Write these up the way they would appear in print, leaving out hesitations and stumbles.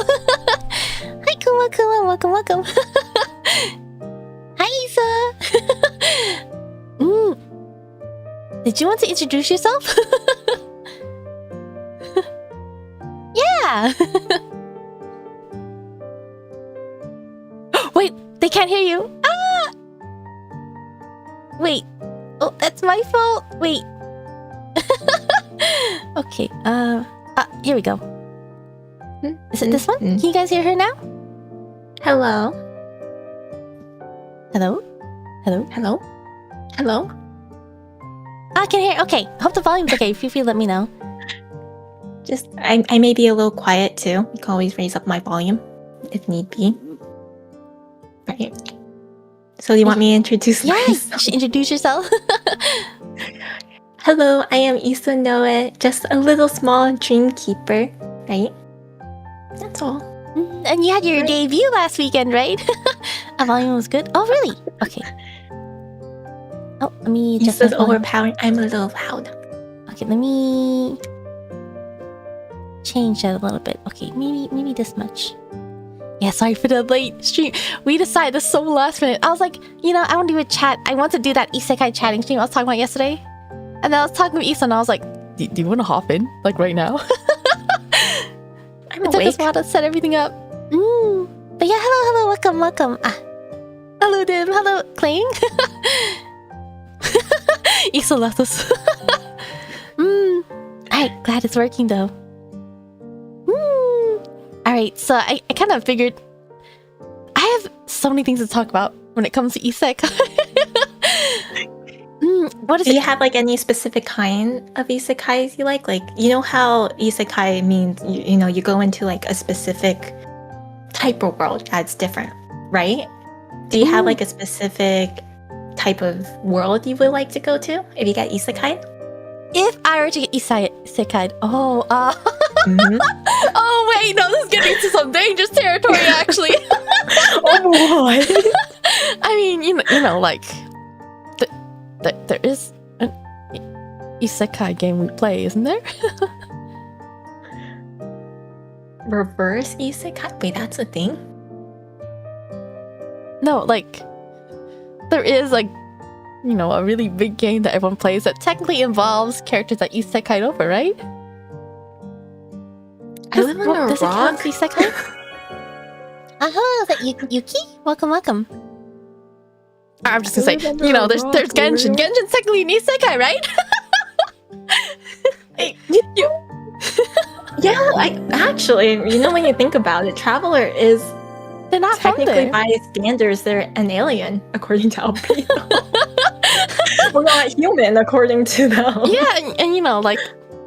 Hi, Kuma Kuma. Welcome. Hi, Isa. Did you want to introduce yourself? Yeah. Wait, they can't hear you. Ah! Wait. Oh, that's my fault. Wait. Okay. Here we go. Is it this one? Can you guys hear her now? Hello. Hello? Hello? Hello. Hello. I can hear. Okay. Hope the volume's okay. Feel free to let me know. Just I may be a little quiet too. You can always raise up my volume if need be. Right. So do you want me to introduce myself? Yes. You should introduce yourself. Hello, I am Isanoe, just a little small dream keeper, right? That's all. And you had your debut last weekend, right? Our volume was good. Oh, really? Okay. Oh, let me just. This is overpowering. I'm a little loud. Okay, let me change that a little bit. Okay, maybe this much. Yeah, sorry for the late stream. We decided this so last minute. I was like, I want to do a chat. I want to do that isekai chatting stream I was talking about yesterday. And then I was talking with Isa and I was like, do you want to hop in? Like right now? I'm It took us a while to set everything up. But yeah, hello, welcome. Hello, Dim. Hello, Clang. Isa left us. Alright, glad it's working though. Alright, so I kind of figured I have so many things to talk about when it comes to isekai. What is Do it? you have like any specific kind of isekais you like? Like, you know how isekai means, you go into like a specific type of world that's different, right? Do you have like a specific type of world you would like to go to if you get isekai? If I were to get isekai, oh wait, no, this is getting into some dangerous territory actually. Oh what? I mean, you know, like there is an isekai game we play, isn't there? Reverse isekai? Wait, that's a thing? No, like there is like a really big game that everyone plays that technically involves characters that isekai over, right? I live on a does it count rock. as isekai? Is that Yuki? Welcome. I'm just gonna say, there's Genshin. Genshin's technically an isekai, right? Yeah, actually, when you think about it, Traveler is They're not from technically there. by standards, they're an alien, according to Albedo. We're not human, according to them. Yeah, and like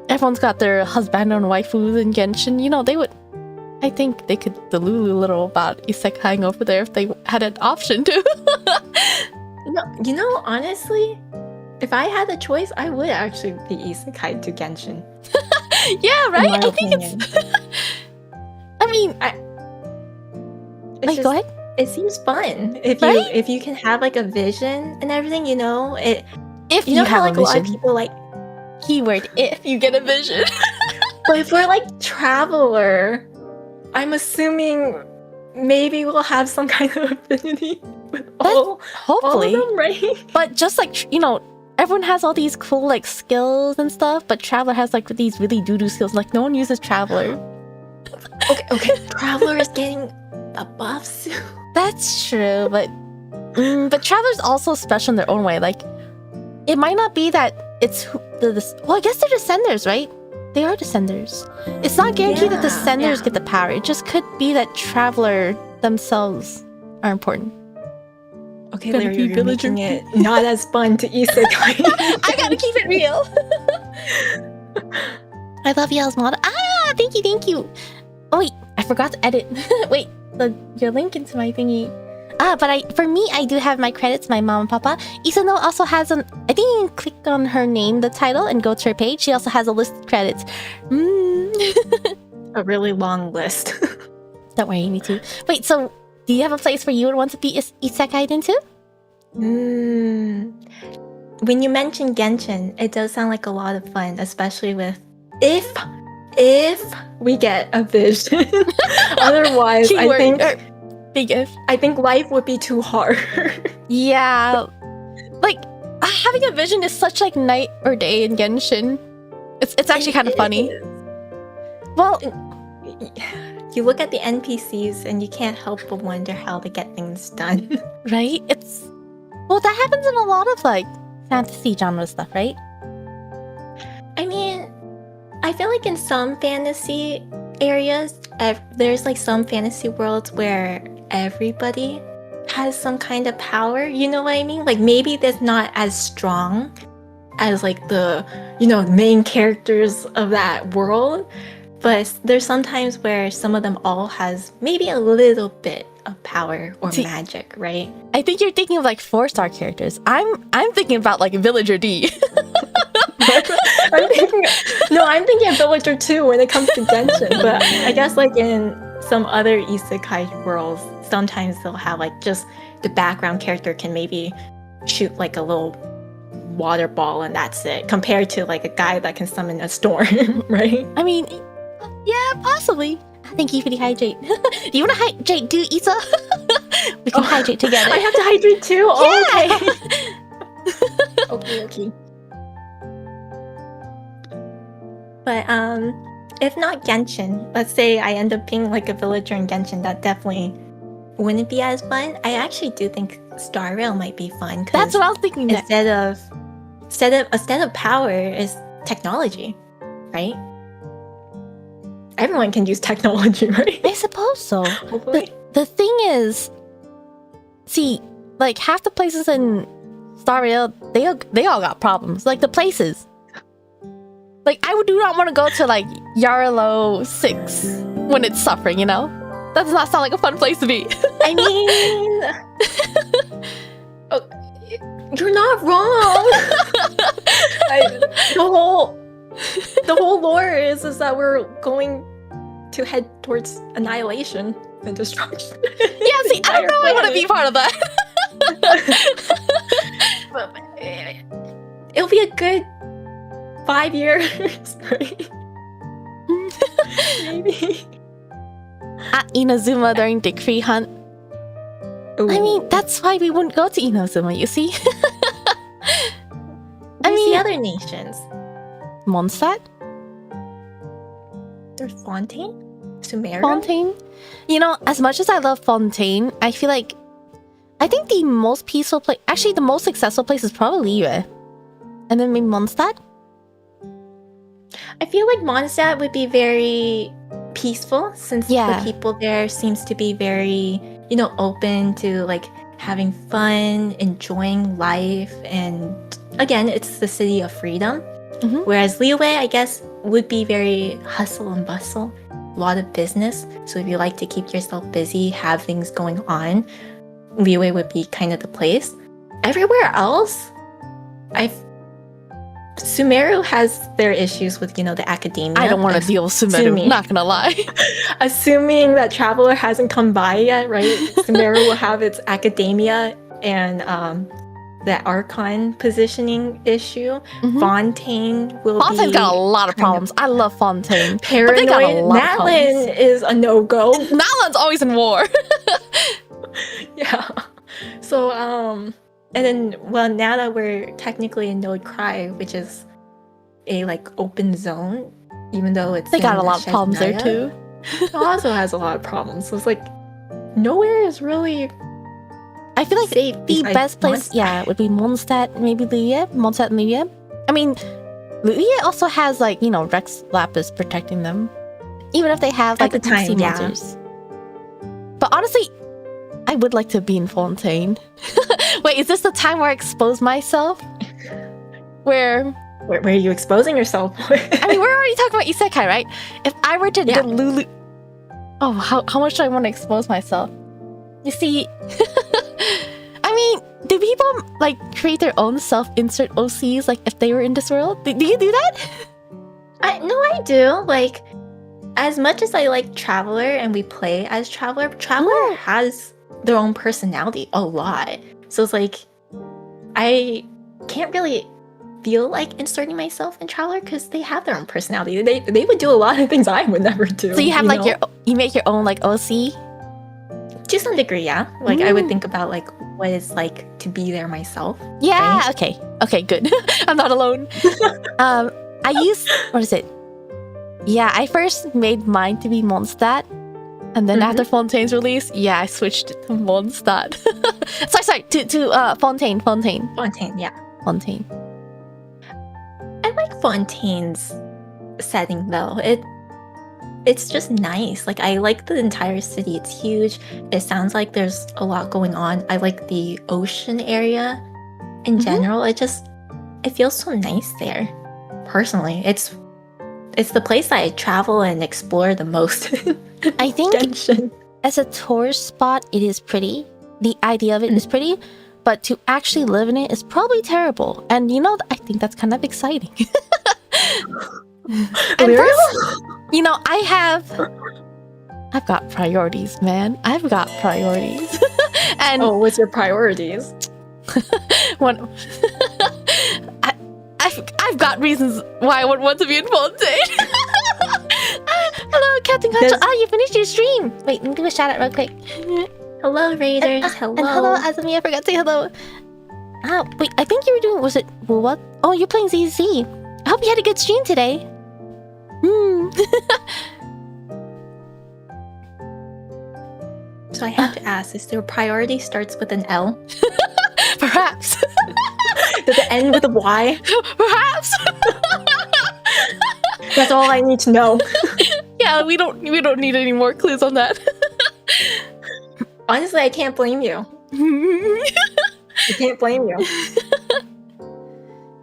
everyone's got their husband and waifus in Genshin. They would. I think they could delulu a little about isekaiing over there if they had an option to. No, honestly, if I had a choice, I would actually be isekai to Genshin. Yeah, right. I think opinion. I mean, go ahead. It seems fun if you can have like a vision and everything. If you how have like a a lot of vision. people like. Keyword: if you get a vision. But if we're like Traveler, I'm assuming maybe we'll have some kind of affinity with hopefully, all of them, right? But just like everyone has all these cool like skills and stuff, but Traveler has like these really doo-doo skills. Like no one uses Traveler. Okay. Traveler is getting a buff suit. That's true, but Traveler's also special in their own way. Like it might not be that it's well, I guess they're Descenders, right? They are Descenders. It's not guaranteed that Descenders get the power. It just could be that Traveler themselves are important. Okay, Lyriel, you're making it not as fun to isekai. I gotta keep it real. I love y'all's model. Thank you. Oh wait, I forgot to edit. Wait, your link into my thingy. But for me, I do have my credits, my mom and papa. Isanoe also has I think you can click on her name, the title, and go to her page. She also has a list of credits. A really long list. Don't worry, me too. Wait, so do you have a place where you would want to be isekai'd into? When you mention Genshin, it does sound like a lot of fun, especially with if If we get a vision. Otherwise, I think life would be too hard. Yeah. Like, having a vision is such like night or day in Genshin. It's actually kind of funny. Well, you look at the NPCs and you can't help but wonder how they get things done. right? Well, that happens in a lot of like fantasy genre stuff, right? I mean, I feel like in some fantasy areas, there's like some fantasy worlds where everybody has some kind of power. You know what I mean? Like maybe that's not as strong as like the, main characters of that world. But there's sometimes where some of them all has maybe a little bit of power or magic, right? I think you're thinking of like 4-star characters. I'm thinking about like Villager D. I'm thinking of Villager 2 when it comes to Genshin. But I guess like in some other isekai worlds, sometimes they'll have like just the background character can maybe shoot like a little water ball and that's it, compared to like a guy that can summon a storm, right? I mean, yeah, possibly. Thank you for the hydrate. Do you want to hydrate, do Isa? We can hydrate together. I have to hydrate too? Yeah. Okay. Okay. But if not Genshin, let's say I end up being like a villager in Genshin, that definitely wouldn't be as fun. I actually do think Star Rail might be fun. That's what I was thinking. Instead of power is technology, right? Everyone can use technology, right? I suppose so. The thing is, see, like half the places in Star Rail, they all got problems. Like the places. Like I do not want to go to like Yarlow 6 when it's suffering, That does not sound like a fun place to be. I mean, you're not wrong. The whole lore is that we're going to head towards annihilation and destruction. Yeah, see, I don't know I want to be part of that. But it'll be a good 5 years, right? Maybe. At Inazuma during Decree Hunt. Ooh. I mean, that's why we wouldn't go to Inazuma, you see? The other nations. Mondstadt? There's Fontaine? Sumeru? Fontaine? As much as I love Fontaine, I feel like I think the most peaceful place, actually the most successful place is probably Lyriel. And then maybe Mondstadt? I feel like Mondstadt would be very peaceful since the people there seems to be very, open to like having fun, enjoying life, and again, it's the city of freedom. Mm-hmm. Whereas Liyue, I guess, would be very hustle and bustle, a lot of business. So if you like to keep yourself busy, have things going on, Liyue would be kind of the place. Everywhere else, Sumeru has their issues with, the academia. I don't want to deal with Sumeru, not gonna lie. Assuming that Traveler hasn't come by yet, right? Sumeru will have its academia and the Archon positioning issue. Mm-hmm. Fontaine's got a lot of problems. I love Fontaine. Paranoid. Natlan is a no-go. Natlan's always in war. Yeah. So, and then, now that we're technically in Node Cry, which is a like open zone, even though they got a lot of problems there too. It also has a lot of problems. So it's like nowhere is really. I feel like the best place, would be Mondstadt, maybe Lyriel. Mondstadt and Lyriel. I mean, Lyriel also has like Rex Lapis protecting them, even if they have like at the time, monsters. But honestly, I would like to be in Fontaine. Wait, is this the time where I expose myself? Where are you exposing yourself? I mean, we're already talking about isekai, right? If I were to get Lulu... Oh, how much do I want to expose myself? You see... I mean, do people, like, create their own self-insert OCs, like, if they were in this world? Do you do that? I do. Like, as much as I like Traveler and we play as Traveler has their own personality a lot. So it's like, I can't really feel like inserting myself in Traveler because they have their own personality. They would do a lot of things I would never do. So you have like know? you make your own like OC? To some degree, yeah. Like I would think about like what it's like to be there myself. Yeah, right? okay, good. I'm not alone. I used, what is it? Yeah, I first made mine to be Mondstadt. And then after Fontaine's release, yeah, I switched it to Mondstadt. sorry, to Fontaine. Fontaine, yeah. Fontaine. I like Fontaine's setting though. It's just nice. Like I like the entire city. It's huge. It sounds like there's a lot going on. I like the ocean area in general. It feels so nice there. Personally, it's the place I travel and explore the most. I think Genshin. As a tourist spot, it is pretty. The idea of it is pretty, but to actually live in it is probably terrible. And you know, I think that's kind of exciting. And plus, you know, I've got priorities, man. I've got priorities. And what's your priorities? one, I've got reasons why I would want to be in Fontaine. Hello, Captain Control. You finished your stream. Wait, let me give a shout out real quick. Hello, Raiders. Hello. And hello, Azumi. I forgot to say hello. Wait, I think you were doing, was it, what? Oh, you're playing ZZ. I hope you had a good stream today. So I have to ask, is your priority starts with an L? Perhaps. Does it end with a Y? Perhaps. That's all I need to know. Yeah, we don't need any more clues on that. Honestly, I can't blame you. I can't blame you.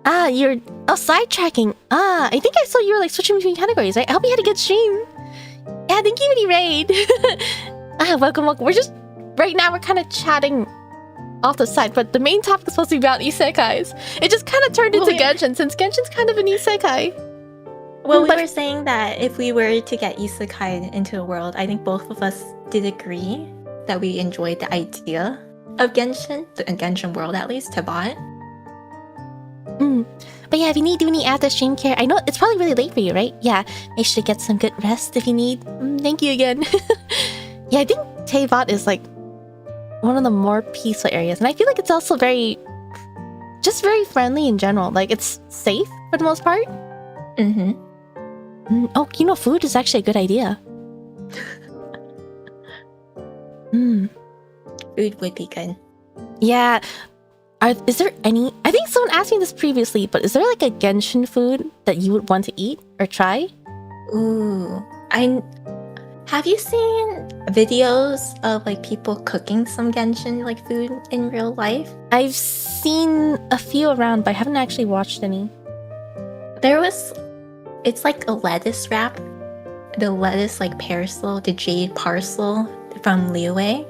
You're sidetracking. I think I saw you were like switching between categories, right? I hope you had a good stream. Yeah, thank you, Mini Raid. Welcome. We're just right now we're kind of chatting off the side, but the main topic is supposed to be about isekais. It just kind of turned into Genshin, since Genshin's kind of an isekai. Well, we were saying that if we were to get isekai into the world, I think both of us did agree that we enjoyed the idea of Genshin, the Genshin world at least, to bot. But yeah, if you need to do any after stream care, I know it's probably really late for you, right? Yeah, make sure to get some good rest if you need. Thank you again. Yeah, I think Teyvat is like one of the more peaceful areas, and I feel like it's also very friendly in general. Like it's safe for the most part. Oh, you know, food is actually a good idea. Food would be good. Yeah. Is there any... I think someone asked me this previously, but is there like a Genshin food that you would want to eat or try? Ooh. Have you seen videos of like people cooking some Genshin like food in real life? I've seen a few around, but I haven't actually watched any. It's like a lettuce wrap. The lettuce like parcel, the jade parcel from Lyriel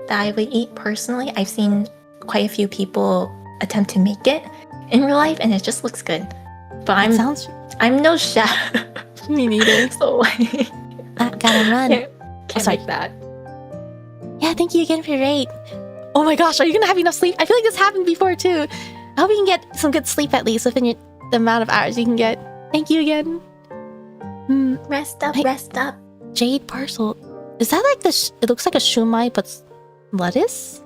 that I would eat personally. I've seen quite a few people attempt to make it in real life, and it just looks good. But I'm no chef. Me neither. So like, I gotta run. Can't make that. Yeah, thank you again for your raid. Oh my gosh, are you gonna have enough sleep? I feel like this happened before too. I hope you can get some good sleep at least within the amount of hours you can get. Thank you again. Rest up. Jade parcel. Is that like it looks like a shumai but lettuce?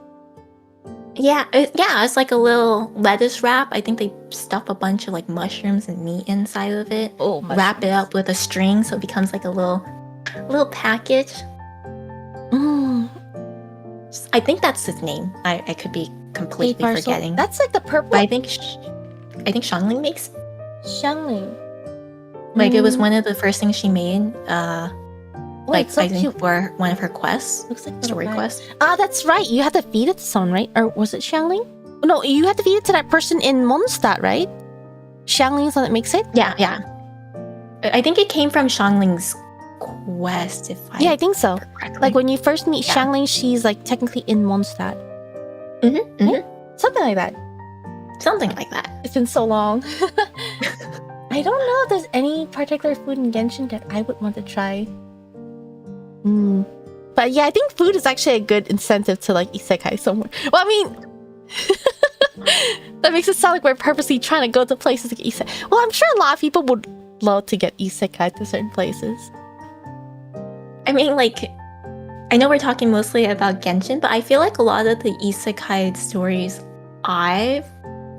Yeah, it's like a little lettuce wrap. I think they stuff a bunch of like mushrooms and meat inside of it. Oh, wrap it up with a string so it becomes like a little package. I think that's his name. I could be completely forgetting. That's like the purple. But I think Xiangling makes. Xiangling. Like it was one of the first things she made. Wait, so I think for one of her quests. Looks like story quests. That's right. You had to feed it to someone, right? Or was it Xiangling? No, you had to feed it to that person in Mondstadt, right? Xiangling is the one that makes it? Yeah. I think it came from Xiangling's quest, I think so. Correctly. Like when you first meet Xiangling, she's like technically in Mondstadt. Something like that. Something like that. It's been so long. I don't know if there's any particular food in Genshin that I would want to try. But yeah, I think food is actually a good incentive to like isekai somewhere. Well, I mean... That makes it sound like we're purposely trying to go to places to get isekai. Well, I'm sure a lot of people would love to get isekai to certain places. I mean, like, I know we're talking mostly about Genshin, but I feel like a lot of the isekai stories I've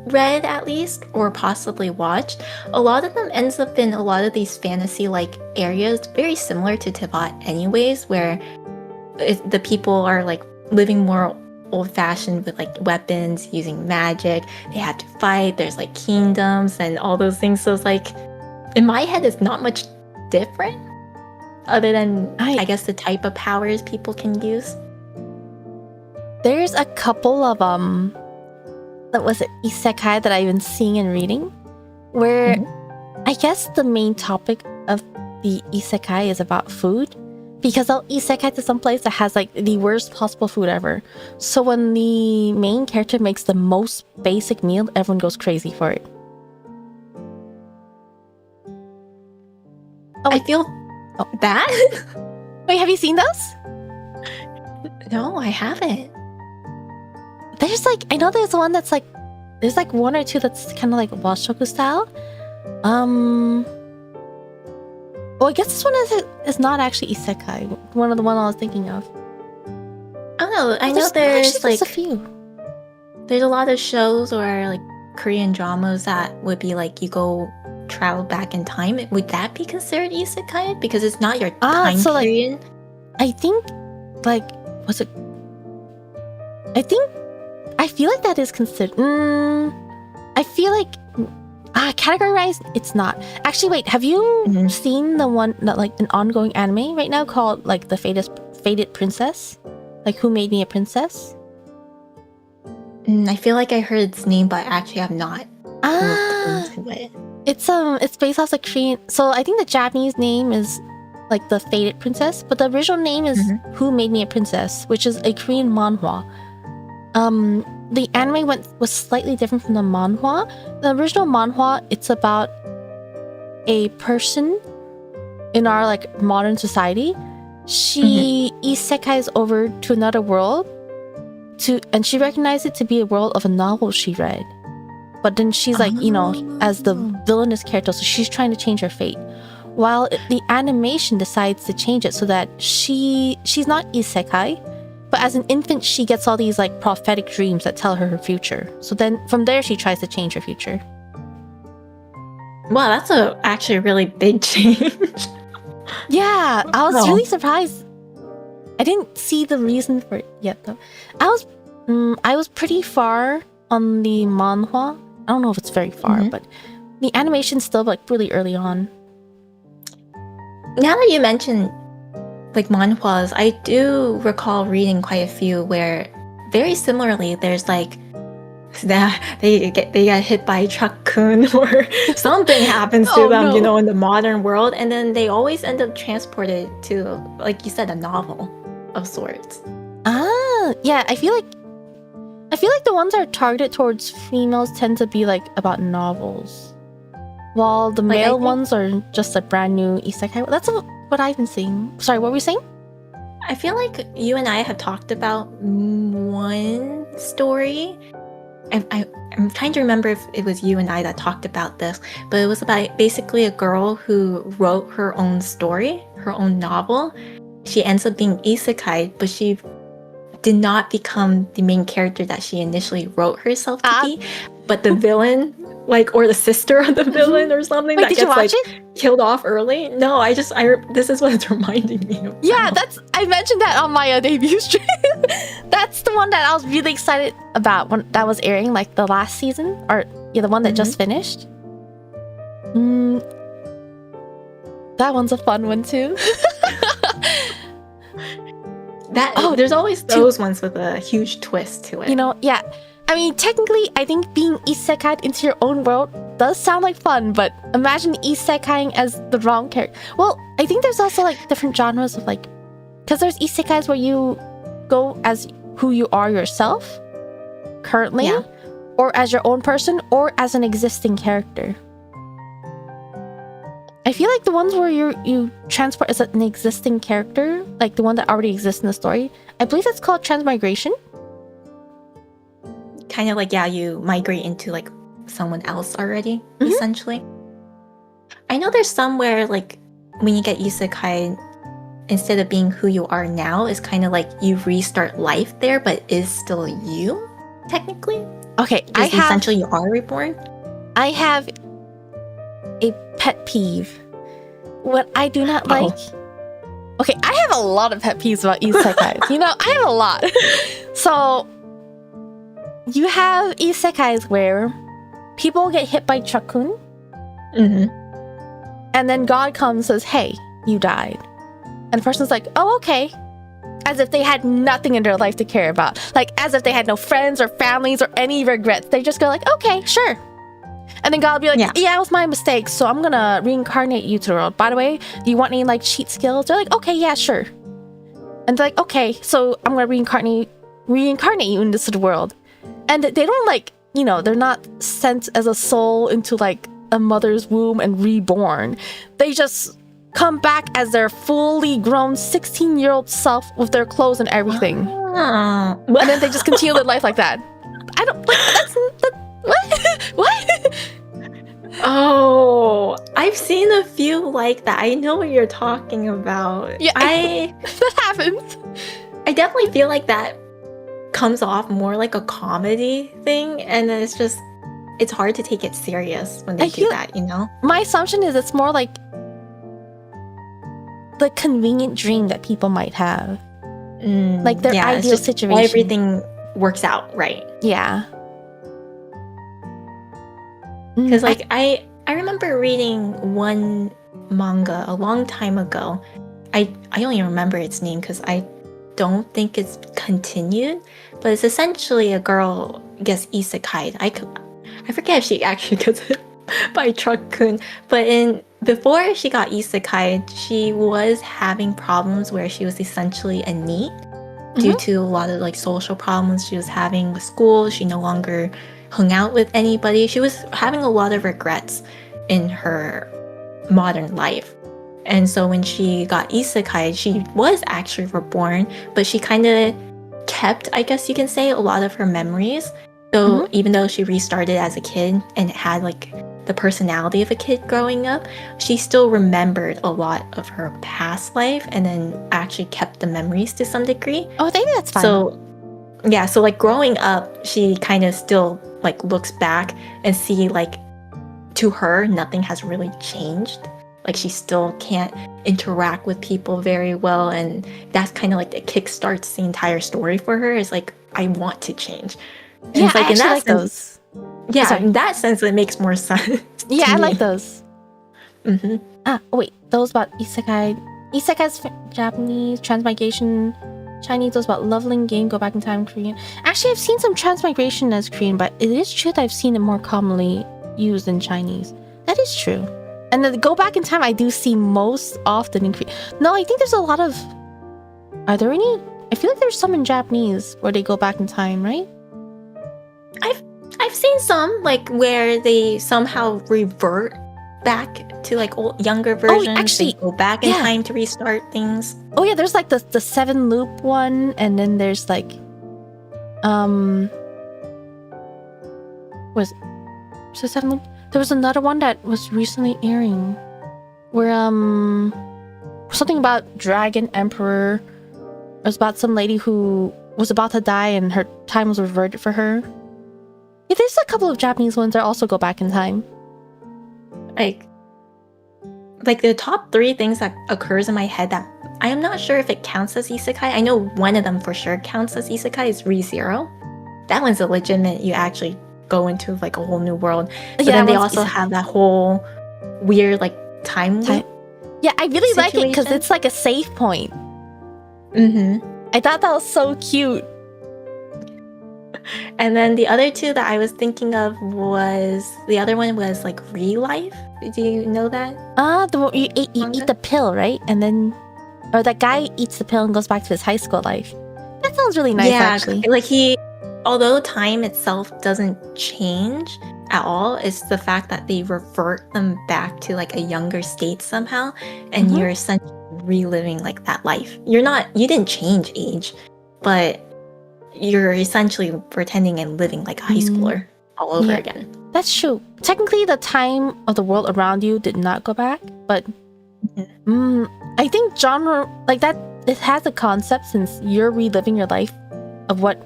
read, at least, or possibly watched, a lot of them ends up in a lot of these fantasy-like areas, very similar to Tibet anyways, where the people are, like, living more old-fashioned with, like, weapons, using magic, they have to fight, there's, like, kingdoms and all those things, so it's like, in my head, it's not much different, other than, I guess, the type of powers people can use. There's a couple of, that was it, isekai that I've been seeing and reading, where I guess the main topic of the isekai is about food, because they'll isekai to some place that has like the worst possible food ever. So when the main character makes the most basic meal, everyone goes crazy for it. Oh, I feel bad. Wait, have you seen those? No, I haven't. There's like, I know there's one that's like, there's like one or two that's kind of like washoku style. Well, I guess this one is not actually isekai. One of the one I was thinking of. I don't know. I know there's like a few. There's a lot of shows or like Korean dramas that would be like you go travel back in time. Would that be considered isekai? Because it's not your time so period. Like, I think, like, was it? I feel like that is considered. I feel like categorized. It's not actually. Wait, have you seen the one that like an ongoing anime right now called like the Fated Princess? Like Who Made Me a Princess? I feel like I heard its name, but actually I've not looked into it. It's based off the Korean. So I think the Japanese name is like the Fated Princess, but the original name is Who Made Me a Princess, which is a Korean manhwa. The anime was slightly different from the manhwa. The original manhwa, it's about a person in our like modern society. She isekais over to another world and she recognized it to be a world of a novel she read. But then she's like, you know, as the villainous character, so she's trying to change her fate. While the animation decides to change it so that she's not isekai, but as an infant, she gets all these like prophetic dreams that tell her future. So then from there, she tries to change her future. Wow, that's actually a really big change. Yeah, I was really surprised. I didn't see the reason for it yet, though. I was pretty far on the manhwa. I don't know if it's very far, but the animation's still like really early on. Now that you mentioned like manhwas, I do recall reading quite a few where very similarly there's like they get hit by a truck-kun or something happens to them, you know, in the modern world, and then they always end up transported to, like you said, a novel of sorts. Yeah, I feel like the ones that are targeted towards females tend to be like about novels, while the male ones are just a brand new isekai. That's what I've been seeing. Sorry, what were you saying? I feel like you and I have talked about one story. I'm trying to remember if it was you and I that talked about this, but it was about basically a girl who wrote her own story, her own novel. She ends up being isekai, but she did not become the main character that she initially wrote herself to be, but the villain, like, or the sister of the villain or something. Wait, that gets like killed off early. No, this is what it's reminding me of. Yeah, I mentioned that on my debut stream. That's the one that I was really excited about when that was airing, like the last season, or the one that just finished. That one's a fun one too. There's always those ones with a huge twist to it. You know, yeah. I mean, technically, I think being isekai'd into your own world does sound like fun, but imagine isekai'ing as the wrong character. Well, I think there's also like different genres of like, because there's isekais where you go as who you are yourself currently, or as your own person, or as an existing character. I feel like the ones where you transport as an existing character, like the one that already exists in the story, I believe that's called transmigration. kind of like, yeah, you migrate into like someone else already, essentially. I know there's somewhere like when you get isekai, instead of being who you are now, it's kind of like you restart life there, but is still you, technically. Okay, Because essentially you are reborn. I have a pet peeve. What I do not like. Okay, I have a lot of pet peeves about isekais. You know, I have a lot. So, you have isekais where people get hit by chakun, and then God comes and says, "Hey, you died," and the person's like, "Oh, okay," as if they had nothing in their life to care about, like as if they had no friends or families or any regrets. They just go like, "Okay, sure." And then God will be like, yeah, it was my mistake, so I'm gonna reincarnate you to the world. By the way, do you want any like cheat skills? They're like, okay, yeah, sure. And they're like, okay, so I'm gonna reincarnate you into the world. And they don't like, you know, they're not sent as a soul into like a mother's womb and reborn. They just come back as their fully grown 16-year-old self with their clothes and everything. And then they just continue their life like that. I don't like what? What? Oh, I've seen a few like that. I know what you're talking about. Yeah, that happens. I definitely feel like that comes off more like a comedy thing, and then it's hard to take it serious when they do that, you know? My assumption is it's more like the convenient dream that people might have. Like their ideal situation. Everything works out, right? Yeah. Because like I remember reading one manga a long time ago. I don't even remember its name because I don't think it's continued, but it's essentially a girl gets isekai'd. I forget if she actually gets hit by truck-kun, but before she got isekai'd, she was having problems where she was essentially a NEET due to a lot of like social problems she was having with school. She no longer hung out with anybody. She was having a lot of regrets in her modern life. And so when she got isekai, she was actually reborn, but she kind of kept, I guess you can say, a lot of her memories. So even though she restarted as a kid and had like the personality of a kid growing up, she still remembered a lot of her past life and then actually kept the memories to some degree. Oh, I think that's fine. So like growing up, she kind of still like looks back and see like to her nothing has really changed. Like she still can't interact with people very well, and that's kind of like the kickstarts the entire story for her. Is like, I want to change. And yeah, it's like, I actually like those. Yeah, in that sense, it makes more sense. Yeah, I like those. Mm-hmm. Wait, those about isekai. Isekai's Japanese, transmigration Chinese, those about leveling game, go back in time, Korean. Actually, I've seen some transmigration as Korean, but it is true that I've seen it more commonly used in Chinese. That is true. And the go back in time, I do see most often in Korean. No, I think there's a lot of... Are there any? I feel like there's some in Japanese where they go back in time, right? I've seen some like where they somehow revert back to like younger versions. Oh, actually, they go back in time to restart things. Oh yeah, there's like the 7 loop one, and then there's like was it 7 loop? There was another one that was recently airing where something about Dragon Emperor. It was about some lady who was about to die and her time was reverted for her. Yeah, there's a couple of Japanese ones that also go back in time. Like the top 3 things that occurs in my head that I am not sure if it counts as isekai. I know one of them for sure counts as isekai is ReZero. That one's a legitimate, you actually go into like a whole new world. But then they also have that whole weird like time loop. Yeah, I really like it because it's like a save point. I thought that was so cute. And then the other 2 that I was thinking of the other one was like Re-Life. Do you know that? You eat the pill, right? And then, or that guy eats the pill and goes back to his high school life. That sounds really nice, actually. Like although time itself doesn't change at all, it's the fact that they revert them back to like a younger state somehow, and you're essentially reliving like that life. You didn't change age, but you're essentially pretending and living like a high schooler all over Yeah. again. That's true. Technically, the time of the world around you did not go back, but I think genre like that, it has a concept since you're reliving your life of what.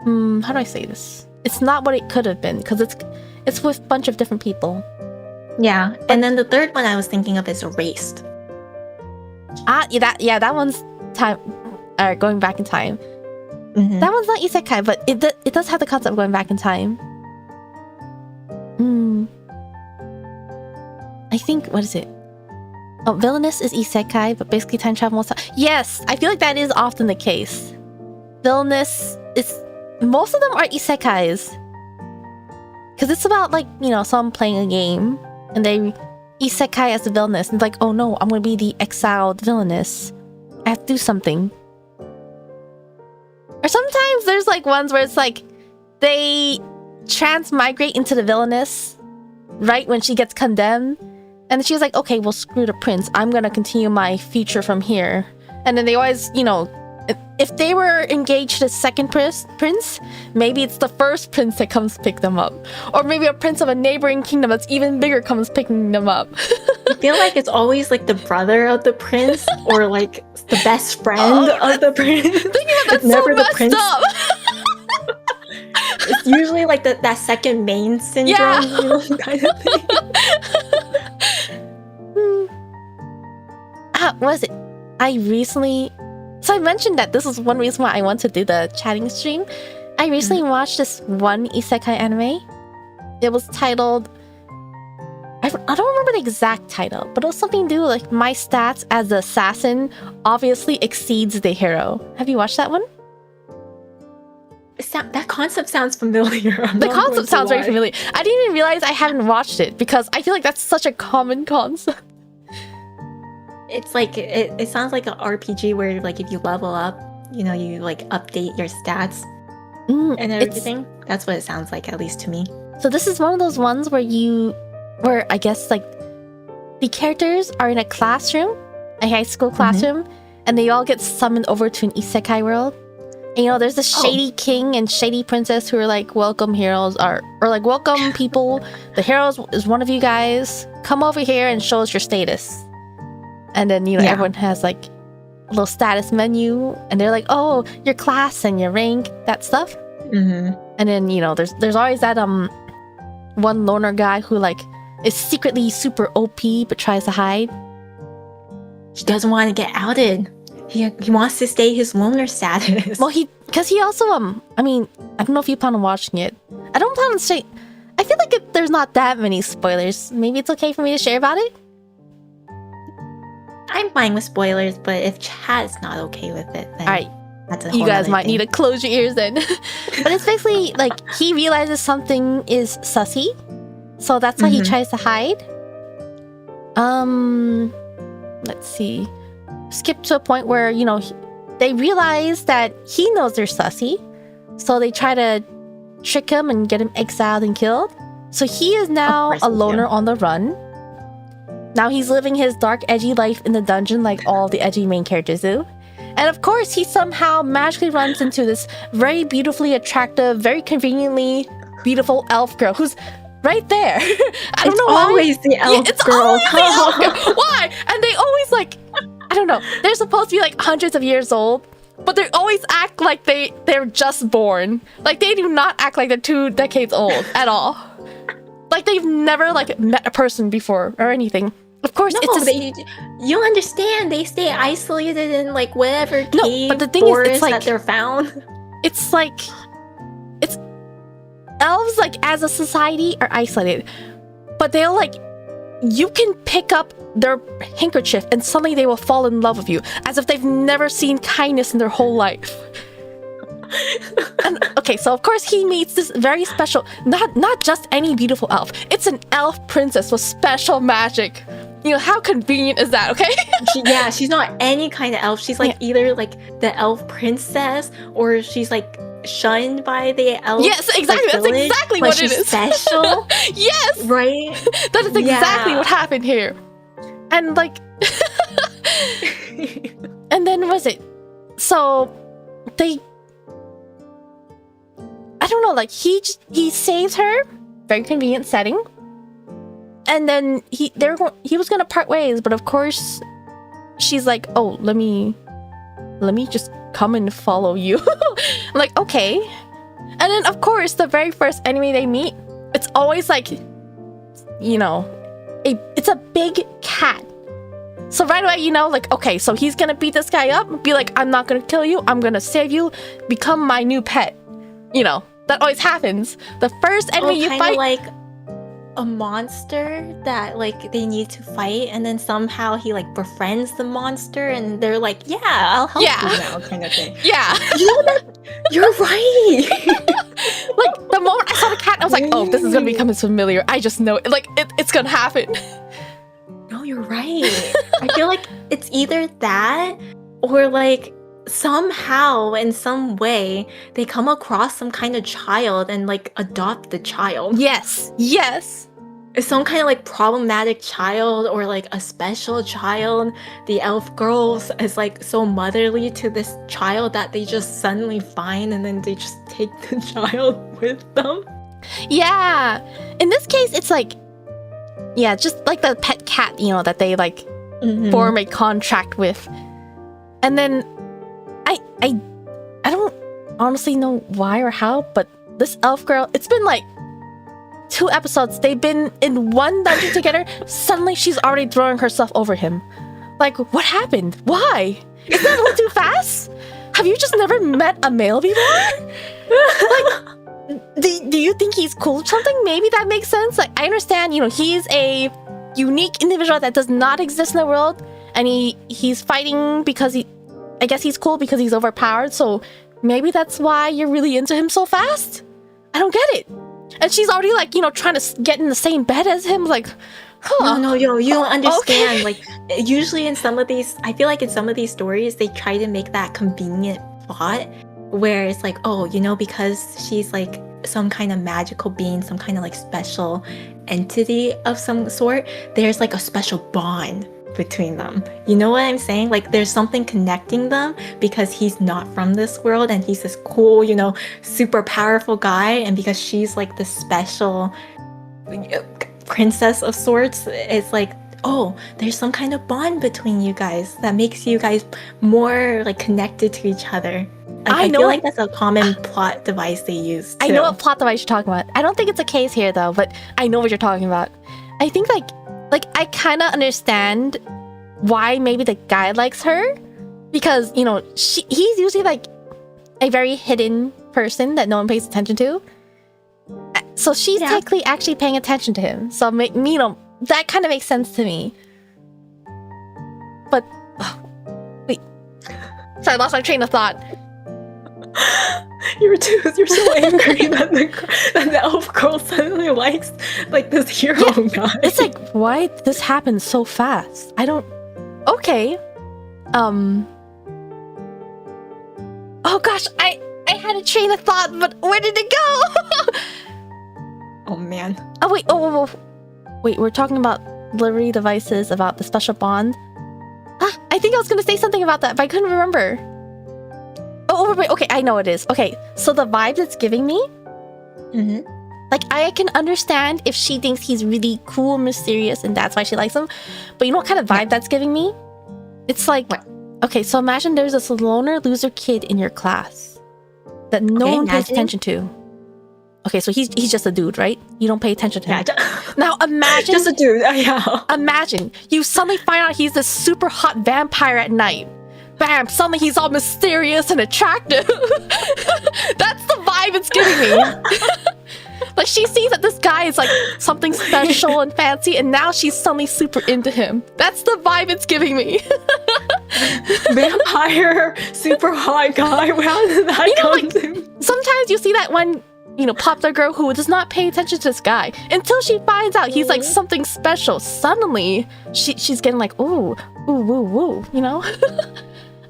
How do I say this? It's not what it could have been because it's with a bunch of different people. Yeah, and then the third one I was thinking of is Erased. That one's time. Going back in time. That one's not isekai, but it does have the concept of going back in time. I think, what is it? Oh, Villainous is isekai, but basically time travel most time. Yes, I feel like that is often the case. Villainous is... Most of them are isekais. Because it's about, like, you know, someone playing a game, and they isekai as the villainous, and it's like, oh no, I'm gonna be the exiled villainous. I have to do something. Or sometimes there's, like, ones where it's like, they transmigrate into the villainess right when she gets condemned. And she's like, okay, well, screw the prince. I'm gonna continue my future from here. And then they always, you know, if they were engaged to the second prince, maybe it's the first prince that comes pick them up. Or maybe a prince of a neighboring kingdom that's even bigger comes picking them up. I feel like it's always like the brother of the prince or like the best friend of the prince. Thinking about that's never so the messed prince. up. It's usually like that second main syndrome, you know, kind of thing. What is it? So I mentioned that this is one reason why I want to do the chatting stream. I recently watched this one isekai anime. It was titled... I don't remember the exact title, but it was something to do with like my stats as the assassin obviously exceeds the hero. Have you watched that one? That concept sounds familiar. The concept sounds very familiar. I didn't even realize I haven't watched it because I feel like that's such a common concept. It's like it sounds like an RPG where like if you level up, you know, you like update your stats and everything. That's what it sounds like, at least to me. So this is one of those ones where I guess like the characters are in a classroom, a high school classroom, and they all get summoned over to an isekai world. And, you know, there's the shady king and shady princess who are like, welcome heroes, or like, welcome people. The heroes is one of you guys. Come over here and show us your status. And then, you know, everyone has like a little status menu, and they're like, oh, your class and your rank, that stuff. And then, you know, there's always that one loner guy who like is secretly super OP but tries to hide. He doesn't want to get outed. He wants to stay his loner status. Well, because he also I mean, I don't know if you plan on watching it. I don't plan on saying. I feel like there's not that many spoilers. Maybe it's okay for me to share about it. I'm fine with spoilers, but if chat's not okay with it, then all right, that's a whole you guys might thing. need to close your ears then. But it's basically like he realizes something is sussy, so that's why he tries to hide. Let's see. Skip to a point where, you know, they realize that he knows they're sussy, so they try to trick him and get him exiled and killed. So he is now a loner on the run. Now he's living his dark, edgy life in the dungeon like all the edgy main characters do. And of course, he somehow magically runs into this very beautifully attractive, very conveniently beautiful elf girl who's right there. I don't know why. Always the elf girl. Always the elf girl. Why? And they always like, I don't know. They're supposed to be like hundreds of years old, but they always act like they're just born. Like they do not act like they're 2 decades old at all. Like they've never like met a person before or anything. Of course, you understand. They stay isolated in like whatever cave, but the thing forest is, it's like, that they're found. It's like, it's elves like as a society are isolated, but they'll like, you can pick up their handkerchief and suddenly they will fall in love with you as if they've never seen kindness in their whole life. And okay, so of course he meets this very special, not just any beautiful elf. It's an elf princess with special magic. You know, how convenient is that, okay? She's not any kind of elf. She's like either like the elf princess or she's like shunned by the elf. Yes, exactly. Like, that's village, exactly but what it she's is. Special. Yes, right. That is exactly what happened here. And like, and then was it? So they, I don't know, like he saves her, very convenient setting, and then he was gonna part ways, but of course she's like, oh, let me just come and follow you. I'm like, okay. And then of course the very first enemy they meet, it's always like, you know, it's a big cat. So right away, you know, like, okay, so he's gonna beat this guy up, be like, I'm not gonna kill you, I'm gonna save you, become my new pet. You know, that always happens. The first enemy you fight, like a monster that like they need to fight, and then somehow he like befriends the monster, and they're like, yeah, I'll help you now, kind of thing. Yeah. You know that? You're right. Like the moment I saw the cat, I was like, oh, this is gonna become his familiar. I just know it. Like it's gonna happen. No, you're right. I feel like it's either that or like somehow in some way they come across some kind of child and like adopt the child. Yes. It's some kind of like problematic child or like a special child. The elf girls is like so motherly to this child that they just suddenly find, and then they just take the child with them. Yeah. In this case, it's like, yeah, just like the pet cat, you know, that they like form a contract with. And then I don't honestly know why or how, but this elf girl, it's been like 2 episodes. They've been in one dungeon together. Suddenly she's already throwing herself over him. Like, what happened? Why? Is that a little too fast? Have you just never met a male before? Like, do you think he's cool or something? Maybe that makes sense. Like, I understand, you know, he's a unique individual that does not exist in the world, and he's fighting because I guess he's cool because he's overpowered, so maybe that's why you're really into him so fast? I don't get it. And she's already like, you know, trying to get in the same bed as him, like, huh. No, yo, you don't understand. Okay. Like, usually in some of these, I feel like in some of these stories, they try to make that convenient plot where it's like, oh, you know, because she's like some kind of magical being, some kind of like special entity of some sort, there's like a special bond between them. You know what I'm saying? Like there's something connecting them because he's not from this world and he's this cool, you know, super powerful guy, and because she's like the special princess of sorts, it's like, oh, there's some kind of bond between you guys that makes you guys more like connected to each other. Like, I feel like that's a common plot device they use too. I know what plot device you're talking about. I don't think it's a case here though, but I know what you're talking about. I think like I kind of understand why maybe the guy likes her, because, you know, he's usually like a very hidden person that no one pays attention to. So she's technically actually paying attention to him. So, you know, that kind of makes sense to me. But, wait. Sorry, I lost my train of thought. You're so angry that the elf girl suddenly likes like this hero guy. It's like, why did this happen so fast? I don't. Okay. Oh gosh, I had a train of thought, but where did it go? Oh man. Oh wait. Oh, wait. We're talking about delivery devices, about the special bond. I think I was gonna say something about that, but I couldn't remember. Oh, wait. Okay, I know it is. Okay, so the vibe it's giving me, like, I can understand if she thinks he's really cool, mysterious, and that's why she likes him. But you know what kind of vibe that's giving me? It's like, okay, so imagine there's this loner loser kid in your class that no one pays attention to. Okay, so he's just a dude, right? You don't pay attention to him. Now imagine... Just a dude, yeah. Imagine you suddenly find out he's this super hot vampire at night. Bam! Suddenly he's all mysterious and attractive. That's the vibe it's giving me. Like, she sees that this guy is like something special and fancy, and now she's suddenly super into him. That's the vibe it's giving me. Vampire, super hot guy. How did that come to? Sometimes you see that one, you know, popular girl who does not pay attention to this guy until she finds out he's like something special. Suddenly, she's getting like, ooh, woo, you know?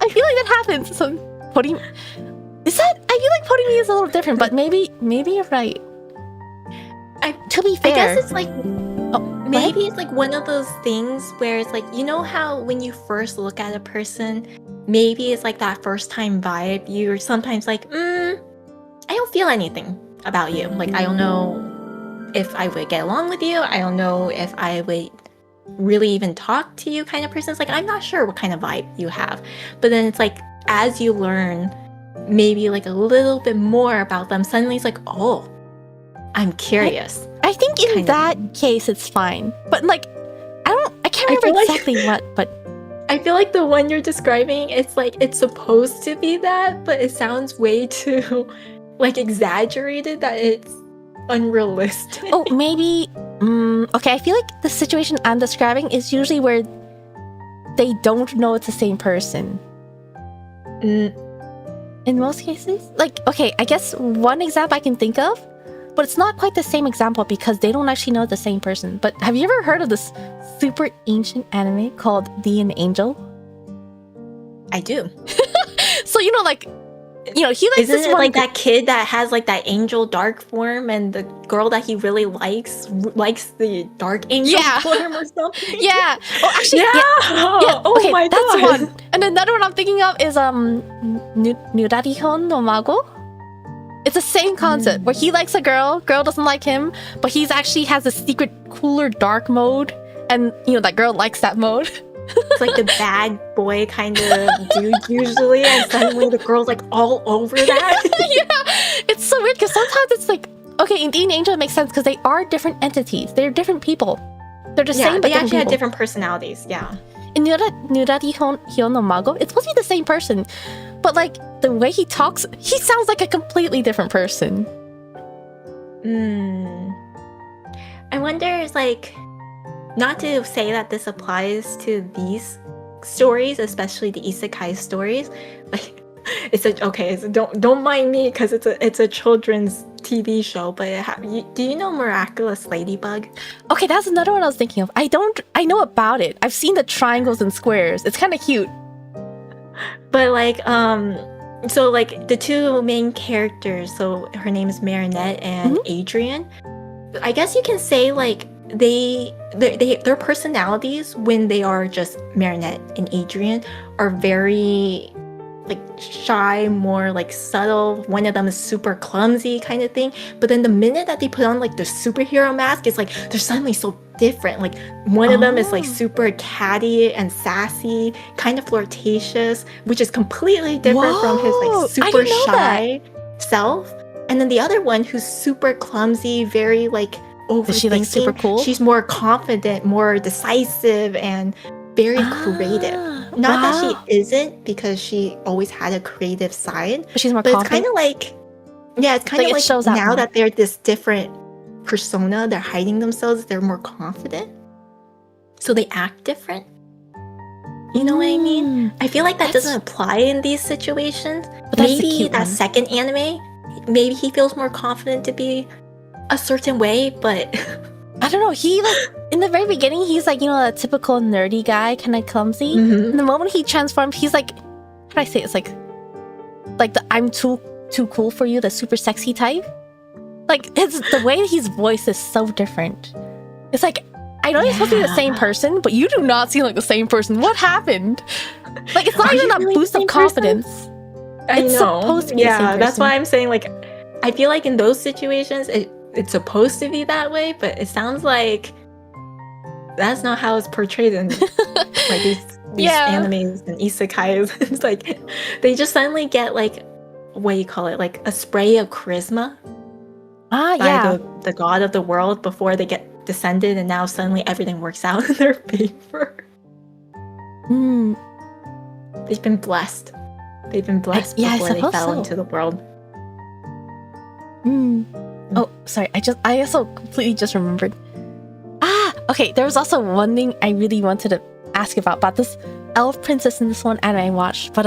I feel like that happens. So, I feel like putting me is a little different, but maybe you're right. To be fair, I guess it's like, maybe it's like one of those things where it's like, you know how when you first look at a person, maybe it's like that first time vibe. You're sometimes like, I don't feel anything about you. Like, I don't know if I would get along with you. I don't know if I would really even talk to you kind of person. It's like, I'm not sure what kind of vibe you have. But then it's like, as you learn maybe like a little bit more about them, suddenly it's like, oh, I'm curious. I think in that case it's fine. But like, I can't remember exactly what, but I feel like the one you're describing, it's like it's supposed to be that, but it sounds way too like exaggerated that it's unrealistic. oh, maybe okay, I feel like the situation I'm describing is usually where they don't know it's the same person. In most cases? Like, okay, I guess one example I can think of, but it's not quite the same example because they don't actually know the same person. But have you ever heard of this super ancient anime called The Angel? I do. So, you know, like, you know, he likes Isn't this it one like that kid that has like that angel dark form and the girl that he really likes the dark angel form or something? Yeah. Oh, actually, yeah. Oh okay, my that's god. one. And another one I'm thinking of is Nurarihon no Mago. It's the same concept where he likes a girl doesn't like him, but he's actually has a secret cooler dark mode, and you know that girl likes that mode. It's like the bad boy kind of dude usually, and suddenly the girl's like all over that. Yeah, it's so weird because sometimes it's like, okay, in Dean Angel it makes sense because they are different entities. They're different people. They're the same, but they actually have people. different personalities. Yeah. In Nurarihon no Mago, it's supposed to be the same person, but like the way he talks, he sounds like a completely different person. I wonder, is like, not to say that this applies to these stories, especially the isekai stories. Like, don't mind me because it's a children's TV show. But do you know Miraculous Ladybug? Okay, that's another one I was thinking of. I know about it. I've seen the triangles and squares. It's kind of cute. But like, so like the two main characters, so her name is Marinette and Adrian. I guess you can say like their personalities when they are just Marinette and Adrian are very like shy, more like subtle. One of them is super clumsy kind of thing. But then the minute that they put on like the superhero mask, it's like they're suddenly so different. Like one of them is like super catty and sassy, kind of flirtatious, which is completely different from his like super shy self. And then the other one who's super clumsy, very like overthinking. Is she like super cool? She's more confident, more decisive, and very creative. Not that she isn't, because she always had a creative side. But she's more confident. confident. It's kind of like, yeah, it's kind of like now that they're this different persona, they're hiding themselves, they're more confident. So they act different. You know what I mean? I feel like that doesn't apply in these situations. But maybe that second anime, maybe he feels more confident to be a certain way, but I don't know. He like in the very beginning, he's like, you know, a typical nerdy guy, kind of clumsy. And the moment he transforms, he's like, how do I say it? It's like the I'm too cool for you, the super sexy type. Like it's the way his voice is so different. It's like, I know he's supposed to be the same person, but you do not seem like the same person. What happened? Like it's not even a boost of confidence. It's know. Supposed to be the same person. That's why I'm saying like I feel like in those situations it's supposed to be that way, but it sounds like that's not how it's portrayed in like these animes and isekais. It's like they just suddenly get like, what do you call it, like a spray of charisma by the god of the world before they get descended, and now suddenly everything works out in their favor. They've been blessed before they fell into the world. Oh, sorry. I also completely just remembered. Okay. There was also one thing I really wanted to ask about this elf princess in this one anime I watched. But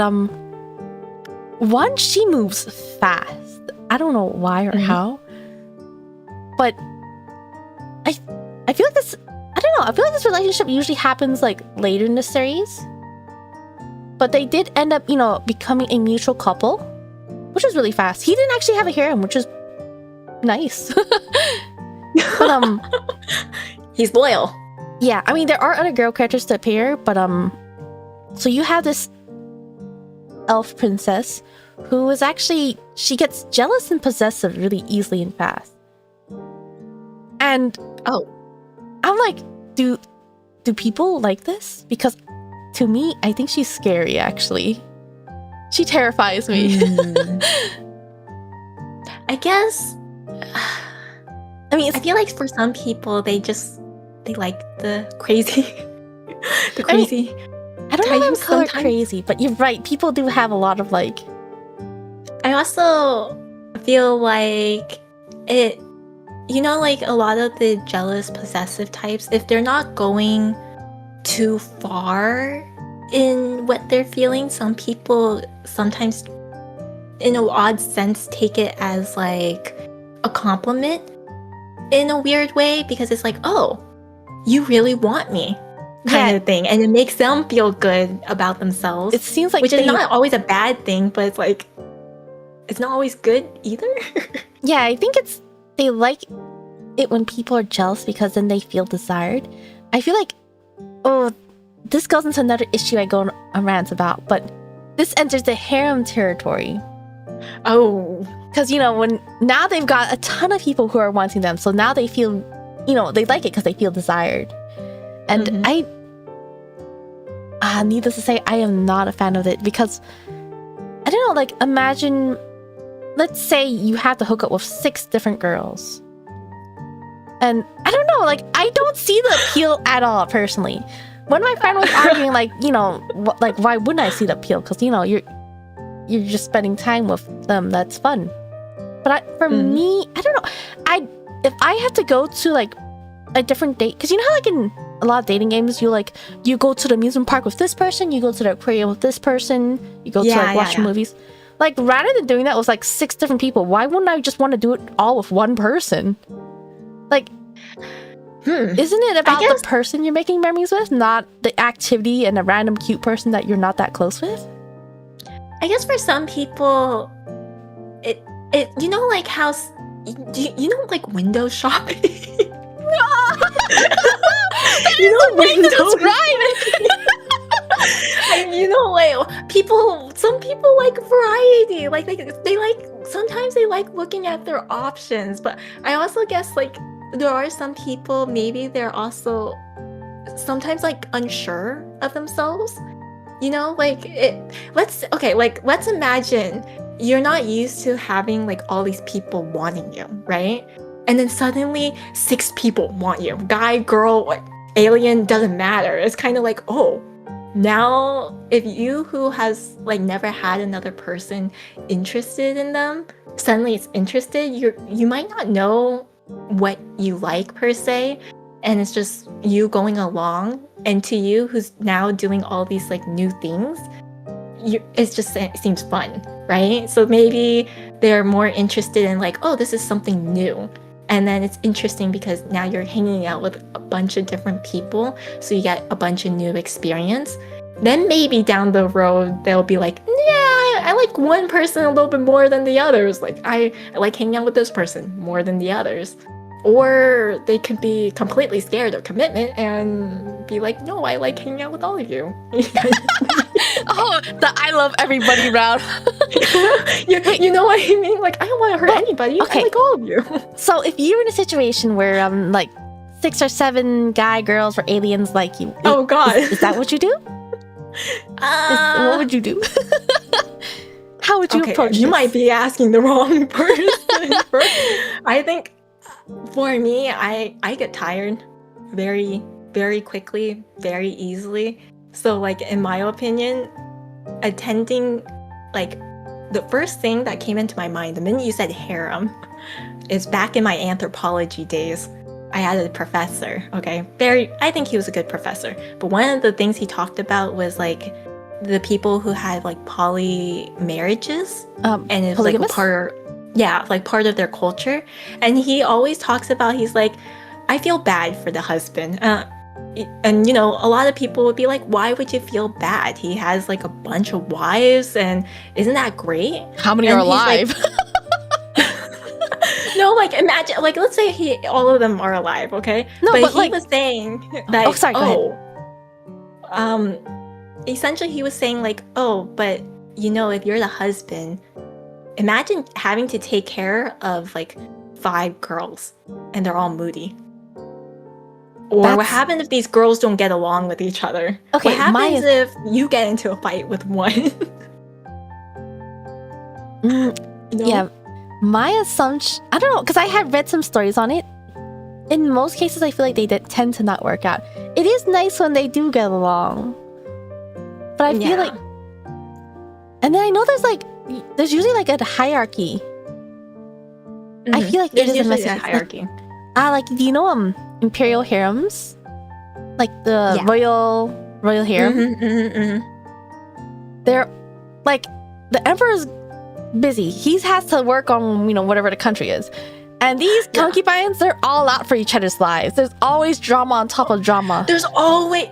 one, she moves fast. I don't know why or how, but I feel like this. I don't know. I feel like this relationship usually happens like later in the series, but they did end up, you know, becoming a mutual couple, which is really fast. He didn't actually have a harem, which is nice. But he's loyal. Yeah, I mean there are other girl characters to appear, but so you have this elf princess who is actually, she gets jealous and possessive really easily and fast. And I'm like, do people like this? Because to me, I think she's scary, actually. She terrifies me. I guess. I mean, I feel like for some people, they like the crazy, the crazy. I don't know if I would call her sometimes. crazy, but you're right. People do have a lot of like. I also feel like it. You know, like a lot of the jealous, possessive types, if they're not going too far in what they're feeling, some people sometimes, in an odd sense, take it as like a compliment in a weird way, because it's like, oh, you really want me, kind of thing, and it makes them feel good about themselves. It seems like which is not always a bad thing, but it's like it's not always good either. Yeah, I think they like it when people are jealous because then they feel desired. I feel like, this goes into another issue I go on rants about, but this enters the harem territory. Oh. Because, when now they've got a ton of people who are wanting them, so now they feel, they like it because they feel desired. And needless to say, I am not a fan of it because, I don't know, like, imagine, let's say you have to hook up with 6 different girls. And I don't know, like, I don't see the appeal at all, personally. When my friend was arguing, like, why wouldn't I see the appeal? Because, you're just spending time with them. That's fun. But for me, I don't know. If I had to go to, like, a different date, because you know how, like, in a lot of dating games, you go to the amusement park with this person, you go to the aquarium with this person, you go to, watch movies. Like, rather than doing that with, like, 6 different people, why wouldn't I just want to do it all with one person? Like, isn't it about the person you're making memories with, not the activity and a random cute person that you're not that close with? I guess for some people, it like how, like window shopping. Window some people like variety. Like they like, sometimes they like looking at their options. But I also guess like there are some people, maybe they're also sometimes like unsure of themselves. Let's imagine you're not used to having like all these people wanting you, right? And then suddenly 6 people want you. Guy, girl, alien, doesn't matter. It's kind of like, oh, now if you who has like never had another person interested in them, suddenly it's interested, you might not know what you like per se, and it's just you going along, and to you who's now doing all these like new things, it seems fun, right? So maybe they're more interested in like, oh, this is something new. And then it's interesting because now you're hanging out with a bunch of different people, so you get a bunch of new experience. Then maybe down the road, they'll be like, yeah, I like one person a little bit more than the others. Like, I like hanging out with this person more than the others. Or they could be completely scared of commitment and be like, no, I like hanging out with all of you. Oh, the I love everybody round. You know what I mean? Like, I don't want to hurt anybody. Okay. I like all of you. So if you're in a situation where like 6 or 7 guy girls or aliens like you, oh god, is that what you do? What would you do? How would you approach this? You might be asking the wrong person. I think for me, I get tired very, very quickly, very easily. So like in my opinion, attending, like the first thing that came into my mind the minute you said harem is back in my anthropology days. I had a professor, okay? I think he was a good professor. But one of the things he talked about was like the people who had like poly marriages. And it's like part of their culture. And he always talks about, he's like, I feel bad for the husband. And a lot of people would be like, why would you feel bad? He has like a bunch of wives, and isn't that great? How many are alive? Like, no, like imagine, like let's say all of them are alive, okay? No, but he was saying that. Oh, sorry. Go ahead. Essentially he was saying like, oh, but if you're the husband, imagine having to take care of like 5 girls and they're all moody. Or what happens if these girls don't get along with each other? Okay, what happens if you get into a fight with one? Yeah, my assumption, I don't know, because I had read some stories on it. In most cases, I feel like they tend to not work out. It is nice when they do get along, but I feel like, and then I know there's usually like a hierarchy. I feel like there's it is a usually message. a hierarchy. Like, do you know imperial harems, like the royal harem? They're like, the emperor's busy. He has to work on whatever the country is, and these concubines, they're all out for each other's lives. There's always drama on top of drama. There's always,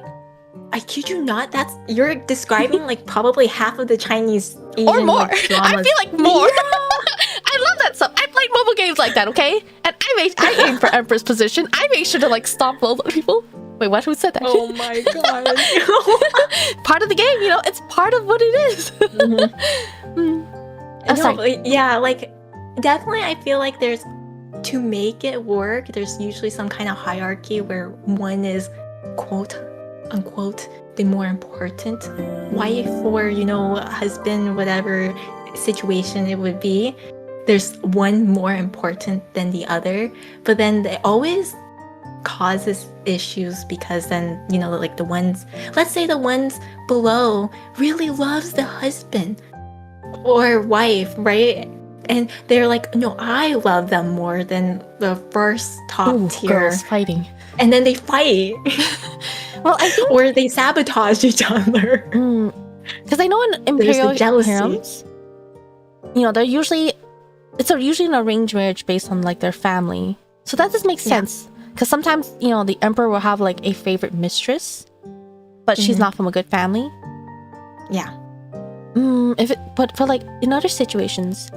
I kid you not, you're describing like probably half of the Chinese Asian, or more. Like, I feel like more. I love that stuff. I played mobile games like that, okay? And I aimed for Emperor's position. I made sure to like stomp all the people. Wait, what? Who said that? Oh my god. Part of the game, it's part of what it is. I'm sorry. Yeah, like definitely I feel like to make it work, there's usually some kind of hierarchy where one is quote unquote the more important wife or husband, whatever situation it would be. There's one more important than the other, but then it always causes issues because then like the ones, let's say the ones below really loves the husband or wife, right? And they're like, no, I love them more than the first top tier. Girls fighting. And then they fight. Well, I think, or they sabotage each other. Because I know in imperial harems, they're usually an arranged marriage based on like their family. So that just makes sense. Because sometimes, the emperor will have like a favorite mistress, but she's not from a good family. Yeah. But for like in other situations,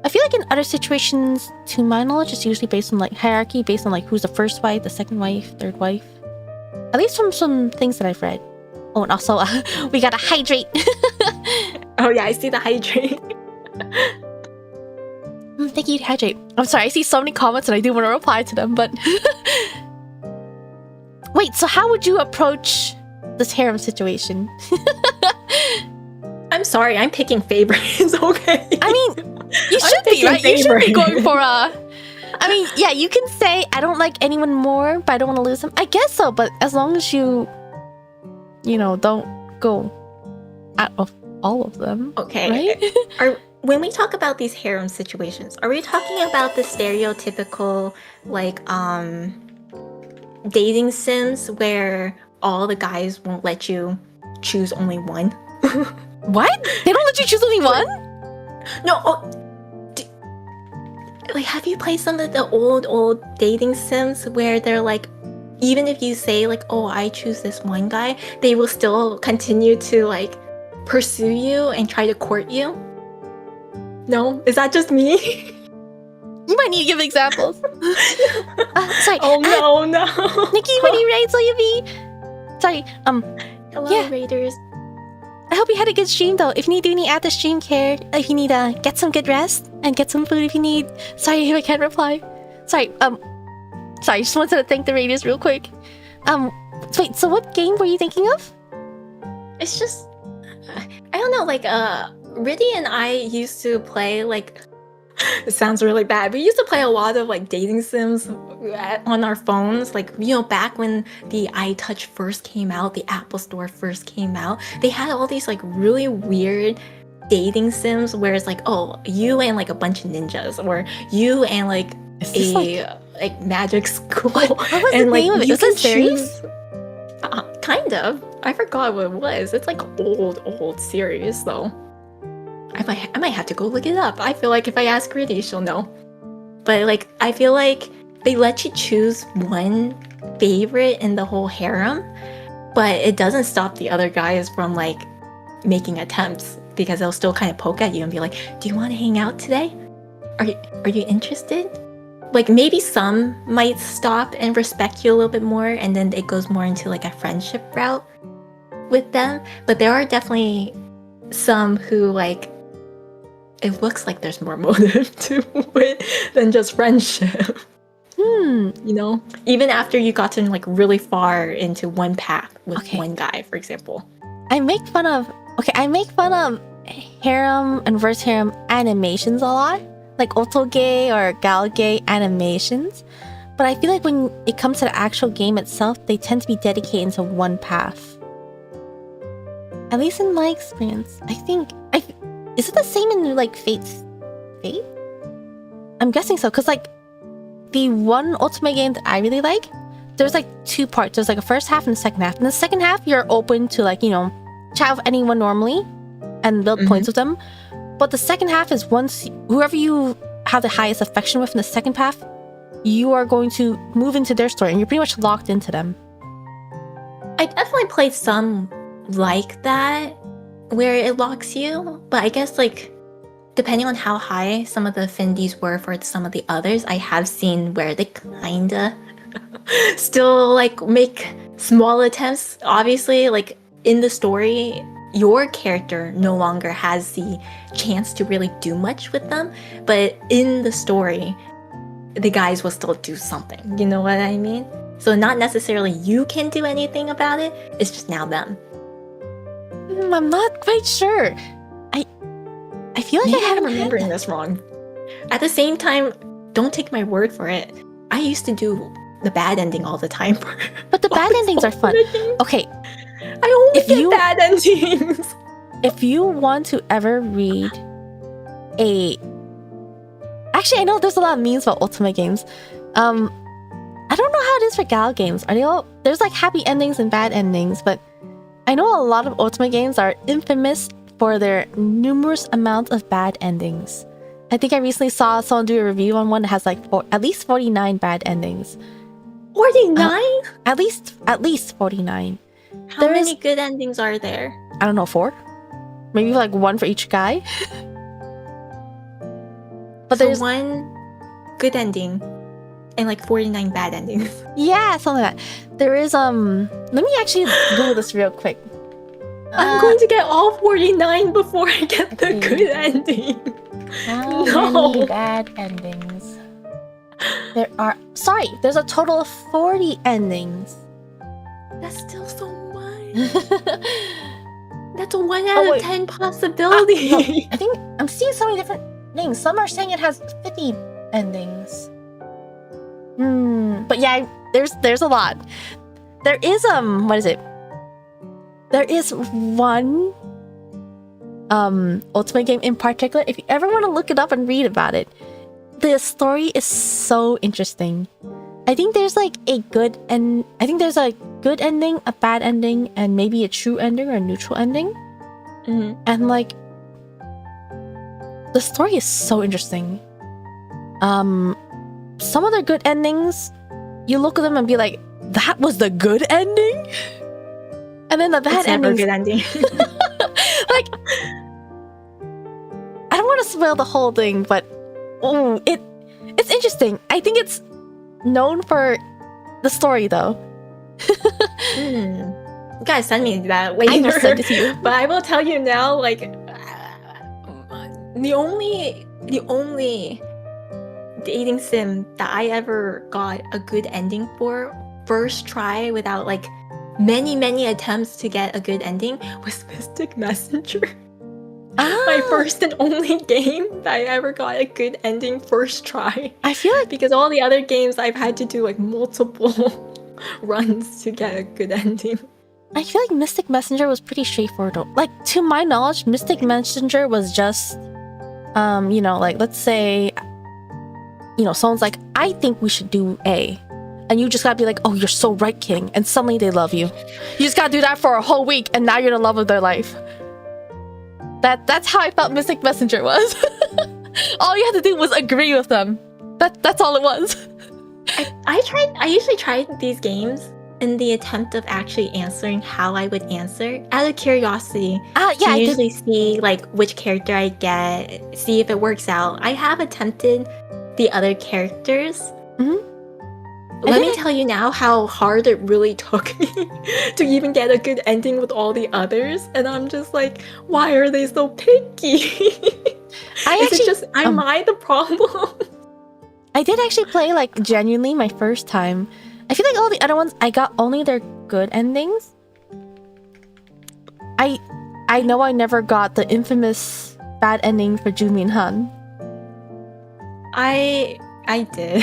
I feel like in other situations, to my knowledge, it's usually based on like hierarchy, based on like who's the first wife, the second wife, third wife. At least from some things that I've read. Oh, and also we gotta hydrate. Oh yeah, I see the hydrate. Thank you, hydrate. I'm sorry, I see so many comments and I do want to reply to them, but wait, so how would you approach this harem situation? I'm sorry, I'm picking favorites, okay? I mean, you should be, right? You should be going for I mean, yeah, you can say, I don't like anyone more, but I don't want to lose them. I guess so, but as long as you don't go out of all of them. Okay. Right? When we talk about these harem situations, are we talking about the stereotypical, like, dating sims where all the guys won't let you choose only one? What? They don't let you choose only one? No. Like, have you played some of the old dating sims where they're like, even if you say like, oh, I choose this one guy, they will still continue to like pursue you and try to court you? No? Is that just me? You might need to give examples. Sorry. Oh no. Nikki, when you ready, so you be? Sorry. Hello, Raiders. I hope you had a good stream though. If you need to do any after stream care, if you need to get some good rest and get some food if you need. Sorry I can't reply. Sorry, I just wanted to thank the Raiders real quick. Wait, so what game were you thinking of? It's just, I don't know, like, Riddy and I used to play, like, it sounds really bad. We used to play a lot of, like, dating sims on our phones. Like, back when the iTouch first came out, the Apple Store first came out, they had all these, like, really weird dating sims where it's like, oh, you and, like, a bunch of ninjas, or you and, like, like magic school. What was and the name of it? Was it series? Kind of. I forgot what it was. It's like old series though. I might have to go look it up. I feel like if I ask Riddy, she'll know. But like, I feel like they let you choose one favorite in the whole harem, but it doesn't stop the other guys from like making attempts, because they'll still kind of poke at you and be like, do you want to hang out today? Are you interested? Like, maybe some might stop and respect you a little bit more, and then it goes more into like a friendship route with them. But there are definitely some who like it looks like there's more motive to it than just friendship. You know, even after you gotten like really far into one path with one guy, for example. I make fun of harem and verse harem animations a lot, like otoge or galge animations. But I feel like when it comes to the actual game itself, they tend to be dedicated to one path. At least in my experience, I think. Is it the same in like Fate? I'm guessing so, because like the one ultimate game that I really like, there's like two parts. There's like a first half and a second half. In the second half, you're open to like, you know, chat with anyone normally and build points with them. But the second half is once whoever you have the highest affection with in the second path, you are going to move into their story and you're pretty much locked into them. I definitely played some like that where it locks you, but I guess like depending on how high some of the affinities were for some of the others, I have seen where they kinda still like make small attempts. Obviously, like in the story, your character no longer has the chance to really do much with them, but in the story, the guys will still do something. You know what I mean? So not necessarily you can do anything about it, it's just now them. I'm not quite sure. I feel like Maybe I I'm haven't remembering this wrong. At the same time, don't take my word for it. I used to do the bad ending all the time. But the bad endings are fun. Okay, I only get bad endings. If you want to ever read actually, I know there's a lot of memes about Ultimate games. I don't know how it is for gal games. Are they all? There's like happy endings and bad endings, but I know a lot of Ultimate games are infamous for their numerous amounts of bad endings. I think I recently saw someone do a review on one that has like at least 49 bad endings. 49? At least 49. How many good endings are there? I don't know, 4? Maybe like 1 for each guy. But so there's one good ending and like 49 bad endings. Yeah, something like that. There is let me actually Google this real quick. I'm going to get all 49 before I get the good ending. How many bad endings? There's a total of 40 endings. That's still so much. That's a 1 out of 10 possibility. No, I think I'm seeing so many different things. Some are saying it has 50 endings. But yeah, there's a lot. There is what is it? There is one Ultimate game in particular. If you ever want to look it up and read about it, the story is so interesting. I think there's like a good ending, a bad ending, and maybe a true ending or a neutral ending. And like the story is so interesting. Some of their good endings, you look at them and be like, that was the good ending? And then the bad ending. Good ending. Like, I don't want to spoil the whole thing, but it's interesting. I think it's known for the story, though. You gotta send me that later. I will send it to you. But I will tell you now, like, the only dating sim that I ever got a good ending for first try without like many attempts to get a good ending was Mystic Messenger. My first and only game that I ever got a good ending first try. I feel like because all the other games I've had to do like multiple runs to get a good ending. I feel like Mystic Messenger was pretty straightforward though. Like, to my knowledge, Mystic Messenger was just you know, like, let's say, you know, someone's like, I think we should do A. And you just gotta be like, oh, you're so right, King. And suddenly they love you. You just gotta do that for a whole week, and now you're the love of their life. That's how I felt Mystic Messenger was. All you had to do was agree with them. That's all it was. I usually tried these games in the attempt of actually answering how I would answer out of curiosity. Yeah, I usually see like which character I get, see if it works out. I have attempted the other characters, Let me tell you now how hard it really took me to even get a good ending with all the others. And I'm just like, why are they so picky? Am I the problem? I did actually play like genuinely my first time. I feel like all the other ones I got only their good endings. I know I never got the infamous bad ending for Joo Min Han. I did.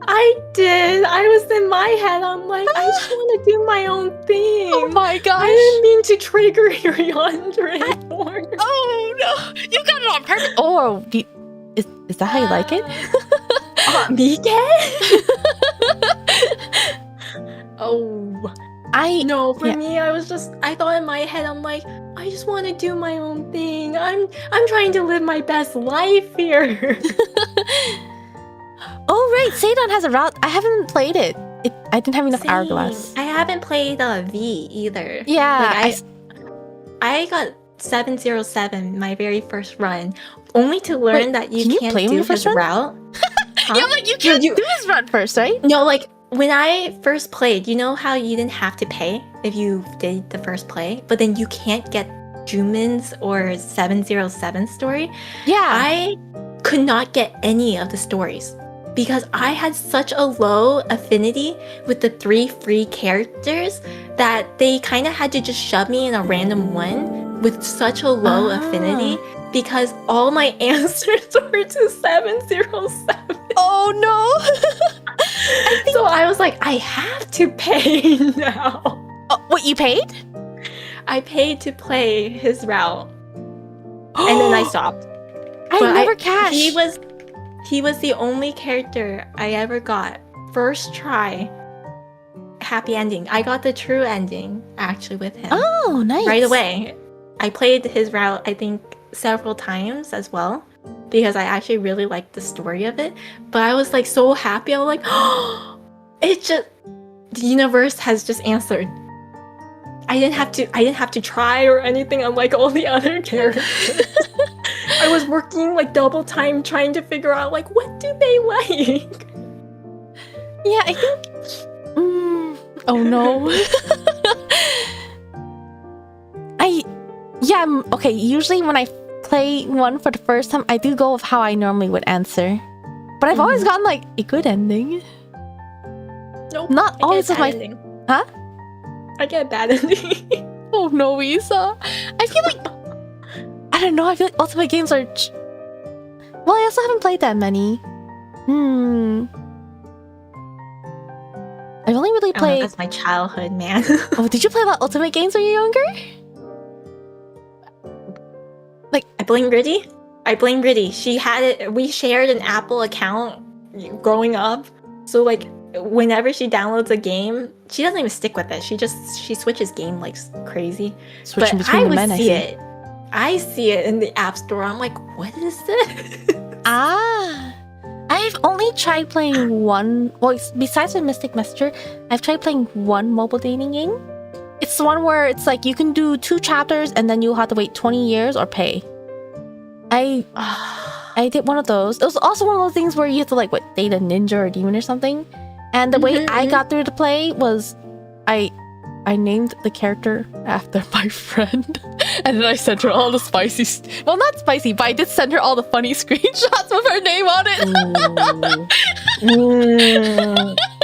I did. I was in my head. I'm like, I just want to do my own thing. Oh my gosh. I didn't mean to trigger your Yandere. Oh no, you got it on purpose. Oh, is that how you like it? Mike? For me, I thought in my head, I'm like, I just want to do my own thing. I'm trying to live my best life here. Oh right, Seidon has a route. I haven't played it. I didn't have enough hourglass. I haven't played V either. Yeah, like, I got 707 my very first run, only to learn that you can't do his route. Huh? Yeah, like you can't do his run first, right? No, like when I first played, you know how you didn't have to pay if you did the first play, but then you can't get Jumin's or 707 story? Yeah. I could not get any of the stories because I had such a low affinity with the 3 free characters that they kind of had to just shove me in a random one with such a low affinity because all my answers were to 707. Oh no! So I was like, I have to pay now. What, you paid? I paid to play his route. And then I stopped. I never cashed. He was the only character I ever got. First try. Happy ending. I got the true ending, actually, with him. Oh, nice. Right away. I played his route, I think, several times as well. Because I actually really liked the story of it. But I was like so happy. I was like, oh, the universe has just answered. I didn't have to try or anything unlike all the other characters. I was working like double time trying to figure out like what do they like. Yeah, I think oh no. Okay, usually when I play one for the first time, I do go with how I normally would answer. But I've always gotten like a good ending. Nope. Not always with my ending. Huh? I get a bad ending. Oh no, Isa. I feel like I don't know, I feel like Ultimate games are well, I also haven't played that many. I've only really played that's my childhood, man. Oh, did you play a lot of Ultimate games when you were younger? Like I blame Gritty. She had it. We shared an Apple account growing up. So like whenever she downloads a game, she doesn't even stick with it. She switches game like crazy. Switching but between I the men, would see it. I see it in the App Store. I'm like, what is this? I've only tried playing one. Well, besides the Mystic Messenger, I've tried playing one mobile dating game. It's the one where it's like you can do 2 chapters and then you'll have to wait 20 years or pay. I did one of those. It was also one of those things where you have to like date a ninja or a demon or something. And the way I got through the play was I named the character after my friend. And then I sent her all the spicy... Well, not spicy, but I did send her all the funny screenshots with her name on it.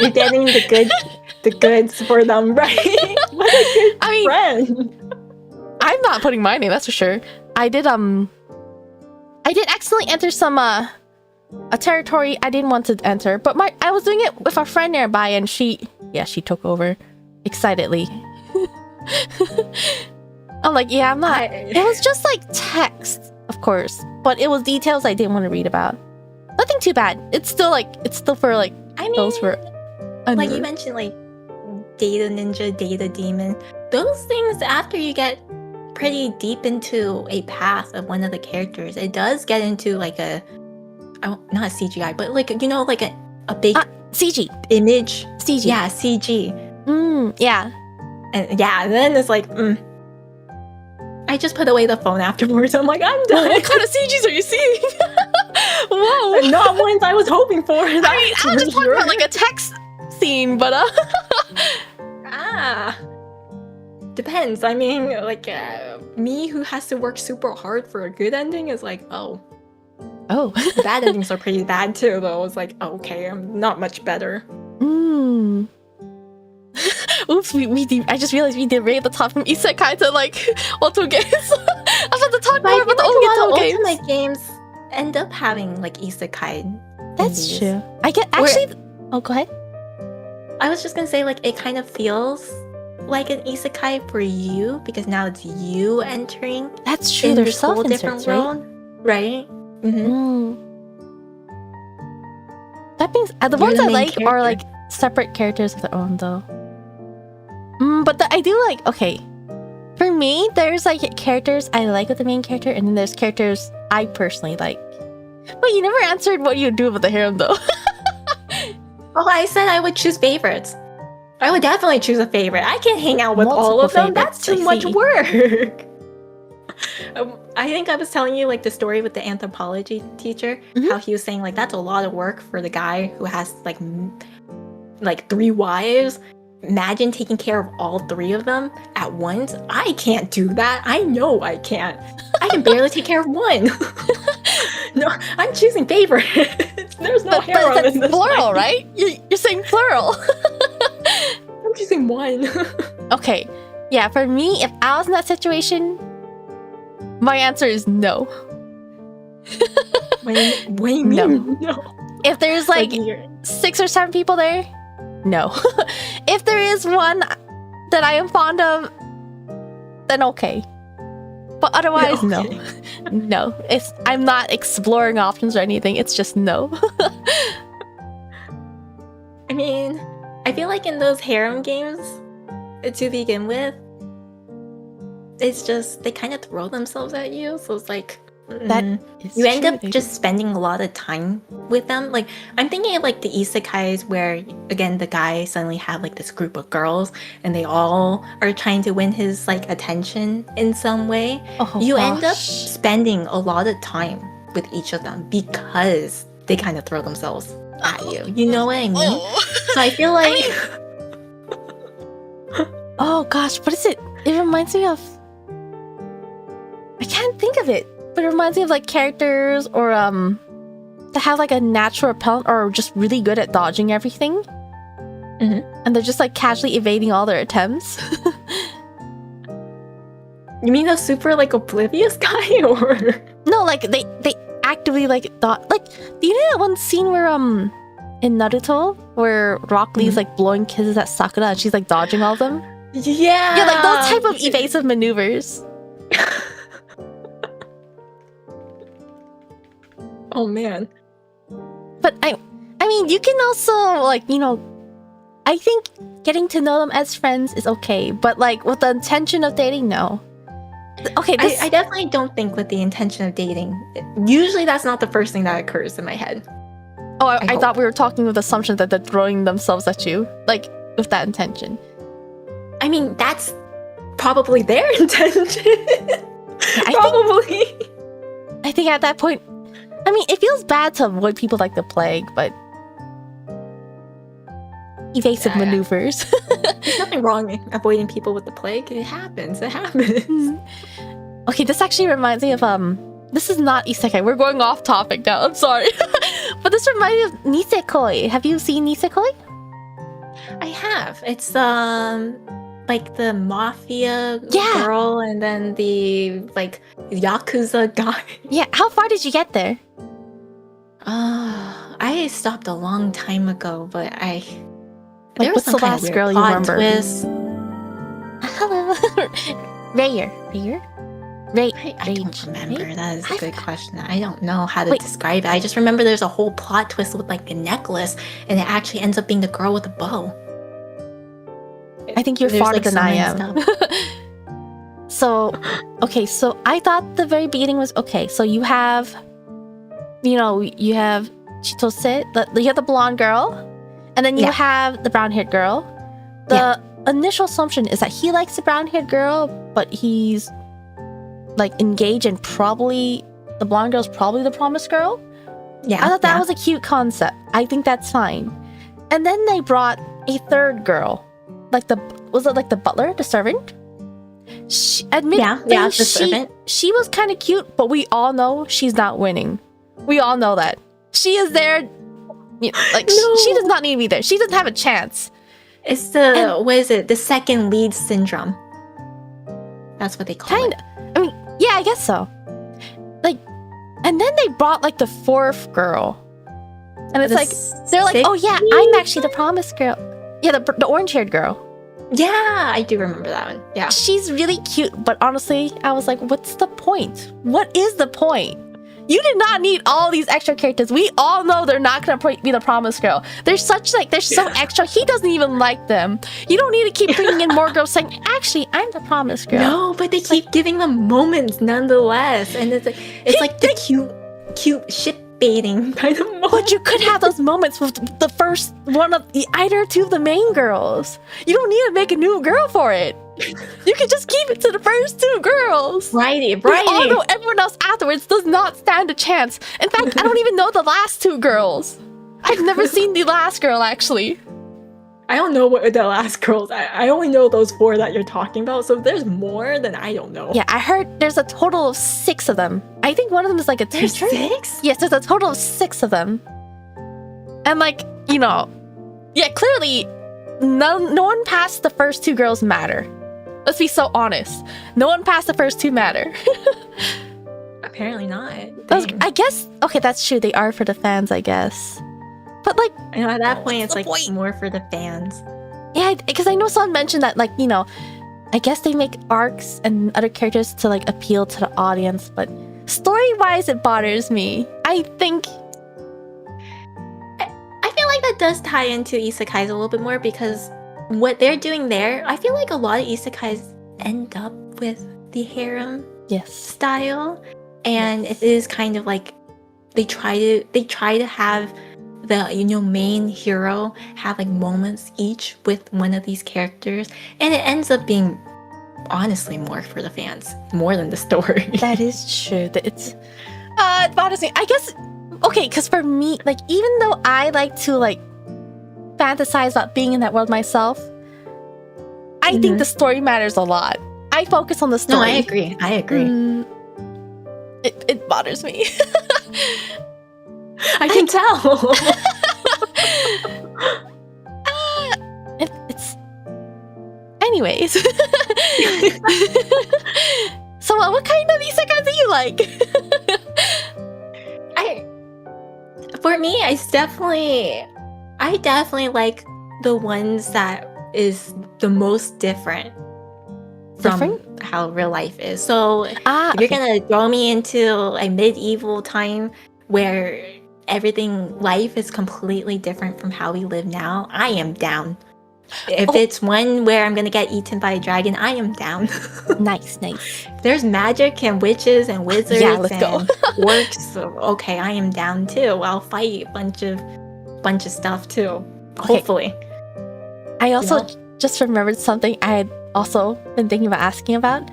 You're getting the goods for them, right? What a good friend. I'm not putting my name, that's for sure. I did accidentally enter some a territory I didn't want to enter, but I was doing it with a friend nearby, and she took over excitedly. I'm like, yeah, I'm not. It was just like text, of course, but it was details I didn't want to read about. Nothing too bad. It's still for like those for under. Like you mentioned, like data ninja, data demon. Those things after you get pretty deep into a path of one of the characters, it does get into like not a CGI, but like like a big CG image. CG. Yeah, CG. Yeah. And then it's like, I just put away the phone afterwards. I'm like, I'm done. What kind of CGs are you seeing? Whoa. Not ones I was hoping for. I mean, I was just talking about like a text scene, but depends. I mean, like me who has to work super hard for a good ending is like, oh, bad endings are pretty bad too. Though it's like, okay, I'm not much better. Oops, I just realized we derailed the top from isekai to like Ultimate games. I was about to talk more about the Ultimate games end up having like isekai. That's true. I get actually. Oh, go ahead. I was just gonna say, like, it kind of feels like an isekai for you because now it's you entering. That's true. There's whole different world, right? That means the ones I like are like separate characters of their own, though. But I do like. Okay, for me, there's like characters I like with the main character, and then there's characters I personally like. But you never answered what you do with the harem, though. Oh, I said I would choose favorites. I would definitely choose a favorite. I can't hang out with all of them. That's too much work. I think I was telling you like the story with the anthropology teacher, how he was saying like that's a lot of work for the guy who has like 3 wives. Imagine taking care of all 3 of them at once. I can't do that. I know I can't. I can barely take care of one. No, I'm choosing favorite. There's no harem in this plural, right? You're saying plural. I'm choosing one. Okay. Yeah, for me, if I was in that situation, my answer is no. What do you mean? No. If there's like 6 or 7 people there, no. If there is one that I am fond of, then okay. But otherwise, no. No. I'm not exploring options or anything. It's just no. I mean, I feel like in those harem games, to begin with, it's just they kind of throw themselves at you. So it's like you end up just spending a lot of time with them. Like I'm thinking of like the isekais where again the guy suddenly have like this group of girls and they all are trying to win his like attention in some way. You end up spending a lot of time with each of them because they kind of throw themselves at you. You know what I mean? So I feel like oh gosh, what is it? It reminds me of I can't think of it. But it reminds me of like characters or that have like a natural repellent or just really good at dodging everything. And they're just like casually evading all their attempts. You mean a super like oblivious guy or no, like they actively like thought like do you know that one scene where in Naruto where Rock Lee's like blowing kisses at Sakura and she's like dodging all of them? Yeah, like those type of evasive maneuvers. Oh man. But I mean, you can also like, you know, I think getting to know them as friends is okay, but like with the intention of dating, no. Okay, I definitely don't think with the intention of dating. Usually that's not the first thing that occurs in my head. Oh, I thought we were talking with the assumption that they're throwing themselves at you, like with that intention. I mean, that's probably their intention. I think at that point, I mean, it feels bad to avoid people like the plague, but evasive maneuvers. There's nothing wrong with avoiding people with the plague. It happens. Okay, this actually reminds me of this is not isekai. We're going off topic now. I'm sorry. But this reminds me of nisekoi. Have you seen nisekoi? I have. It's like the mafia girl and then the like yakuza guy. Yeah, how far did you get there? I stopped a long time ago, but there was some kind of girl you remember? Twist. Hello. Rayer. I don't remember. That is a good question. I don't know how to describe it. I just remember there's a whole plot twist with like a necklace, and it actually ends up being the girl with the bow. I think you're farther than I am. So, okay, so I thought the very beginning was okay. So you have, you have Chitose, you have the blonde girl, and then you have the brown-haired girl. The initial assumption is that he likes the brown-haired girl, but he's like engaged and probably the blonde girl's probably the promised girl. Yeah. I thought that was a cute concept. I think that's fine. And then they brought a third girl. Was it like the butler, the servant? The servant. She was kind of cute, but we all know she's not winning. We all know that. She is there, she does not need to be there. She doesn't have a chance. It's the second lead syndrome. That's what they call it. I mean, yeah, I guess so. And then they brought like the fourth girl. And it's they're like, oh yeah, I'm actually the promised girl. Yeah, the orange-haired girl. Yeah, I do remember that one. Yeah. She's really cute, but honestly, I was like, what's the point? What is the point? You did not need all these extra characters. We all know they're not gonna be the promised girl. They're so extra. He doesn't even like them. You don't need to keep bringing in more girls saying, actually, I'm the promised girl. No, but they keep giving them moments nonetheless, and it's like the cute ship baiting kind of moment. But you could have those moments with the first one of either two of the main girls. You don't need to make a new girl for it. You can just keep it to the first two girls. Right. Although everyone else afterwards does not stand a chance. In fact, I don't even know the last two girls. I've never seen the last girl, actually. I don't know what the last girls. I only know those 4 that you're talking about. So if there's more, then I don't know. Yeah, I heard there's a total of 6 of them. I think one of them is like a teacher. There's 6? Yes, there's a total of 6 of them. And clearly, no one past the first 2 girls matter. Let's be so honest. No one past the first 2 matter. Apparently not. I guess, okay, that's true. They are for the fans, I guess. But at that point, it's more for the fans. Yeah, because I know someone mentioned that, I guess they make arcs and other characters to appeal to the audience, but story-wise, it bothers me. I think I feel like that does tie into isekais a little bit more, because what they're doing there, I feel like a lot of isekais end up with the harem style, and it is kind of like they try to have the main hero have moments each with one of these characters, and it ends up being honestly more for the fans more than the story. That is true. It bothers me. I guess because for me, even though I like to fantasize about being in that world myself, I think the story matters a lot. I focus on the story. No, I agree. It bothers me. I can tell. It's anyways. So what kind of isekais do you like? For me, I definitely like the ones that is the most different from how real life is. So if you're gonna throw me into a medieval time where life is completely different from how we live now, I am down. If it's one where I'm gonna get eaten by a dragon, I am down. Nice. There's magic and witches and wizards let's and go. orcs. So, okay, I am down too. I'll fight a bunch of stuff too. Okay. Hopefully. I also just remembered something I had also been thinking about asking about.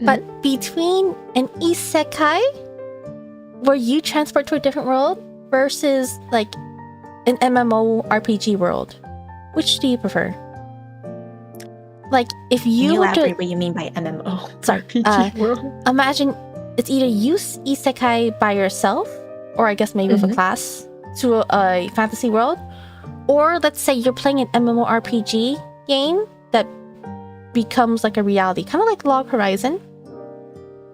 But between an isekai where you transport to a different world versus an MMORPG world, which do you prefer? If you were elaborate what you mean by MMO? RPG world. Imagine it's either use isekai by yourself, or I guess maybe with a class, to a fantasy world, or let's say you're playing an MMORPG game that becomes a reality, kind of like Log Horizon.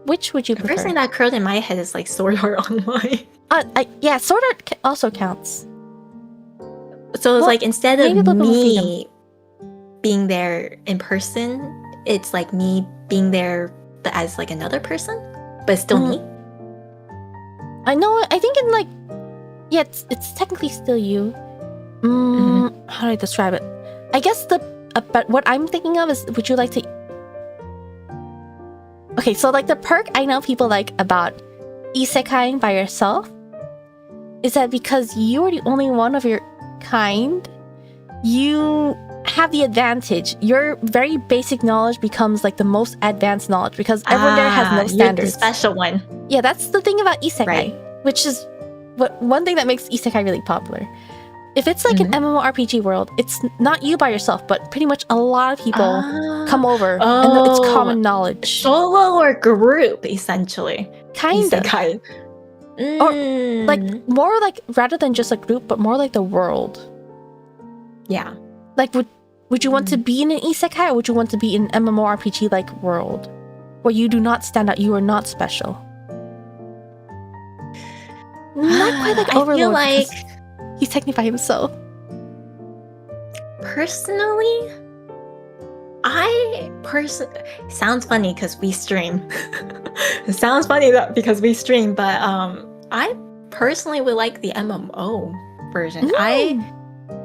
Which would you prefer? The first thing that occurred in my head is Sword Art Online. Yeah, Sword Art also counts. So it's instead of me being there in person, it's me being there as another person, but it's still me. I know. I think it's technically still you. How do I describe it? I guess but what I'm thinking of is, would you like to? Okay, so the perk I know people like about isekaiing by yourself is that because you are the only one of your kind, you have the advantage. Your very basic knowledge becomes the most advanced knowledge, because everyone there has no standards. You're the special one. Yeah, that's the thing about isekai, which is but one thing that makes isekai really popular, if it's like an MMORPG world, it's not you by yourself, but pretty much a lot of people come over, and it's common knowledge. Solo or group, essentially. Kind of. Isekai. Or like more like rather than just a group, but more like the world. Yeah. Like would you want to be in an isekai, or would you want to be in an MMORPG like world where you do not stand out, you are not special? Not quite like Overlord. I feel like he's technically by himself. Personally, sounds funny because we stream. It sounds funny because we stream, but I personally would like the MMO version. I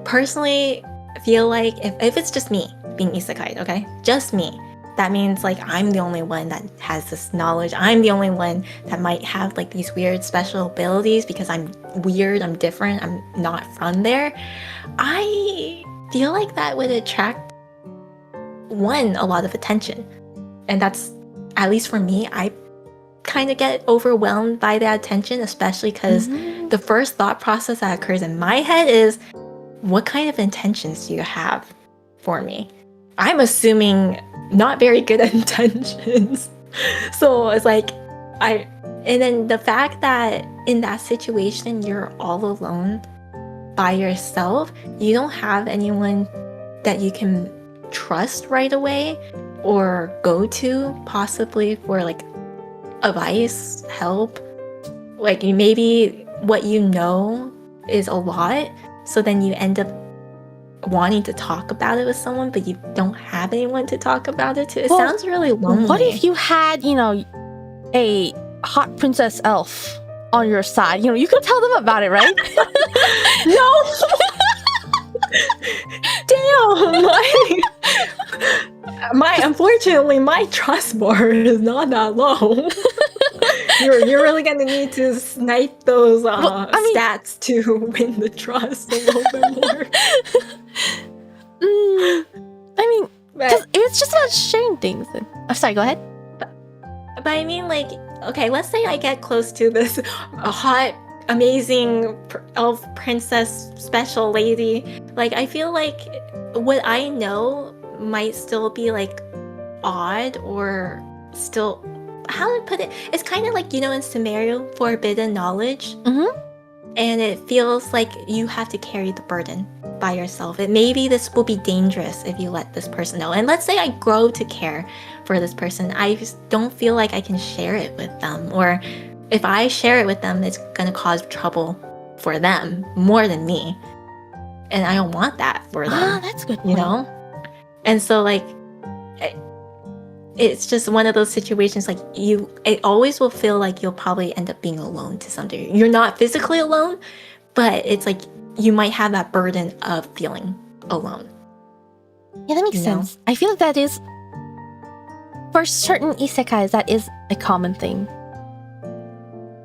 personally feel like if it's just me being isekai, okay, just me, that means like I'm the only one that has this knowledge. I'm the only one that might have like these weird special abilities because I'm weird, I'm different, I'm not from there. I feel like that would attract a lot of attention. And that's, at least for me, I kind of get overwhelmed by that attention, especially because the first thought process that occurs in my head is, what kind of intentions do you have for me? I'm assuming not very good intentions. So it's like, and then the fact that in that situation, you're all alone by yourself, you don't have anyone that you can trust right away or go to possibly for like advice, help. Like maybe what you know is a lot, so then you end up wanting to talk about it with someone, but you don't have anyone to talk about it to. It sounds really lonely. What if you had, a hot princess elf on your side? You could tell them about it, right? No. Damn. Unfortunately, my trust bar is not that low. You're really gonna need to snipe those stats to win the trust a little bit more. It's just about sharing things. I'm sorry, go ahead. But I mean, like, okay, let's say I get close to this hot, amazing elf princess special lady. Like, I feel like what I know might still be like odd, or still, how to put it, it's kind of like, in Sumeru, forbidden knowledge, and it feels like you have to carry the burden by yourself. Maybe this will be dangerous if you let this person know. And let's say I grow to care for this person, I just don't feel like I can share it with them, or if I share it with them, it's gonna cause trouble for them more than me, and I don't want that for them. That's good point. And so like it's just one of those situations, like it always will feel like you'll probably end up being alone to some degree. You're not physically alone, but it's like you might have that burden of feeling alone. Yeah, that makes sense. I feel like that is, for certain isekais, that is a common thing.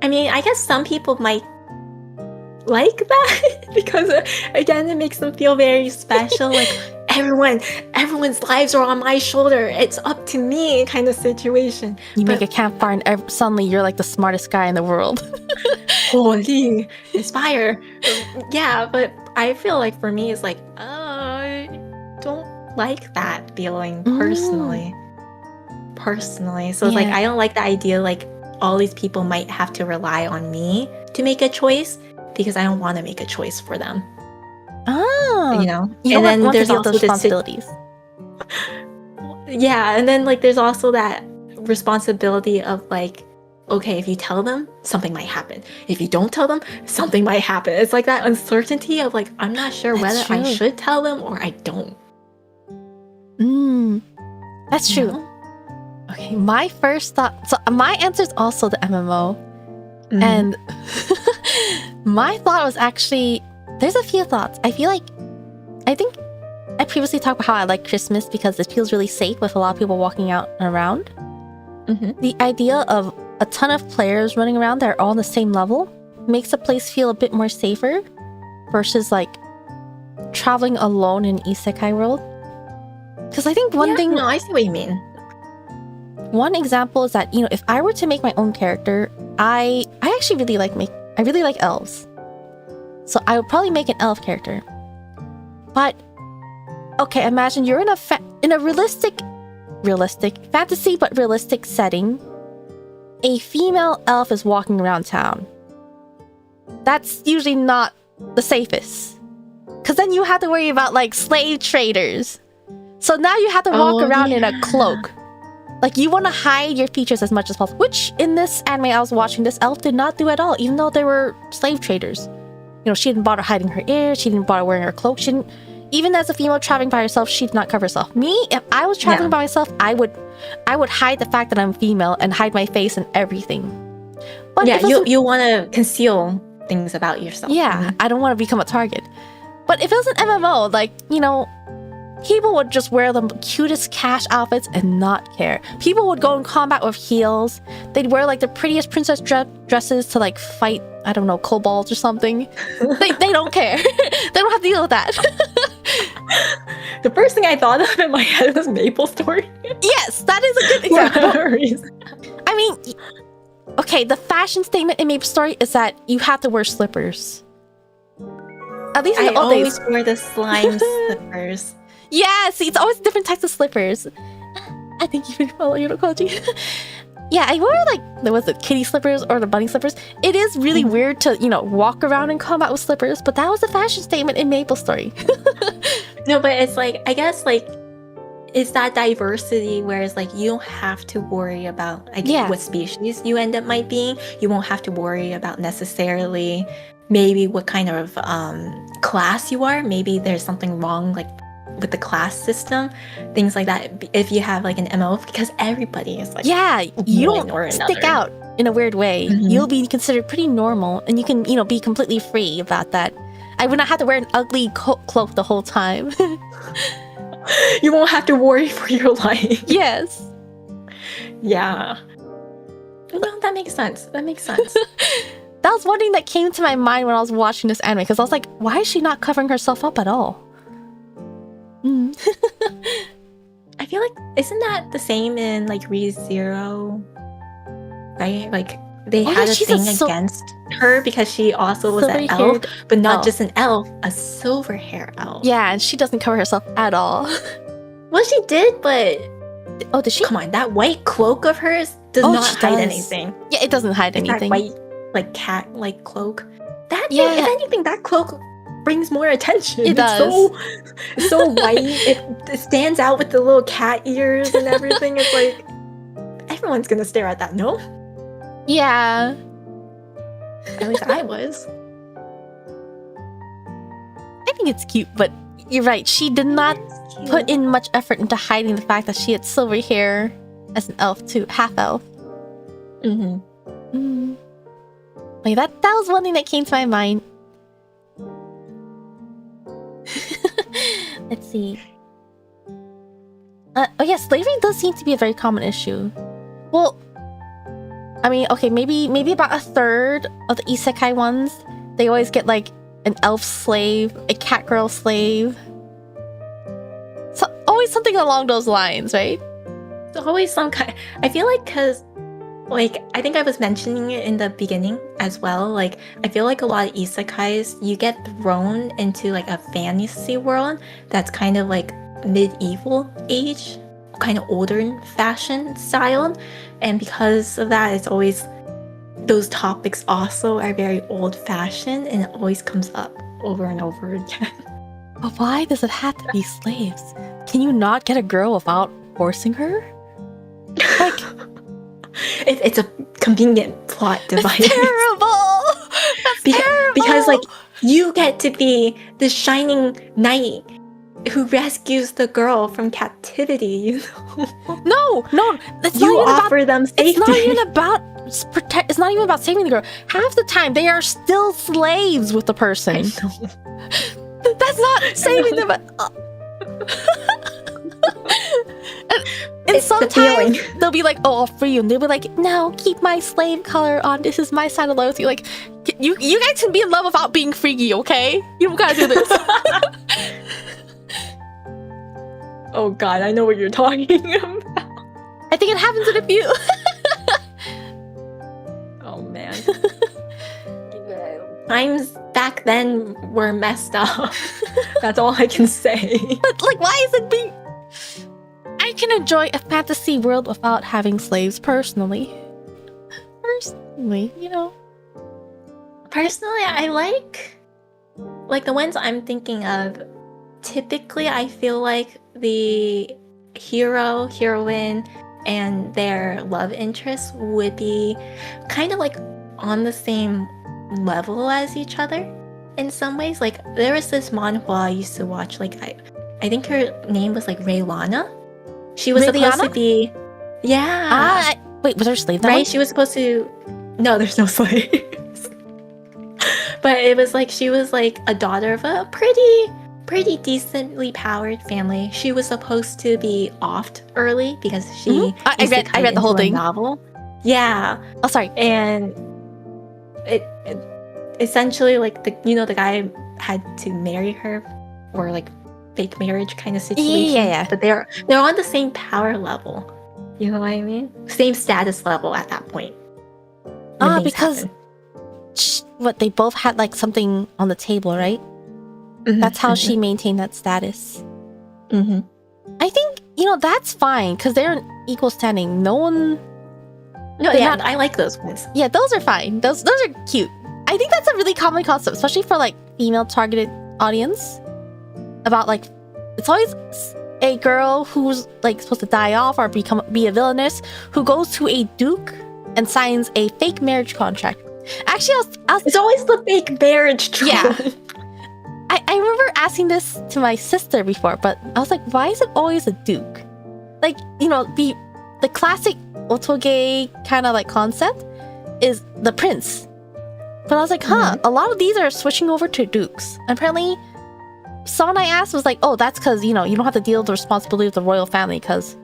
I mean, I guess some people might like that because again, it makes them feel very special. Like everyone's lives are on my shoulder. It's up to me kind of situation. You make a campfire and suddenly you're like the smartest guy in the world. Holy, inspire. Yeah, but I feel like for me, it's like, I don't like that feeling personally. So it's like, I don't like the idea like all these people might have to rely on me to make a choice, because I don't want to make a choice for them. You and then there's also those responsibilities. Yeah, and then like there's also that responsibility of like, okay, if you tell them, something might happen. If you don't tell them, something might happen. It's like that uncertainty of like, I'm not sure whether I should tell them or I don't. That's true. Okay, my first thought, so my answer is also the MMO. And my thought was actually, there's a few thoughts. I think I previously talked about how I like Christmas because it feels really safe with a lot of people walking out and around. The idea of a ton of players running around that are all on the same level makes the place feel a bit more safer versus like traveling alone in isekai world. Because I think one thing... No, I see what you mean. One example is that, if I were to make my own character, I actually really like I really like elves. So I would probably make an elf character. But okay, imagine you're in a realistic fantasy but realistic setting. A female elf is walking around town. That's usually not the safest. Cause then you have to worry about like slave traders. So now you have to walk around in a cloak. Like you want to hide your features as much as possible. Which in this anime I was watching, this elf did not do at all, even though there were slave traders. You know, she didn't bother hiding her ears, she didn't bother wearing her cloak, she didn't, even as a female traveling by herself, she did not cover herself. Me, if I was traveling by myself, I would hide the fact that I'm female and hide my face and everything. But yeah, you want to conceal things about yourself. Yeah, I don't want to become a target. But if it was an MMO, like, you know, people would just wear the cutest cash outfits and not care. People would go in combat with heels. They'd wear like the prettiest princess dresses to like fight, I don't know, kobolds or something. They don't care. They don't have to deal with that. The first thing I thought of in my head was Maple Story. Yes, that is a good example. I mean, okay, the fashion statement in Maple Story is that you have to wear slippers. At least in the old days. I always wear the slime slippers. Yeah, see, it's always different types of slippers. I think you would follow Unokoji. Yeah, I wore like, was it kitty slippers or the bunny slippers? It is really weird to, you know, walk around in combat with slippers, but that was a fashion statement in Maple Story. No, but it's like, I guess like, it's that diversity where it's like, you don't have to worry about what species you end up might be. You won't have to worry about necessarily maybe what kind of class you are. Maybe there's something wrong like with the class system, things like that. If you have like an MO, because everybody is like, you don't stick out in a weird way. You'll be considered pretty normal, and you can, you know, be completely free about that. I would not have to wear an ugly cloak the whole time. You won't have to worry for your life. Yes. Yeah. No, that makes sense. That makes sense. That was one thing that came to my mind when I was watching this anime, because I was like, why is she not covering herself up at all? I feel like, isn't that the same in like Re:Zero? Right? Like they had a thing against her because she also was an elf, but not just an elf, a silver hair elf. Yeah, and she doesn't cover herself at all. Well, she did, but did she? Come on, that white cloak of hers does not hide anything. Yeah, it doesn't hide anything. That white, like cat-like cloak. That thing, if anything, that cloak brings more attention. It does. It's so white. It stands out with the little cat ears and everything. It's like everyone's gonna stare at that, no? Yeah. At least I was. I think it's cute, but you're right. She did not put in much effort into hiding the fact that she had silver hair as an elf too, half elf. Like that was one thing that came to my mind. Let's see. Oh yeah, slavery does seem to be a very common issue. Well, I mean, okay, maybe about a third of the isekai ones, they always get like an elf slave, a cat girl slave. So always something along those lines, right? There's always some kind. I feel like because, like, I think I was mentioning it in the beginning as well. Like, I feel like a lot of isekais, you get thrown into like a fantasy world that's kind of like medieval age, kind of older fashion style, and because of that, it's always those topics also are very old-fashioned, and it always comes up over and over again. But why does it have to be slaves? Can you not get a girl without forcing her? Like, it's a convenient plot device. It's terrible. That's terrible. Because like you get to be the shining knight who rescues the girl from captivity. You know? No, it's you not even offer about, them safety. It's not even about It's not even about saving the girl. Half the time, they are still slaves with the person. I know. That's not saving them. And sometimes they'll be like, "Oh, I'll free you," and they'll be like, "No, keep my slave collar on. This is my sign of loyalty." Like, you guys can be in love without being freaky, okay? You don't gotta do this. Oh God, I know what you're talking about. I think it happens in a few. Oh man. times back then were messed up. That's all I can say. But like, why is it being? I can enjoy a fantasy world without having slaves personally. Personally, you know. Personally, I like the ones I'm thinking of. Typically, I feel like the hero, heroine, and their love interest would be kind of like on the same level as each other in some ways. Like there was this manhwa I used to watch. Like I think her name was like Raylana. She was supposed to be, yeah. Wait, was there a slave? Right? She was supposed to. No, there's no slaves. But it was like she was like a daughter of a pretty decently powered family. She was supposed to be offed early because she. I read the whole thing. Novel. Yeah. Oh, sorry. And it essentially like the guy had to marry her, or like fake marriage kind of situation. Yeah. But they're on the same power level. You know what I mean? Same status level at that point. Because what, they both had like something on the table, right? That's how she maintained that status. I think, that's fine because they're in equal standing. No one. No, yeah, I like those ones. Yeah, those are fine. Those are cute. I think that's a really common concept, especially for like female targeted audience. About like, it's always a girl who's like supposed to die off or be a villainess who goes to a duke and signs a fake marriage contract. Actually, it's always the fake marriage trope. Yeah. I remember asking this to my sister before, but I was like, why is it always a duke? Like, the classic otoge kind of like concept is the prince. But I was like, a lot of these are switching over to dukes. And apparently, someone I asked was like, oh, that's because, you don't have to deal with the responsibility of the royal family because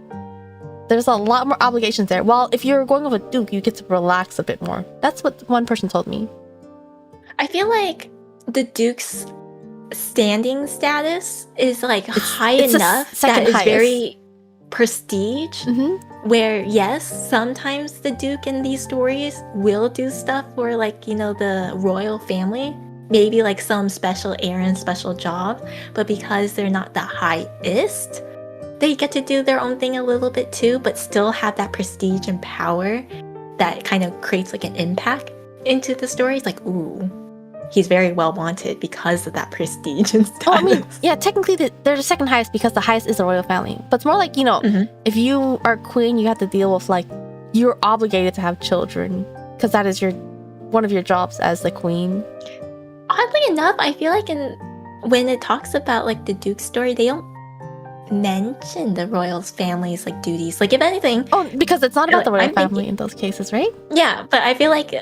there's a lot more obligations there. Well, if you're going with a duke, you get to relax a bit more. That's what one person told me. I feel like the duke's standing status is like high enough that is very prestige. Where yes, sometimes the duke in these stories will do stuff for like the royal family, maybe like some special errand, special job, but because they're not the highest, they get to do their own thing a little bit too, but still have that prestige and power that kind of creates like an impact into the story. It's like, ooh, he's very well wanted because of that prestige and stuff. Oh, I mean, yeah, technically they're the second highest because the highest is the royal family. But it's more like, if you are queen, you have to deal with like, you're obligated to have children because that is one of your jobs as the queen. Oddly enough, I feel like when it talks about like the Duke's story, they don't mention the royals' family's like duties. Like if anything, because it's not about the royal family in those cases, right? Yeah, but I feel like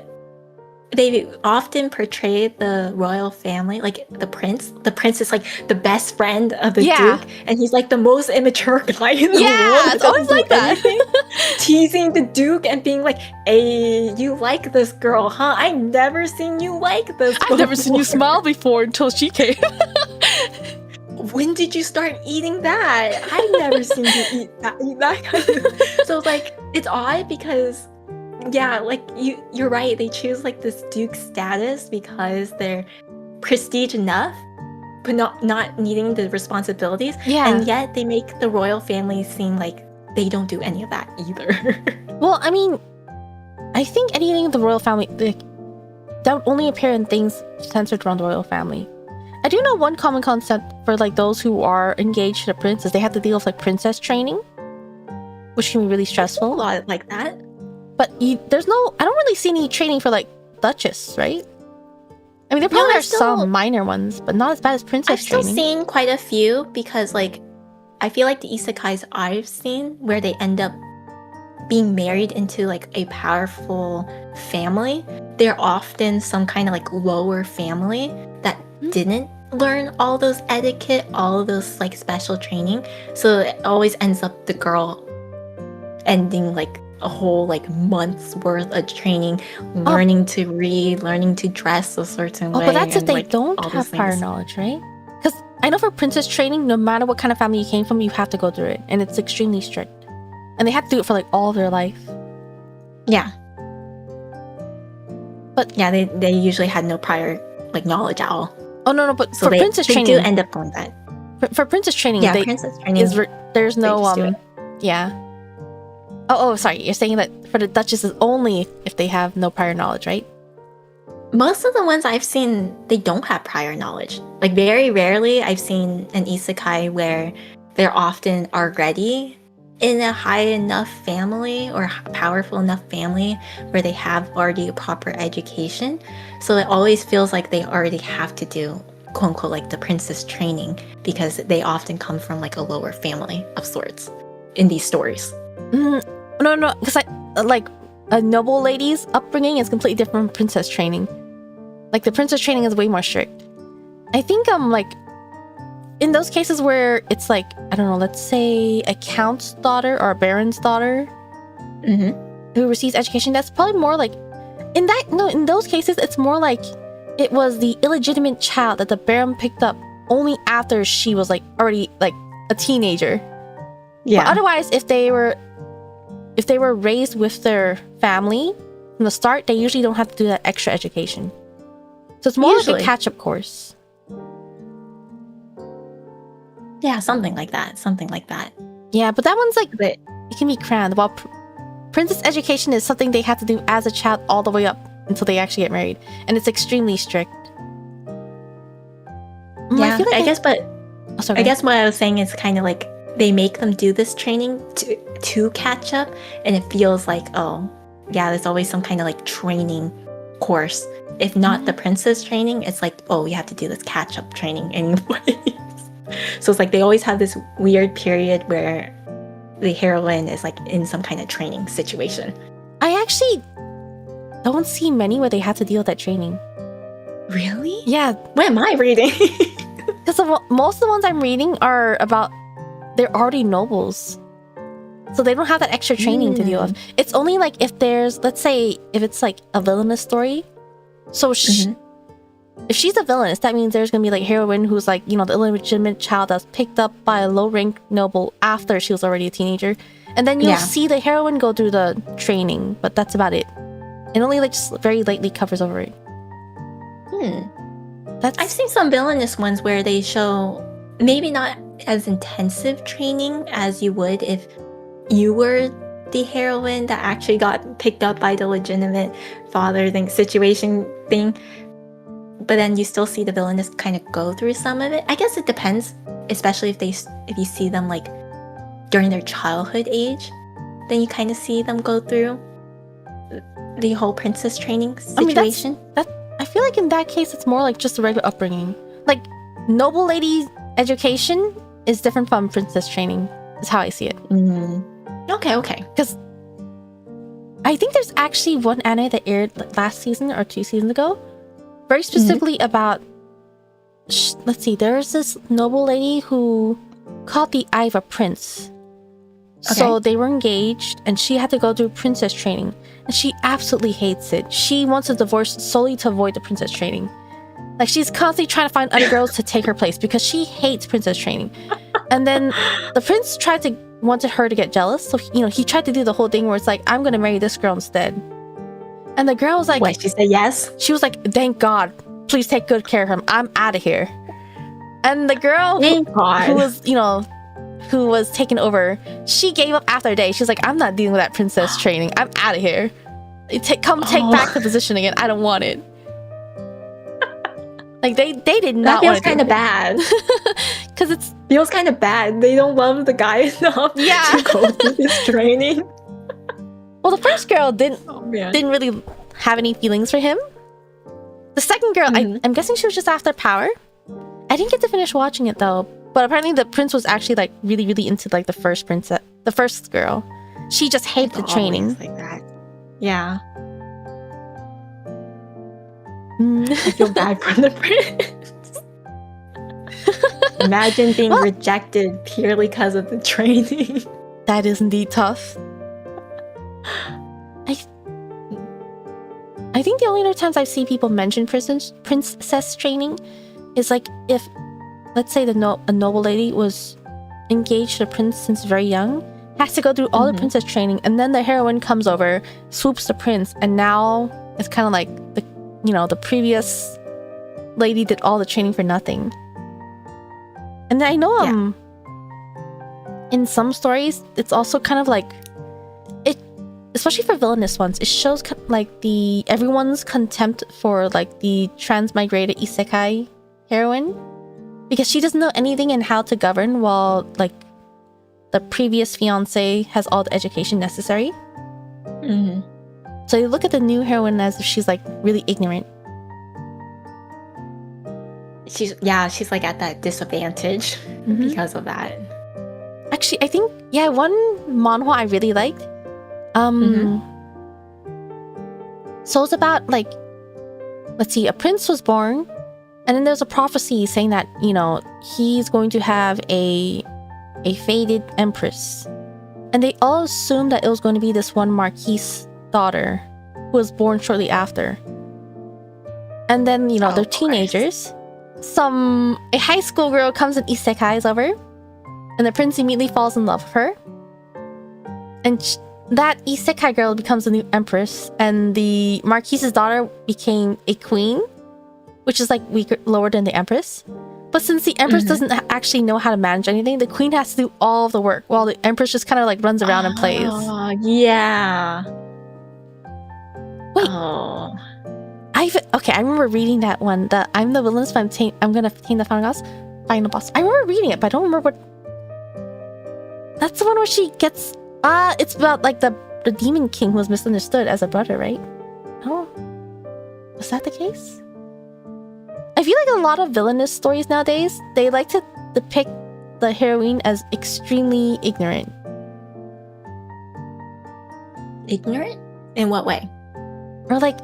they often portray the royal family, like the prince. The prince is like the best friend of the duke, and he's like the most immature guy in the world. Yeah, it's always like that. Teasing the duke and being like, "Hey, you like this girl, huh? I've never seen you like this. I've never seen you smile before until she came." When did you start eating that? I've never seen you eat that kind of. So like, it's odd because. Yeah, like you're right. They choose like this duke status because they're prestige enough, but not needing the responsibilities. Yeah, and yet they make the royal family seem like they don't do any of that either. Well, I mean, I think anything in the royal family that would only appear in things centered around the royal family. I do know one common concept for like those who are engaged to the prince is they have to deal with like princess training, which can be really stressful. A lot like that. But I don't really see any training for like Duchess, right? I mean, there probably are some minor ones, but not as bad as princess training. I've still seen quite a few because like, I feel like the isekais I've seen where they end up being married into like a powerful family, they're often some kind of like lower family that didn't learn all those etiquette, all of those like special training. So it always ends up the girl ending like a whole like month's worth of training, learning to read, learning to dress a certain way. But that's if they like, don't have prior knowledge, right? Because I know for princess training, no matter what kind of family you came from, you have to go through it, and it's extremely strict, and they have to do it for like all of their life. Yeah. But yeah, they usually had no prior like knowledge at all. Oh no, but So for princess they training, do end up going that. for princess training, Yeah, they, princess training. there's no just do it. yeah. Oh, sorry. You're saying that for the duchesses only if they have no prior knowledge, right? Most of the ones I've seen, they don't have prior knowledge. Like very rarely I've seen an isekai where they're often already in a high enough family or powerful enough family where they have already a proper education. So it always feels like they already have to do quote unquote like the princess training because they often come from like a lower family of sorts in these stories. No, because like a noble lady's upbringing is completely different from princess training. Like the princess training is way more strict. I think like in those cases where it's like, I don't know, let's say a count's daughter or a baron's daughter who receives education, that's probably more like in those cases it's more like it was the illegitimate child that the baron picked up only after she was like already like a teenager. Yeah. But otherwise, if they were raised with their family from the start, they usually don't have to do that extra education. So it's more like a catch-up course. Yeah, something like that. Yeah, but that one's like, But it can be crammed. While princess education is something they have to do as a child all the way up until they actually get married. And it's extremely strict. yeah, I guess what I was saying is kind of like they make them do this training to catch up, and it feels like, oh, yeah, there's always some kind of like training course. If not the princess training, it's like, oh, you have to do this catch-up training anyways. So it's like they always have this weird period where the heroine is like in some kind of training situation. I actually don't see many where they have to deal with that training. Really? Yeah. What am I reading? Because most of the ones I'm reading are about, they're already nobles. So they don't have that extra training to deal with. It's only like if there's, let's say, if it's like a villainous story. So if she's a villainess, that means there's going to be like a heroine who's like, you know, the illegitimate child that's picked up by a low-ranked noble after she was already a teenager. And then you'll see the heroine go through the training, but that's about it. It only like just very lightly covers over it. I've seen some villainous ones where they show maybe not as intensive training as you would if you were the heroine that actually got picked up by the legitimate father situation thing. But then you still see the villainous kind of go through some of it. I guess it depends, especially if you see them like during their childhood age, then you kind of see them go through the whole princess training situation. I feel like in that case, it's more like just a regular upbringing. Like noble lady education is different from princess training. Is how I see it. Okay. Because I think there's actually one anime that aired last season or 2 seasons ago, very specifically about. Let's see. There's this noble lady who caught the eye of a prince. Okay. So they were engaged, and she had to go through princess training, and she absolutely hates it. She wants a divorce solely to avoid the princess training. Like she's constantly trying to find other girls to take her place because she hates princess training. And then the prince wanted her to get jealous, so he tried to do the whole thing where it's like, I'm gonna marry this girl instead. And the girl was like, what? She said yes. She was like, thank God, please take good care of him. I'm out of here. And the girl who was taken over, she gave up after a day. She's like, I'm not dealing with that princess training. I'm out of here. Come take back the position again. I don't want it. Like they did not. That feels kind of bad. Because it feels kind of bad. They don't love the guy enough to go through this training. Well, the first girl didn't really have any feelings for him. The second girl, I'm guessing she was just after power. I didn't get to finish watching it though. But apparently the prince was actually like really, really into like the first girl. She just hated the training. Like that. Yeah. I feel bad for the prince. Imagine being rejected purely because of the training. That is indeed tough. I think the only other times I see people mention princess training is like if, let's say, a noble lady was engaged to a prince since very young, has to go through all the princess training, and then the heroine comes over, swoops the prince, and now it's kind of like the previous lady did all the training for nothing. And I know in some stories it's also kind of like it, especially for villainous ones, it shows like everyone's contempt for like the transmigrated isekai heroine, because she doesn't know anything in how to govern, while like the previous fiance has all the education necessary. So you look at the new heroine as if she's like really ignorant. She's like at that disadvantage because of that. Actually, I think one manhwa I really liked. So it's about like, let's see, a prince was born, and then there's a prophecy saying that, you know, he's going to have a fated empress, and they all assumed that it was going to be this one marquise daughter who was born shortly after. And then, you know, they're teenagers. A high school girl comes and isekais over, and the prince immediately falls in love with her. And that isekai girl becomes the new empress, and the marquise's daughter became a queen, which is like lower than the empress. But since the empress doesn't actually know how to manage anything, the queen has to do all of the work, while the empress just kind of like runs around and plays. Yeah. Wait. I remember reading that one. I'm the villainess, but I'm gonna tame the final boss. I remember reading it, but I don't remember what. That's the one where she gets. It's about like the demon king who was misunderstood as a brother, right? Oh, was that the case? I feel like a lot of villainous stories nowadays, they like to depict the heroine as extremely ignorant. Ignorant? In what way? Or like,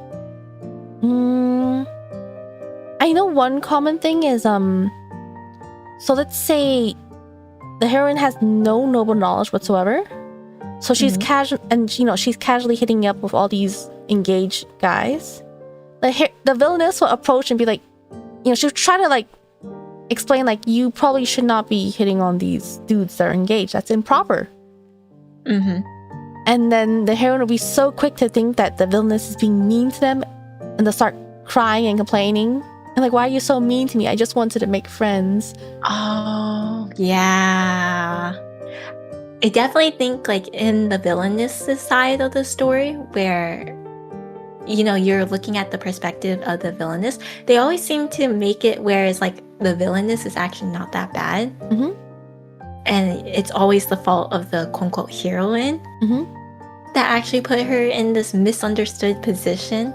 I know one common thing is so let's say the heroine has no noble knowledge whatsoever, so she's casual, and you know, she's casually hitting up with all these engaged guys. The villainess will approach and be like, you know, she'll try to like explain like, you probably should not be hitting on these dudes that are engaged, that's improper. And then the heroine will be so quick to think that the villainess is being mean to them, and they'll start crying and complaining. And like, why are you so mean to me? I just wanted to make friends. Oh, yeah. I definitely think like in the villainous side of the story, where, you know, you're looking at the perspective of the villainess, they always seem to make it where it's like the villainess is actually not that bad. And it's always the fault of the quote-unquote heroine that actually put her in this misunderstood position,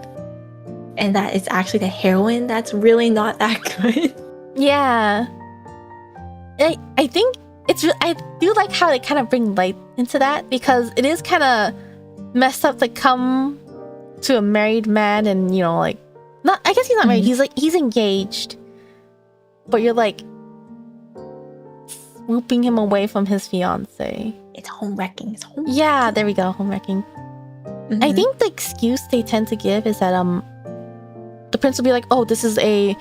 and that it's actually the heroine that's really not that good. Yeah. I think I do like how they kind of bring light into that, because it is kind of messed up to come to a married man and, you know, like, not, I guess he's not married, he's engaged, but you're like swooping him away from his fiance. It's home wrecking. Yeah, there we go, home wrecking. I think the excuse they tend to give is that the prince will be like, oh, this is a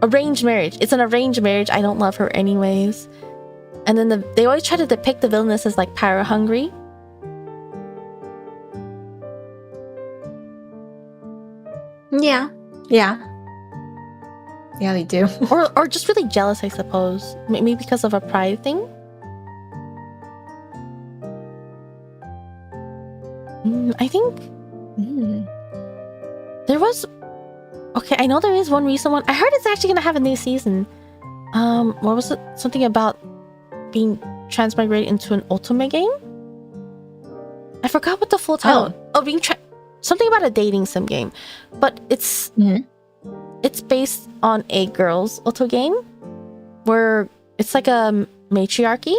arranged marriage. It's an arranged marriage. I don't love her anyways. And then they always try to depict the villainess as like power hungry. Yeah, they do. or just really jealous, I suppose. Maybe because of a pride thing. I think there was. Okay, I know there is one recent one. I heard it's actually gonna have a new season. What was it? Something about being transmigrated into an ultimate game? I forgot what the full title. Being something about a dating sim game, but it's based on a girls' auto game where it's like a matriarchy,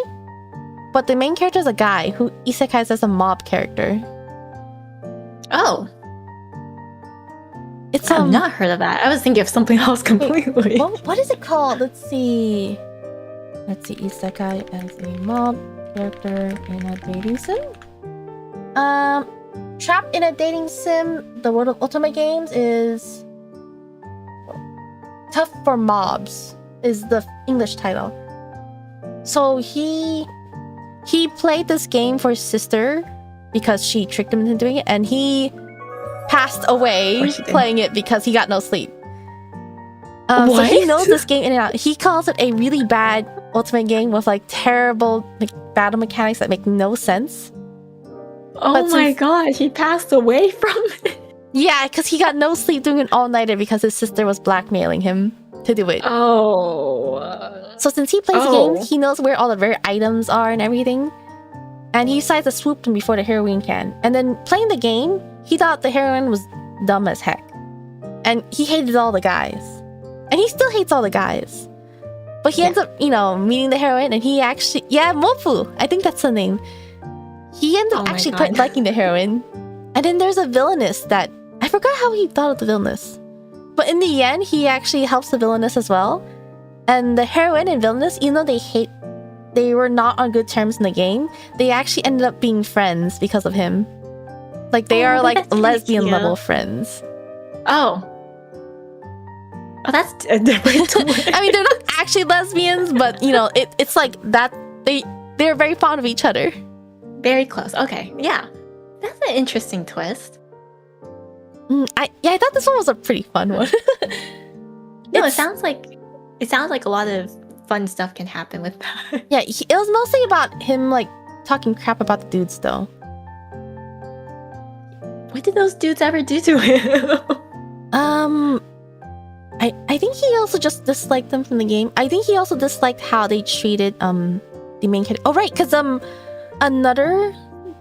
but the main character is a guy who isekais as a mob character. Oh. I've not heard of that. I was thinking of something else completely. What is it called? Let's see. Isekai as a mob character in a dating sim. Trapped in a dating sim, the world of ultimate games is Tough for Mobs is the English title. So he played this game for his sister because she tricked him into doing it, and he passed away Or she did. playing it because he got no sleep. So he What? knows this game in and out. He calls it a really bad ultimate game with like terrible battle mechanics that make no sense. Oh But my since- god, he passed away from it. Yeah, because he got no sleep doing an all-nighter because his sister was blackmailing him to do it. Oh. So since he plays the Oh. game, he knows where all the rare items are and everything. And he decides to swoop them before the heroine can. And then playing the game, he thought the heroine was dumb as heck. And he hated all the guys. And he still hates all the guys. But he ends up, meeting the heroine and he actually... Yeah, Mofu! I think that's the name. He ends up Oh my actually God. quite liking the heroine. And then there's a villainess that... I forgot how he thought of the villainess. But in the end, he actually helps the villainess as well. And the heroine and villainess, even though they were not on good terms in the game, they actually ended up being friends because of him. Like, they are like that's kinda lesbian cute. level friends. Oh. Oh, that's a different twist. I mean, they're not actually lesbians, but it's like that. They're very fond of each other. Very close. Okay, yeah. That's an interesting twist. I thought this one was a pretty fun one. No, it It's- sounds like a lot of fun stuff can happen with that. Yeah, it was mostly about him like talking crap about the dudes, though. What did those dudes ever do to him? I think he also just disliked them from the game. I think he also disliked how they treated the main character. Oh right, because another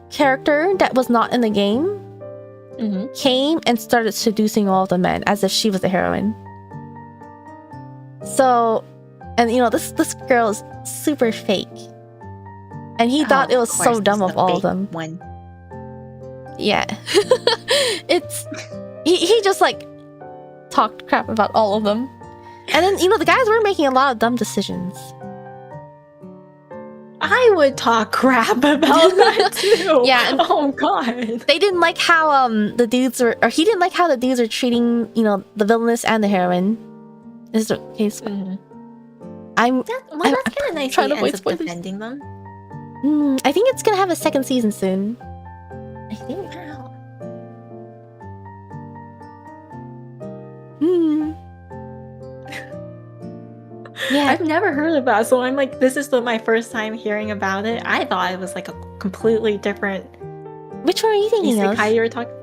character that was not in the game Mm-hmm. came and started seducing all of the men as if she was the heroine. So, and this girl is super fake, and he thought it was so dumb of all of them. One. Yeah, it's he just like talked crap about all of them, and then the guys were making a lot of dumb decisions. I would talk crap about that too. Yeah, and- Oh god. They didn't like how the dudes were, or he didn't like how the dudes are treating the villainess and the heroine. Is the case? Mhm. I'm That's kind of nice. trying He to avoid ends up spoilers. defending them. I think it's gonna have a second season soon. I think. Wow. Yeah. I've never heard of that, so I'm like, this is my first time hearing about it. I thought it was like a completely different Which one are you thinking of? isekai you were talking.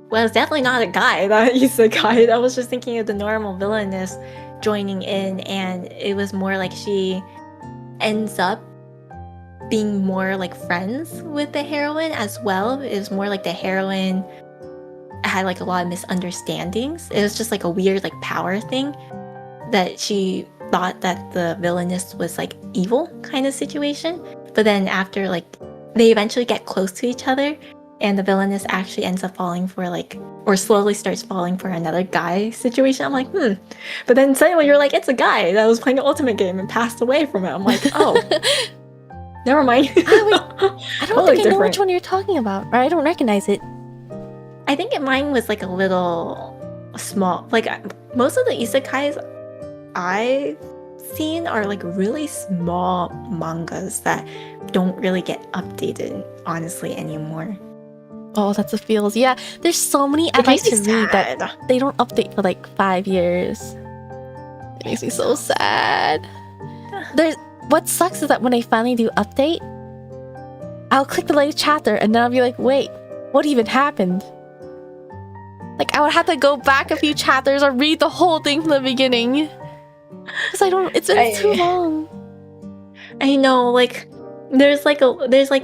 Well, it's definitely not a guy. That isekai. I was just thinking of the normal villainess joining in, and it was more like she ends up being more like friends with the heroine as well. It was more like the heroine had like a lot of misunderstandings. It was just like a weird like power thing that she thought that the villainess was like evil kind of situation. But then after like they eventually get close to each other, and the villainess actually ends up falling for like, or slowly starts falling for another guy situation. I'm like, But then suddenly you're like, it's a guy that was playing an ultimate game and passed away from it. I'm like, oh, never mind. I don't think I know which one you're talking about, or I don't recognize it. I think mine was like a little small. Like most of the isekais I've seen are like really small mangas that don't really get updated, honestly, anymore. Oh, that's a feels. Yeah, there's so many I It like makes to me read that sad. they don't update for like 5 years. It makes me so sad. What sucks is that when I finally do update, I'll click the latest chapter and then I'll be like, wait, what even happened? Like I would have to go back a few chapters or read the whole thing from the beginning. Because it's been too long. I know, like there's like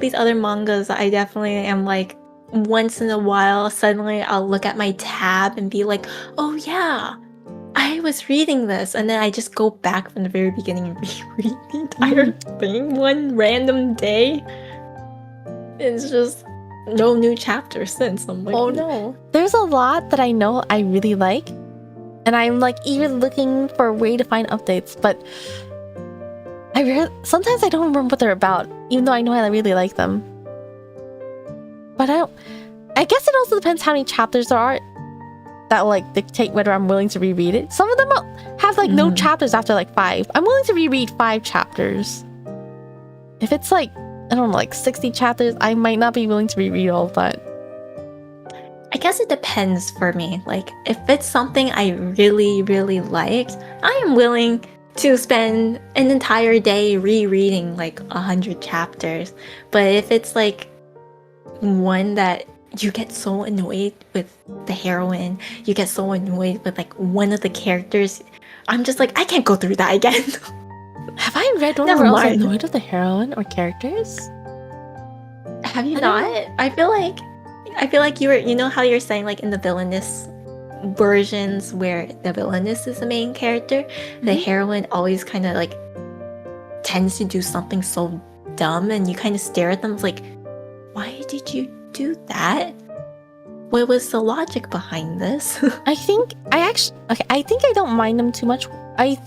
these other mangas that I definitely am like, once in a while suddenly I'll look at my tab and be like, oh yeah, I was reading this, and then I just go back from the very beginning and reread the entire thing one random day. It's just no new chapter since. I'm like, oh no. There's a lot that I know I really like, and I'm like even looking for a way to find updates, but sometimes I don't remember what they're about, even though I know I really like them. But I guess it also depends how many chapters there are that will like dictate whether I'm willing to reread it. Some of them have like no chapters after like 5. I'm willing to reread 5 chapters. If it's like I don't know, like 60 chapters, I might not be willing to reread all of that. I guess it depends for me. Like, if it's something I really, really liked, I am willing to spend an entire day rereading like 100 chapters. But if it's like one that you get so annoyed with the heroine, you get so annoyed with like one of the characters, I'm just like, I can't go through that again. Have I read one Never where I was mind. annoyed with the heroine or characters? Have you I don't not? I feel like you know how you're saying like in the villainous versions where the villainess is the main character, the heroine always kind of like tends to do something so dumb and you kind of stare at them like, why did you do that? What was the logic behind this? I think I don't mind them too much. I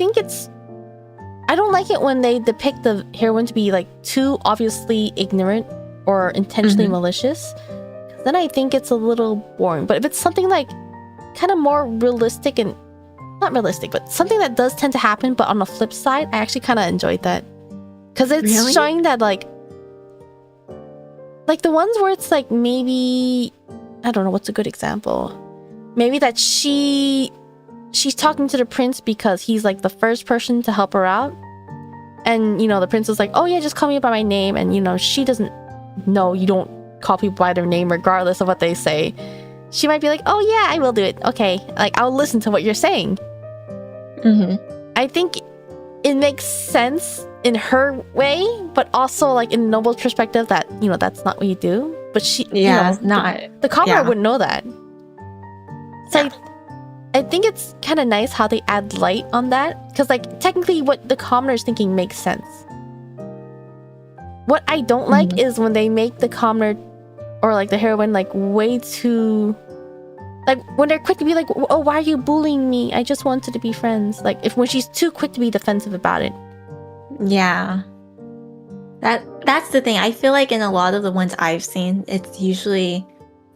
don't like it when they depict the heroine to be like too obviously ignorant or intentionally malicious. Then I think it's a little boring. But if it's something like kind of more realistic and not realistic, but something that does tend to happen, but on the flip side, I actually kind of enjoyed that because it's Really? showing that like the ones where it's like maybe I don't know what's a good example. Maybe that she's talking to the prince because he's like the first person to help her out, and you know the prince is like, oh yeah, just call me by my name, and you know she doesn't know you don't call people by their name regardless of what they say. She might be like, oh yeah, I will do it. Okay, like I'll listen to what you're saying. I think it makes sense in her way, but also like in Noble's perspective that, you know, that's not what you do. But she, Yeah, you know, not the commoner yeah. wouldn't know that. So I think it's kind of nice how they add light on that, because like technically what the commoner is thinking makes sense. What I don't like is when they make the commoner or like the heroine like way too, like when they're quick to be like, oh, why are you bullying me? I just wanted to be friends. Like when she's too quick to be defensive about it. Yeah. That's the thing. I feel like in a lot of the ones I've seen, it's usually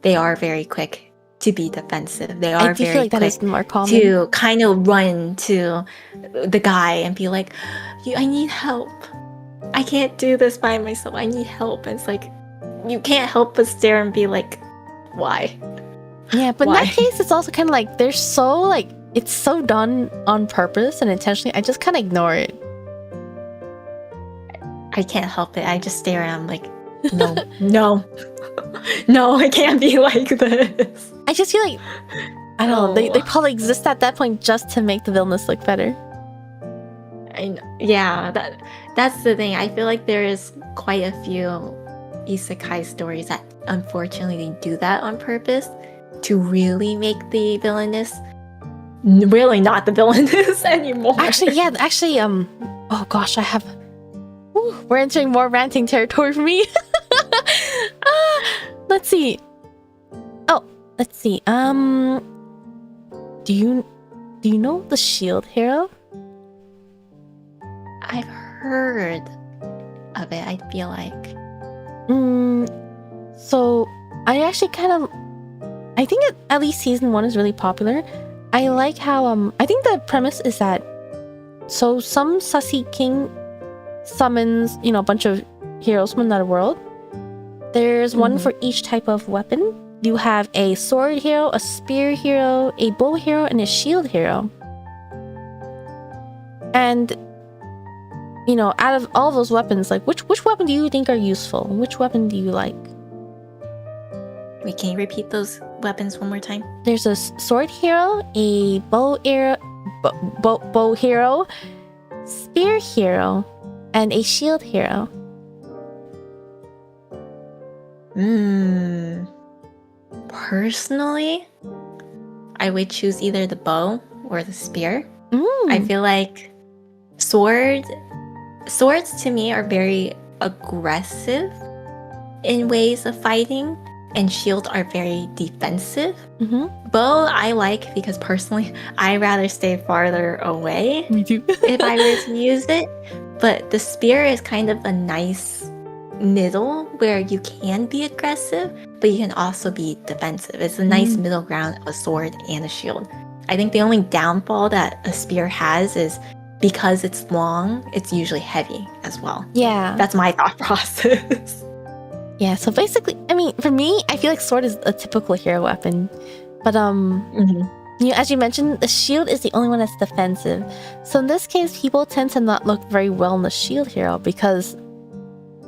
they are very quick to be defensive. They are I do very feel like that quick is more common. to kind of run to the guy and be like, I need help. I can't do this by myself. I need help. And it's like, you can't help but stare and be like, why? Yeah, but Why? in that case, it's also kind of like they're so like it's so done on purpose and intentionally. I just kind of ignore it. I can't help it. I just stare and I'm like, no, no, I can't be like this. I just feel like I don't know. They probably exist at that point just to make the villainous look better. I know. Yeah, that's the thing. I feel like there is quite a few isekai stories that unfortunately do that on purpose to really make the villainous really not the villainess anymore. Actually, oh gosh, we're entering more ranting territory for me. Let's see. Do you know the Shield hero? I've heard of it, I feel like. So I actually I think at least season 1 is really popular. I like how I think the premise is that so some sussy king summons, you know, a bunch of heroes from another world. There's one for each type of weapon. You have a sword hero, a spear hero, a bow hero, and a shield hero. And you know, out of all those weapons, like which weapon do you think are useful? Which weapon do you like? Wait, can you repeat those weapons one more time? There's a sword hero, a bow hero, spear hero, and a shield hero. Personally, I would choose either the bow or the spear. I feel like swords to me are very aggressive in ways of fighting, and shields are very defensive. Bow I like because personally I rather stay farther away. Me too. If I were to use it, but the spear is kind of a nice middle where you can be aggressive, but you can also be defensive. It's a nice middle ground of a sword and a shield. I think the only downfall that a spear has is because it's long, it's usually heavy as well. Yeah. That's my thought process. Yeah, so basically, I mean, for me, I feel like sword is a typical hero weapon. But, you know, as you mentioned, the shield is the only one that's defensive. So in this case, people tend to not look very well in the shield hero because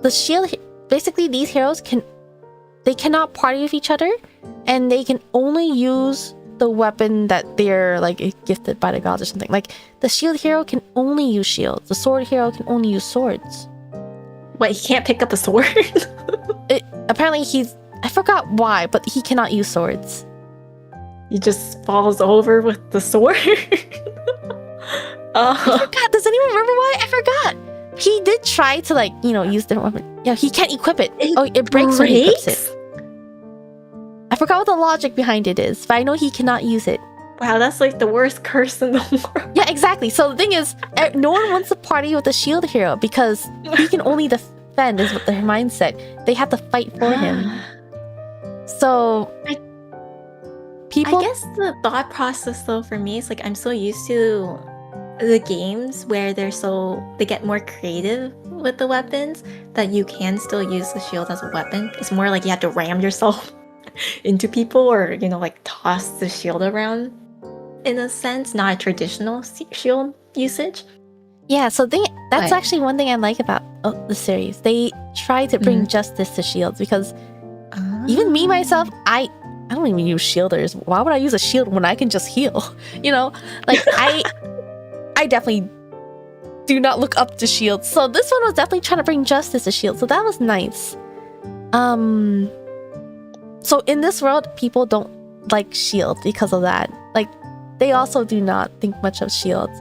the shield, basically these heroes they cannot party with each other, and they can only use the weapon that they're like gifted by the gods or something. Like the shield hero can only use shields. The sword hero can only use swords. What, he can't pick up a sword? Apparently I forgot why, but he cannot use swords. He just falls over with the sword? I forgot. Does anyone remember why? I forgot. He did try to, like, you know, use the weapon. Yeah, he can't equip it. It breaks when he equips it. I forgot what the logic behind it is, but I know he cannot use it. Wow, that's like the worst curse in the world. Yeah, exactly. So the thing is, no one wants to party with the shield hero because he can only defend, is what their mindset. They have to fight for him. So people, I guess the thought process though for me is like I'm so used to the games where they get more creative with the weapons that you can still use the shield as a weapon. It's more like you have to ram yourself into people or, you know, like toss the shield around in a sense, not a traditional shield usage. Yeah, so that's actually one thing I like about the series. They try to bring justice to shields because even me myself, I don't even use shielders. Why would I use a shield when I can just heal? You know, like I definitely do not look up to shields. So this one was definitely trying to bring justice to shields. So that was nice. So in this world, people don't like shields because of that. Like they also do not think much of shields.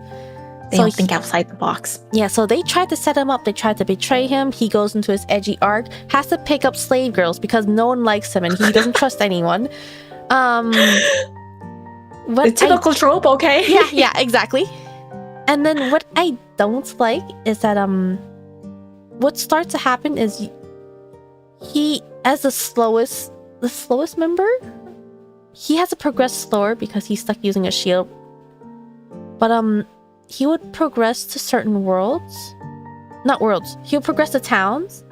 They don't think outside the box. Yeah, so they tried to set him up. They tried to betray him. He goes into his edgy arc, has to pick up slave girls because no one likes him and he doesn't trust anyone. The typical trope, okay? Yeah, exactly. And then what I don't like is that what starts to happen is he, as the slowest member, he has to progress slower because he's stuck using a shield. But he would progress to certain worlds. Not worlds. He'll progress to towns.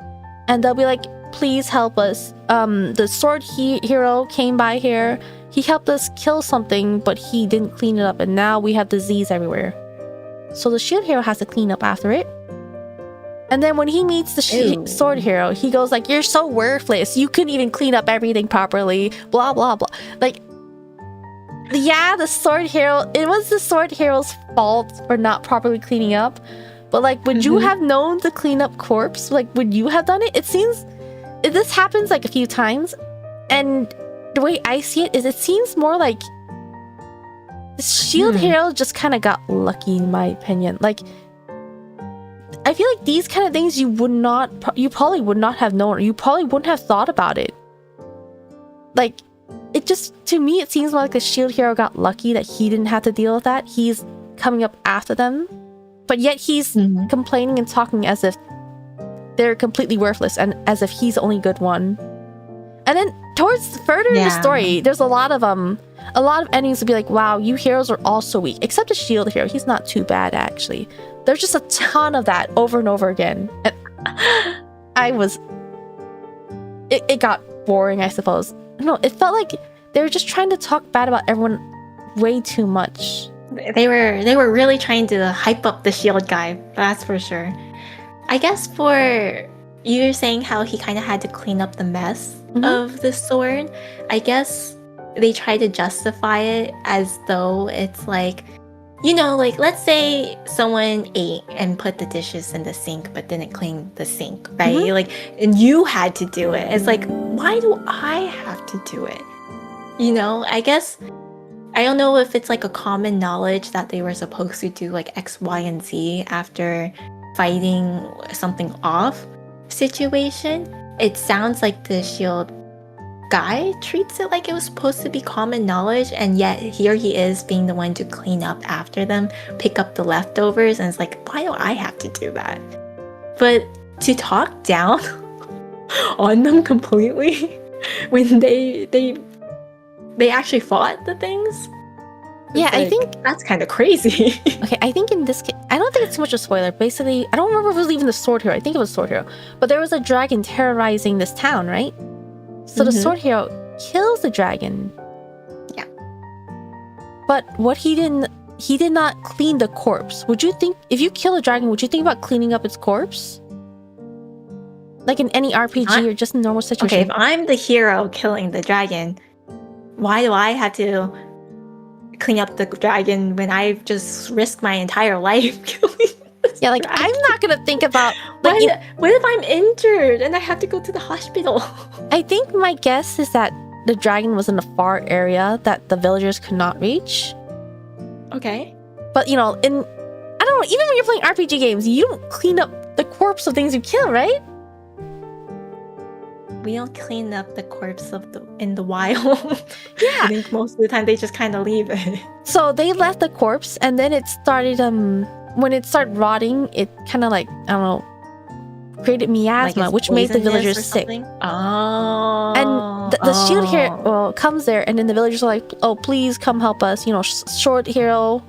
And they'll be like, please help us. The sword hero came by here. He helped us kill something, but he didn't clean it up. And now we have disease everywhere. So the shield hero has to clean up after it. And then when he meets the sword hero, he goes like, you're so worthless. You couldn't even clean up everything properly. Blah, blah, blah. Like, yeah, the sword hero, it was the sword hero's fault for not properly cleaning up. But like, would you have known to clean up corpse? Like, would you have done it? It seems, this happens like a few times. And the way I see it is, it seems more like the shield hero just kind of got lucky, in my opinion. Like, I feel like these kind of things you probably would not have known, or you probably wouldn't have thought about it. Like, it just, to me, it seems more like the shield hero got lucky that he didn't have to deal with that. He's coming up after them, but yet he's complaining and talking as if they're completely worthless and as if he's the only good one. And then towards further in the story, there's a lot of endings to be like, wow, you heroes are all so weak, except the shield hero. He's not too bad, actually. There's just a ton of that over and over again. And it got boring, I suppose. No, it felt like they were just trying to talk bad about everyone way too much. They were really trying to hype up the shield guy, that's for sure. I guess for you saying how he kind of had to clean up the mess of the sword, I guess they try to justify it as though it's like, you know, like let's say someone ate and put the dishes in the sink but didn't clean the sink, right? Like, and you had to do it. It's like, why do I have to do it? You know, I guess, I don't know if it's like a common knowledge that they were supposed to do like X, Y, and Z after fighting something off situation. It sounds like the shield guy treats it like it was supposed to be common knowledge, and yet here he is being the one to clean up after them, pick up the leftovers, and it's like, why do I have to do that? But to talk down on them completely when they actually fought the things, Yeah, I like, think that's kind of crazy. okay, I think in this case, I don't think it's too much of a spoiler. Basically, I don't remember if it was even the Sword Hero. I think it was Sword Hero. But there was a dragon terrorizing this town, right? So the Sword Hero kills the dragon. Yeah. But what he did not clean the corpse. Would you think, if you kill a dragon, would you think about cleaning up its corpse? Like in any RPG or just in normal situation? Okay, if I'm the hero killing the dragon, why do I have to clean up the dragon when I've just risked my entire life killing this Yeah, like dragon? I'm not gonna think about like what if I'm injured and I have to go to the hospital? I think my guess is that the dragon was in a far area that the villagers could not reach. Okay. But you know, I don't know, even when you're playing RPG games, you don't clean up the corpse of things you kill, right? We don't clean up the corpse in the wild. Yeah. I think most of the time they just kind of leave it. So they left the corpse, and then it started when it started rotting, it kind of like, I don't know, created miasma, Like which made the villagers sick. Oh. And the shield hero comes there, and then the villagers are like, oh, please come help us. You know, Sword Hero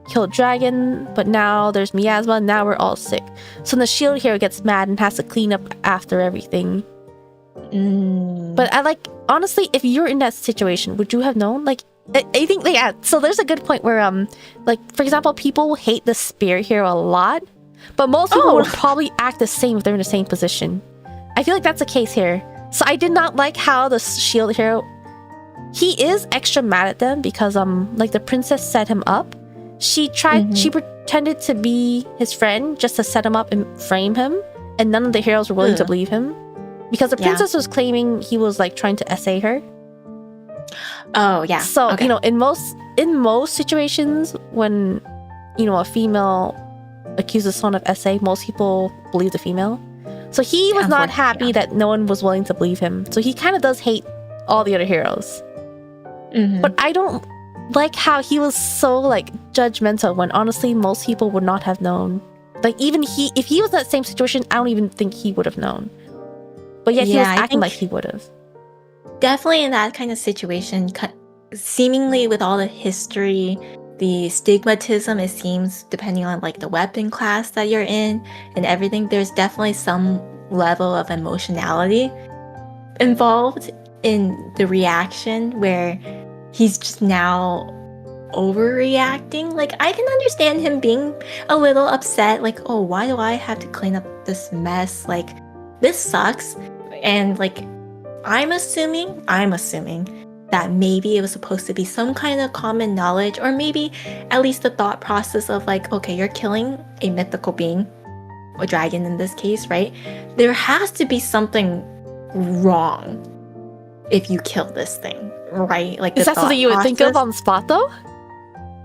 killed dragon, but now there's miasma, now we're all sick. So the shield hero gets mad and has to clean up after everything. But I like, honestly, if you're in that situation, would you have known? Like, I think, yeah, so there's a good point where, like, for example, people hate the spear hero a lot, but most people would probably act the same if they're in the same position. I feel like that's the case here. So I did not like how the shield hero, he is extra mad at them because, like, the princess set him up. She pretended to be his friend just to set him up and frame him, and none of the heroes were willing to believe him. Because the princess was claiming he was like trying to essay her. Oh yeah. So you know, in most situations when a female accuses someone of essay, most people believe the female. So he was not happy that no one was willing to believe him. So he kind of does hate all the other heroes. But I don't like how he was so like judgmental when honestly most people would not have known. Like even if he was in that same situation, I don't even think he would have known. But yet he was acting like he would have. Definitely in that kind of situation, seemingly with all the history, the stigmatism, it seems, depending on like the weapon class that you're in and everything, there's definitely some level of emotionality involved in the reaction where he's just now overreacting. Like, I can understand him being a little upset, like, oh, why do I have to clean up this mess? Like, this sucks. And like, I'm assuming that maybe it was supposed to be some kind of common knowledge, or maybe at least the thought process of like, okay, you're killing a mythical being, a dragon in this case, right? There has to be something wrong if you kill this thing, right? Like, is that something you would think of on the spot though?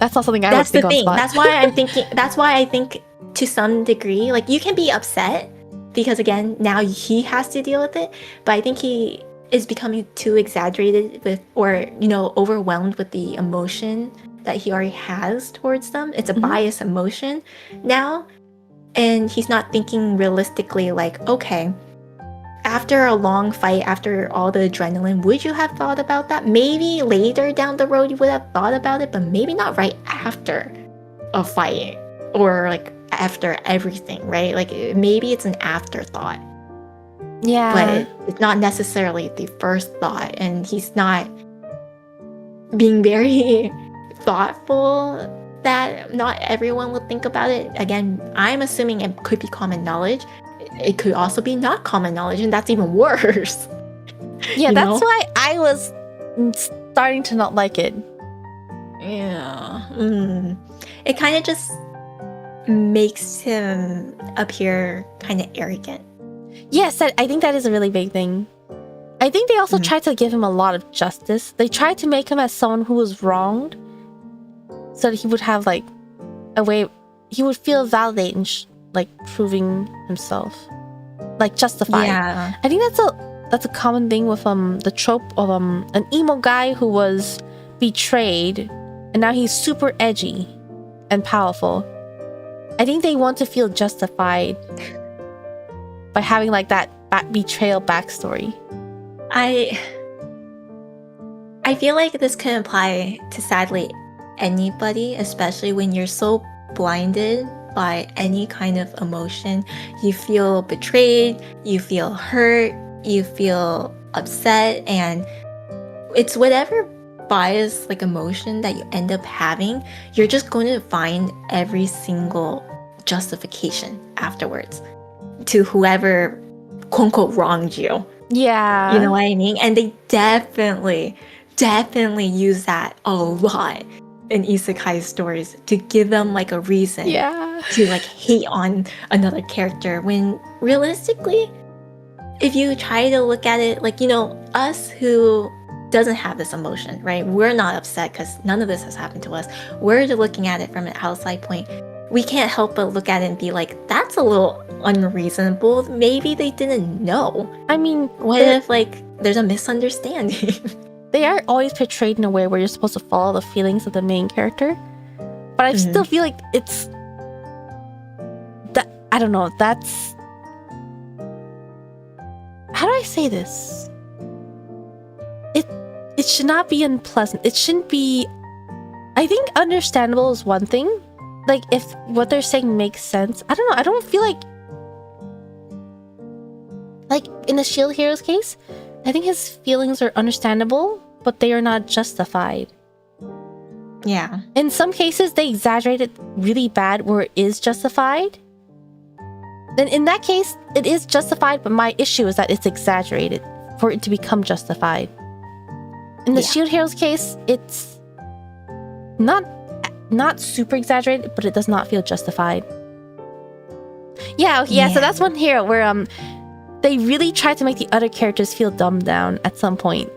That's not something I would think on the spot. That's why I'm thinking. That's why I think to some degree, like, you can be upset because again, now he has to deal with it. But I think he is becoming too exaggerated with, or overwhelmed with the emotion that he already has towards them. It's a biased emotion now, and he's not thinking realistically. Like, okay, after a long fight, after all the adrenaline, would you have thought about that? Maybe later down the road you would have thought about it, but maybe not right after a fight or like after everything, right? Like, maybe it's an afterthought. Yeah. But it's not necessarily the first thought, and he's not being very thoughtful that not everyone will think about it. Again, I'm assuming it could be common knowledge. It could also be not common knowledge, and that's even worse. Yeah, that's why I was starting to not like it. Yeah. It kind of just makes him appear kind of arrogant. Yes, I think that is a really big thing. I think they also tried to give him a lot of justice. They tried to make him as someone who was wronged, so that he would have like a way, he would feel validated and like proving himself, like justified. Yeah. I think that's a common thing with the trope of an emo guy who was betrayed and now he's super edgy and powerful. I think they want to feel justified by having like that betrayal backstory. I feel like this can apply to sadly anybody, especially when you're so blinded by any kind of emotion. You feel betrayed, you feel hurt, you feel upset, and it's whatever bias like emotion that you end up having, you're just going to find every single justification afterwards to whoever quote unquote wronged you. Yeah. You know what I mean? And they definitely use that a lot in isekai stories to give them like a reason to like hate on another character, when realistically, if you try to look at it like, you know, us who doesn't have this emotion, right? We're not upset because none of this has happened to us. We're just looking at it from an outside point. We can't help but look at it and be like, that's a little unreasonable. Maybe they didn't know. I mean, what if like there's a misunderstanding? They are always portrayed in a way where you're supposed to follow the feelings of the main character, but I still feel like it's that, I don't know, that's, how do I say this? It should not be unpleasant. It shouldn't be, I think understandable is one thing. Like, if what they're saying makes sense. I don't know. I don't feel like in the Shield Hero's case, I think his feelings are understandable, but they are not justified. Yeah. In some cases, they exaggerate it really bad where it is justified. Then in that case, it is justified, but my issue is that it's exaggerated for it to become justified. In the Shield Hero's case, it's not super exaggerated, but it does not feel justified. Yeah, so that's one hero where they really tried to make the other characters feel dumbed down at some point.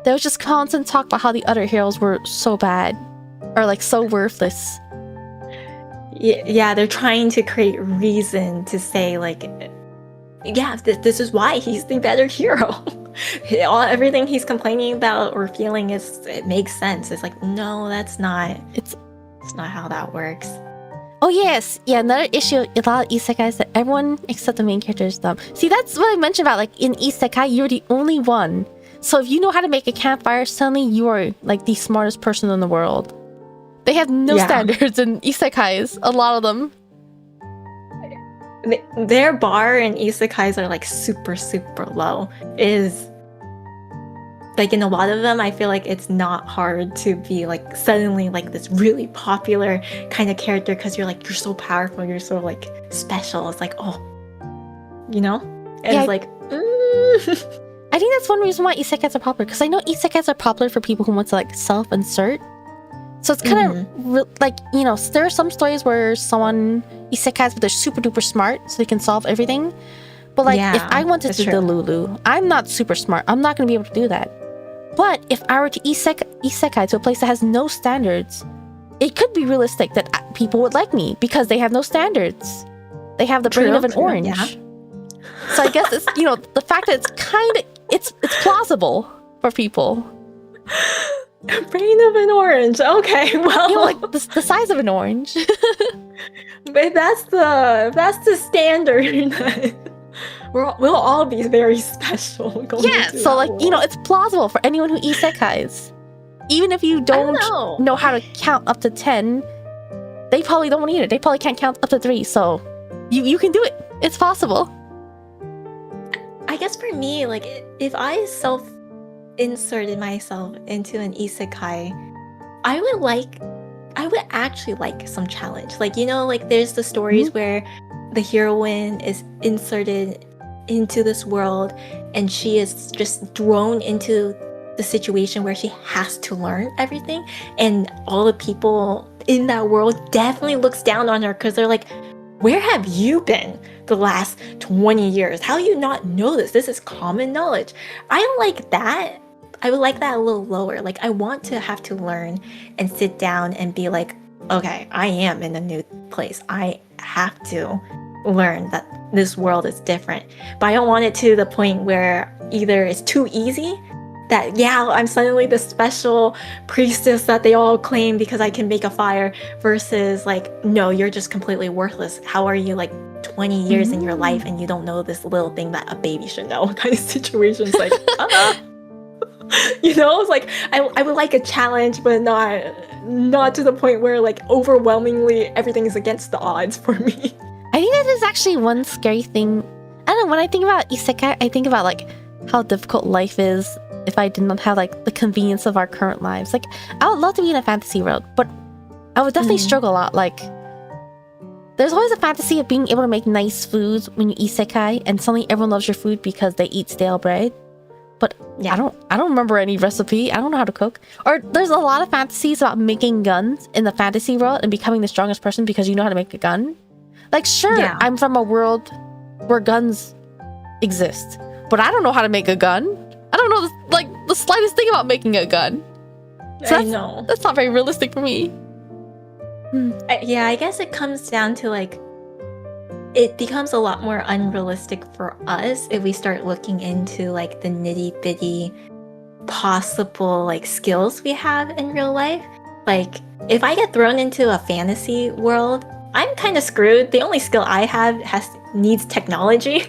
There was just constant talk about how the other heroes were so bad or like so worthless. Yeah, they're trying to create reason to say like, yeah, this is why he's the better hero. Everything he's complaining about or feeling it makes sense. It's like, no, that's not. It's not how that works. Oh yes, yeah. Another issue, a lot of isekais that everyone except the main character is dumb. See, that's what I mentioned about like in isekai, you're the only one. So if you know how to make a campfire, suddenly you are like the smartest person in the world. They have no standards in isekais. A lot of them. Their bar in isekais are like super low. Is like in a lot of them, I feel like it's not hard to be like suddenly like this really popular kind of character because you're so powerful, you're so like special. It's like, oh, you know, and it's like. I think that's one reason why isekais are popular, because I know isekais are popular for people who want to like self-insert. So it's kind of like, you know, there are some stories where someone isekais, but they're super duper smart, so they can solve everything. But like, if I wanted to do the Lulu, I'm not super smart. I'm not going to be able to do that. But if I were to isekai to a place that has no standards, it could be realistic that people would like me because they have no standards. They have the brain of an orange. Yeah. So I guess it's, you know, the fact that it's kind of, it's plausible for people. Brain of an orange. Okay, well, you know, like the size of an orange. But that's the standard. We'll all be very special. So like world. You know, it's plausible for anyone who isekais. Even if you don't know how to count up to 10, they probably don't either. They probably can't count up to 3. So you can do it. It's possible. I guess for me, like if I self-inserted myself into an isekai, I would actually like some challenge. Like, you know, like there's the stories where the heroine is inserted into this world and she is just thrown into the situation where she has to learn everything, and all the people in that world definitely looks down on her because they're like, where have you been the last 20 years? How do you not know this? This is common knowledge. I like that. I would like that a little lower. Like, I want to have to learn and sit down and be like, okay, I am in a new place. I have to learn that this world is different. But I don't want it to the point where either it's too easy, that, yeah, I'm suddenly the special priestess that they all claim because I can make a fire, versus like, no, you're just completely worthless. How are you like 20 years in your life and you don't know this little thing that a baby should know kind of situations? Like, You know, it's like I would like a challenge, but not to the point where like overwhelmingly everything is against the odds for me. I think that is actually one scary thing. I don't know, when I think about isekai, I think about like how difficult life is if I did not have like the convenience of our current lives. Like, I would love to be in a fantasy world, but I would definitely struggle a lot. Like, there's always a fantasy of being able to make nice foods when you isekai, and suddenly everyone loves your food because they eat stale bread. But Yeah. I don't remember any recipe. I don't know how to cook. Or there's a lot of fantasies about making guns in the fantasy world and becoming the strongest person because you know how to make a gun. Like, sure, Yeah. I'm from a world where guns exist, but I don't know how to make a gun. I don't know the slightest thing about making a gun. So I know. That's not very realistic for me. Yeah, I guess it comes down to like, it becomes a lot more unrealistic for us if we start looking into like the nitty bitty possible like skills we have in real life. Like, if I get thrown into a fantasy world, I'm kind of screwed. The only skill I have needs technology.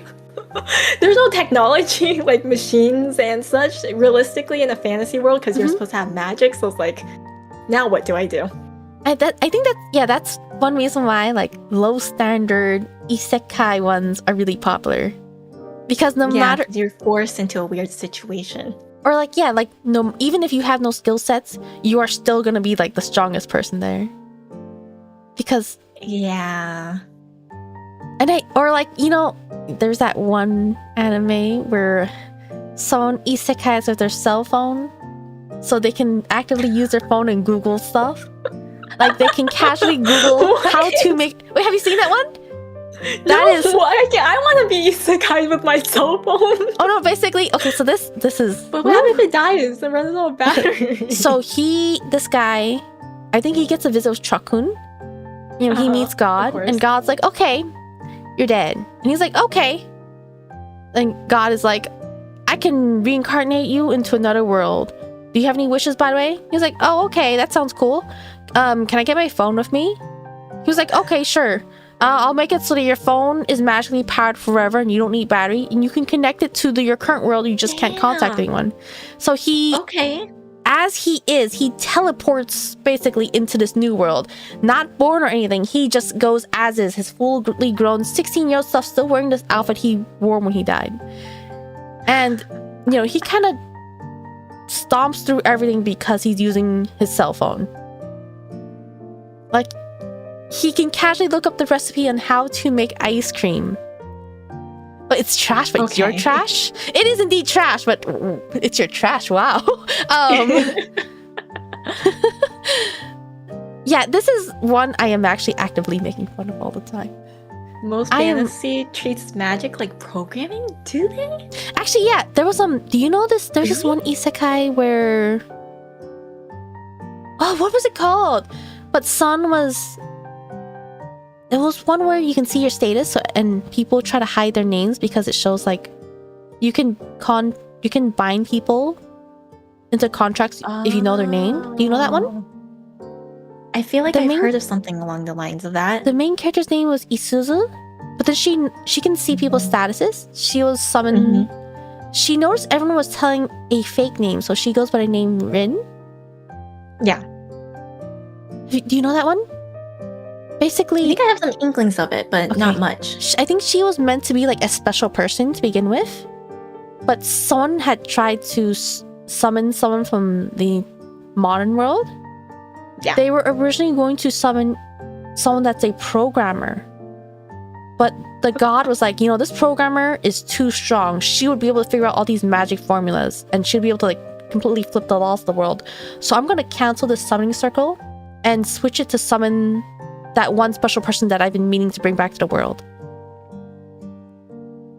There's no technology like machines and such realistically in a fantasy world because you're supposed to have magic. So it's like, now what do I do? I think that's one reason why like low standard isekai ones are really popular, because no matter, you're forced into a weird situation. or like no, even if you have no skill sets, you are still gonna be like the strongest person there. Because Yeah. there's that one anime where someone isekais with their cell phone, so they can actively use their phone and Google stuff. Like, they can casually Google how to make. Wait, have you seen that one? I want to be isekai with my cell phone. Oh no, basically, okay. So this is. But what if it dies and runs out of battery? So this guy, I think he gets a visit with Chakun. He meets God, and God's like, okay, you're dead. And he's like, okay. And God is like, I can reincarnate you into another world. Do you have any wishes, by the way? He's like, oh, okay, that sounds cool. Can I get my phone with me? He was like, okay, sure. I'll make it so that your phone is magically powered forever and you don't need battery, and you can connect it to your current world. You just can't contact anyone. So as he teleports basically into this new world, not born or anything. He just goes as is, his fully grown 16-year-old self, still wearing this outfit he wore when he died. And he kind of stomps through everything because he's using his cell phone. Like, he can casually look up the recipe on how to make ice cream. But it's trash, but it's your trash. It is indeed trash, but it's your trash. Wow. Yeah, this is one I am actually actively making fun of all the time. Most fantasy treats magic like programming, do they? Actually, yeah, there was do you know this? There's this one isekai where... Oh, what was it called? But it was one where you can see your status, and people try to hide their names because it shows like you can bind people into contracts if you know their name. Do you know that one? I feel like I've heard of something along the lines of that. The main character's name was Isuzu, but then she can see people's statuses. She was summoned. She noticed everyone was telling a fake name, so she goes by the name Rin. Yeah. Do you know that one? Basically, I think I have some inklings of it, but not much. I think she was meant to be like a special person to begin with, but someone had tried to summon someone from the modern world. Yeah. They were originally going to summon someone that's a programmer, but the god was like, this programmer is too strong. She would be able to figure out all these magic formulas, and she'd be able to like completely flip the laws of the world. So I'm gonna cancel this summoning circle and switch it to summon that one special person that I've been meaning to bring back to the world.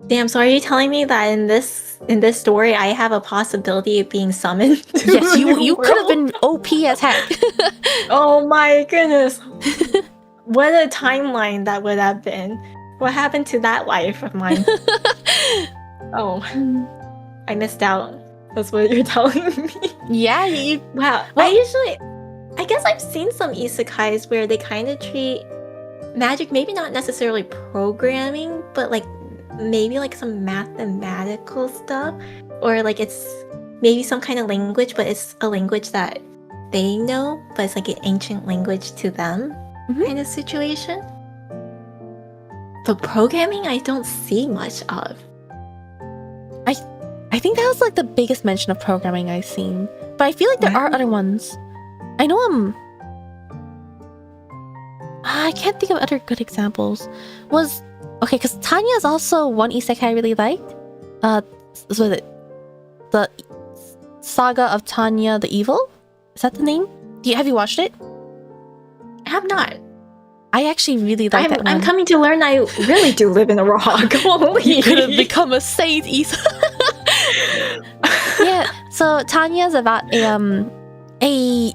Damn, so are you telling me that in this story I have a possibility of being summoned? Yes, you could have been OP as heck. Oh my goodness. What a timeline that would have been. What happened to that life of mine? Oh, I missed out. That's what you're telling me. Yeah, wow. I guess I've seen some isekais where they kind of treat magic, maybe not necessarily programming, but like maybe like some mathematical stuff, or like it's maybe some kind of language, but it's a language that they know, but it's like an ancient language to them kind of situation. But programming, I don't see much of. I think that was like the biggest mention of programming I've seen. But I feel like there are other ones. I know I can't think of other good examples. Okay, because Tanya is also one isekai I really liked. Was it the Saga of Tanya the Evil? Is that the name? Have you watched it? I have not. I actually really like that one. I'm coming to learn I really do live in a rock. Holy. You could have become a saint, Isa. Yeah, so Tanya is about a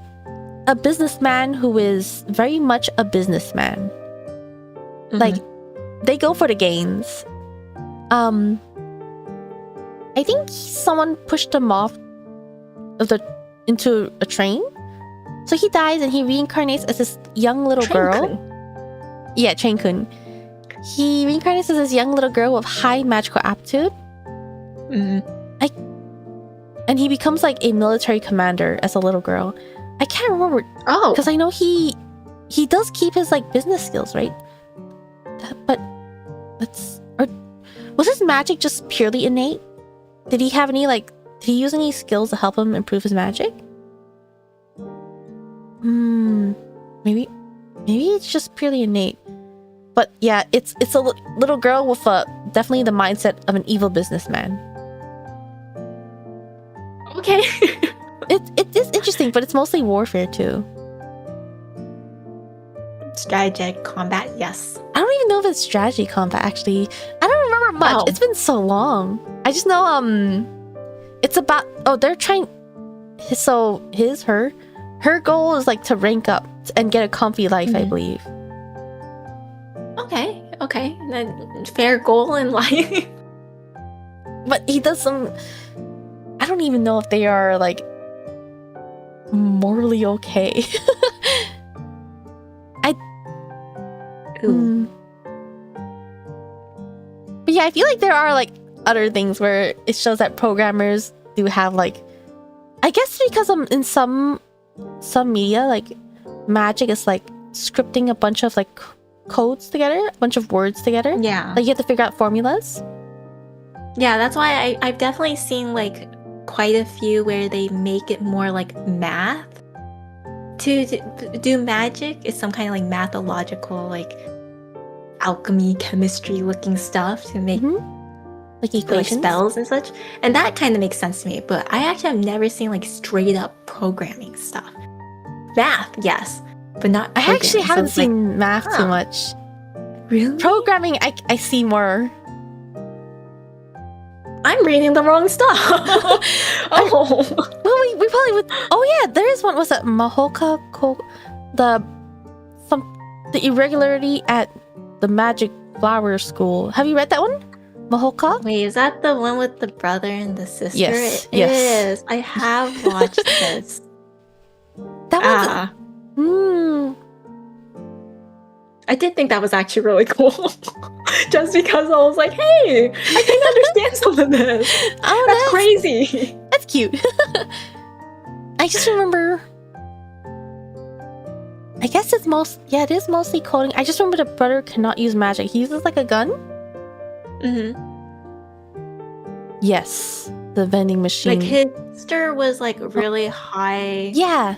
businessman who is very much a businessman. Like, they go for the gains. I think someone pushed him off into a train. So he dies and he reincarnates as this young little girl. Yeah, Train-kun. He reincarnates as this young little girl with high magical aptitude. And he becomes like a military commander as a little girl. I can't remember. Oh, because I know he does keep his like business skills, right? But was his magic just purely innate? Did he have any did he use any skills to help him improve his magic? Maybe it's just purely innate. But yeah, it's a little girl with definitely the mindset of an evil businessman. Okay. It is interesting, but it's mostly warfare too. Strategic combat, yes. I don't even know if it's strategy combat actually. I don't remember much. Oh. It's been so long. I just know it's about they're trying. So her goal is like to rank up and get a comfy life, I believe. Okay. Then fair goal in life. But he does some. I don't even know if they are like morally okay. But yeah, I feel like there are like other things where it shows that programmers do have like, I guess because in some media, like magic is like scripting a bunch of like codes together, a bunch of words together. Yeah, like you have to figure out formulas. Yeah, that's why I've definitely seen like quite a few where they make it more like math. To do magic is some kind of like mathological, like alchemy, chemistry looking stuff to make like equations, like spells and such. And that kind of makes sense to me. But I actually have never seen like straight up programming stuff. Math, yes, but not. I actually haven't seen math too much. Really? Programming, I see more. I'm reading the wrong stuff. Oh. Well, we probably would. Oh yeah, there is one. Was it Mahoka? The irregularity at the Magic Flower School. Have you read that one? Mahoka? Wait, is that the one with the brother and the sister? Yes. It is. I have watched this. That was. I did think that was actually really cool. Just because I was like, hey, I can understand some of this. Oh, that's crazy. That's cute. I just remember. I guess it is mostly coding. I just remember the brother cannot use magic. He uses like a gun. Yes, the vending machine. Like his sister was like really high. Yeah.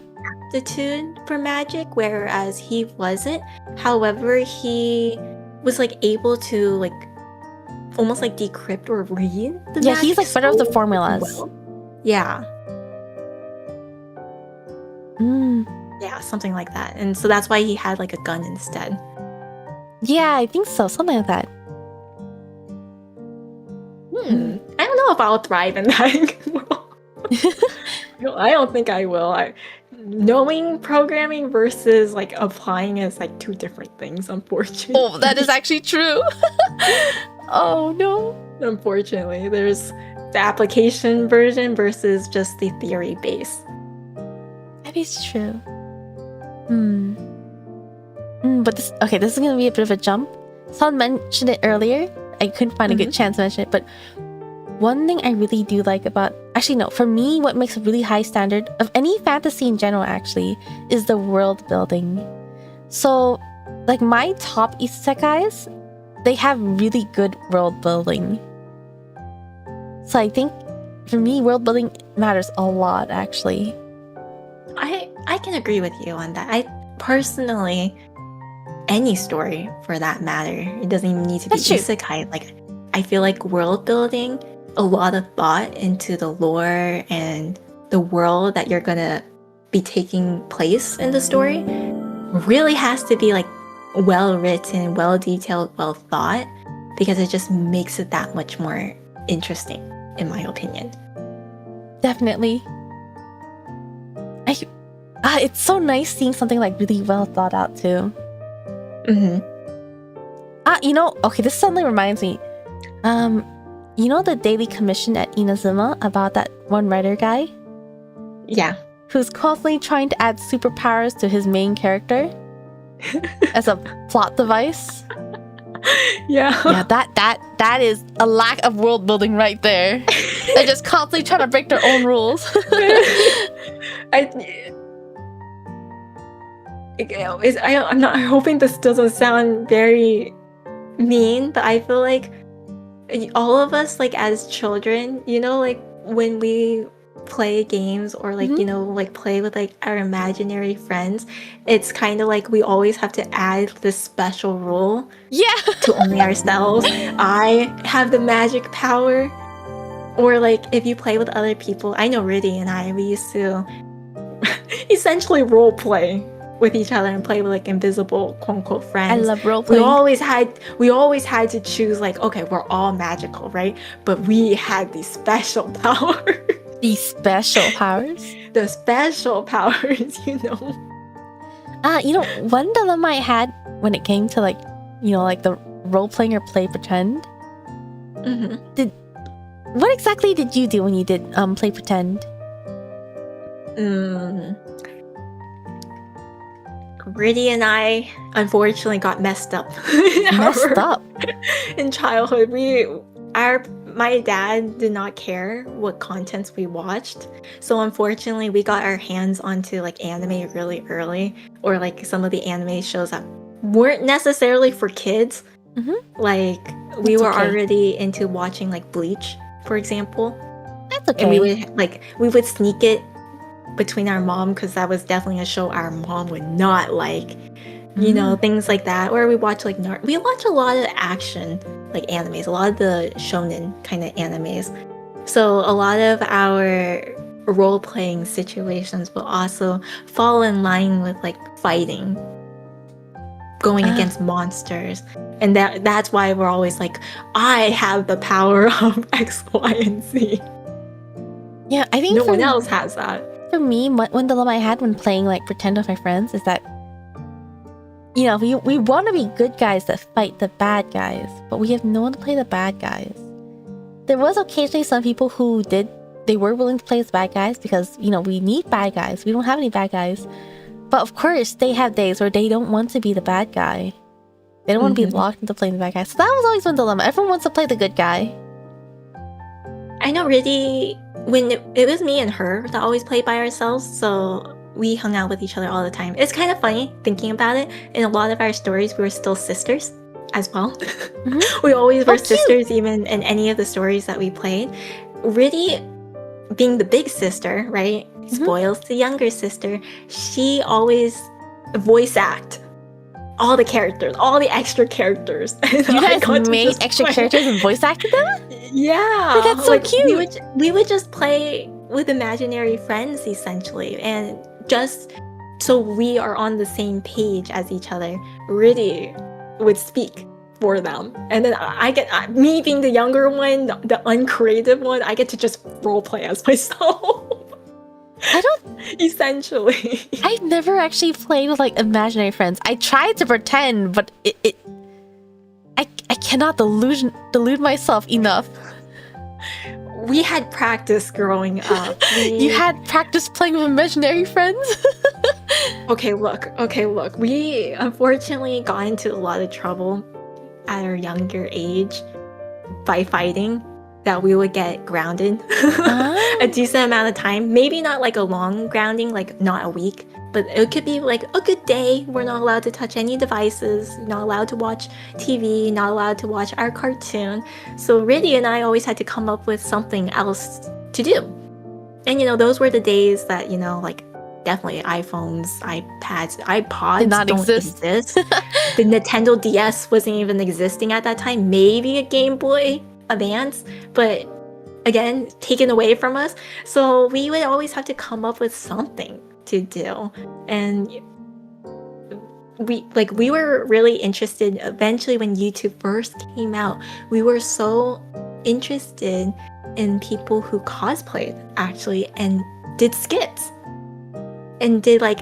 Aptitude for magic, whereas he wasn't. However, he was like able to like almost like decrypt or read the magic. Yeah, he's like better with the formulas. Well. Yeah. Yeah, something like that. And so that's why he had like a gun instead. Yeah, I think so. Something like that. I don't know if I'll thrive in that world. I don't think I will. Knowing programming versus like applying is like two different things, unfortunately. Oh, that is actually true. Oh no. Unfortunately, there's the application version versus just the theory base. That is true. But this is gonna be a bit of a jump. Someone mentioned it earlier. I couldn't find a good chance to mention it, but one thing I really do like about... Actually, no. For me, what makes a really high standard of any fantasy in general, actually, is the world building. So, like, my top isekais, they have really good world building. So I think, for me, world building matters a lot, actually. I can agree with you on that. I personally, any story for that matter, it doesn't even need to be That's true. isekai. Like, I feel like world building, a lot of thought into the lore and the world that you're gonna be taking place in the story really has to be like well written, well detailed, well thought, because it just makes it that much more interesting, in my opinion. Definitely. It's so nice seeing something like really well thought out too. Okay, this suddenly reminds me. You know the daily commission at Inazuma about that one writer guy? Yeah. Who's constantly trying to add superpowers to his main character as a plot device? Yeah. Yeah, that is a lack of world building right there. They're just constantly trying to break their own rules. I'm not hoping this doesn't sound very mean, but I feel like all of us, like as children, like when we play games or like like play with like our imaginary friends, it's kind of like we always have to add this special rule to only ourselves. I have the magic power. Or like if you play with other people, I know Rudy and we used to essentially role play with each other and play with like invisible quote unquote friends. I love role playing. We always had to choose like, okay, we're all magical, right? But we had these special powers. These special powers? The special powers, One dilemma I had when it came to like the role playing or play pretend. What exactly did you do when you did play pretend? Rudy and I unfortunately got messed up. In childhood. My dad did not care what contents we watched, so unfortunately we got our hands onto like anime really early, or like some of the anime shows that weren't necessarily for kids. Like we were already into watching like Bleach, for example. That's okay. And we would sneak it between our mom, because that was definitely a show our mom would not like. Things like that. Or we watch like we watch a lot of action like animes, a lot of the shonen kind of animes. So a lot of our role-playing situations will also fall in line with like fighting, going against monsters. And that's why we're always like, I have the power of X, Y, and Z. Yeah, I think no one else has that. For me, one dilemma I had when playing like pretend with my friends is that we want to be good guys that fight the bad guys, but we have no one to play the bad guys. There was occasionally some people who they were willing to play as bad guys because, we need bad guys. We don't have any bad guys. But of course, they have days where they don't want to be the bad guy. They don't want to be locked into playing the bad guy. So that was always one dilemma. Everyone wants to play the good guy. I know really, when it was me and her that always played by ourselves, so we hung out with each other all the time. It's kind of funny thinking about it. In a lot of our stories, we were still sisters as well. We always were sisters, even in any of the stories that we played. Really, being the big sister, right, spoils the younger sister. She always voice act all the characters, all the extra characters. You guys made extra characters and voice acted them? Yeah. Like, that's so cute. We would just play with imaginary friends, essentially, and just so we are on the same page as each other, really would speak for them. And then me being the younger one, the uncreative one, I get to just roleplay as myself. Essentially. I've never actually played with like imaginary friends. I tried to pretend, but I cannot delude myself enough. We had practice growing up. You had practice playing with imaginary friends? Okay, look. We unfortunately got into a lot of trouble at our younger age by fighting. that we would get grounded a decent amount of time. Maybe not like a long grounding, like not a week, but it could be like a good day. We're not allowed to touch any devices, not allowed to watch TV, not allowed to watch our cartoon. So Riddy and I always had to come up with something else to do. And those were the days that, like definitely iPhones, iPads, iPods did not don't exist. The Nintendo DS wasn't even existing at that time. Maybe a Game Boy Advance, but again, taken away from us. So we would always have to come up with something to do. And we were really interested eventually when YouTube first came out. We were so interested in people who cosplayed actually and did skits and did like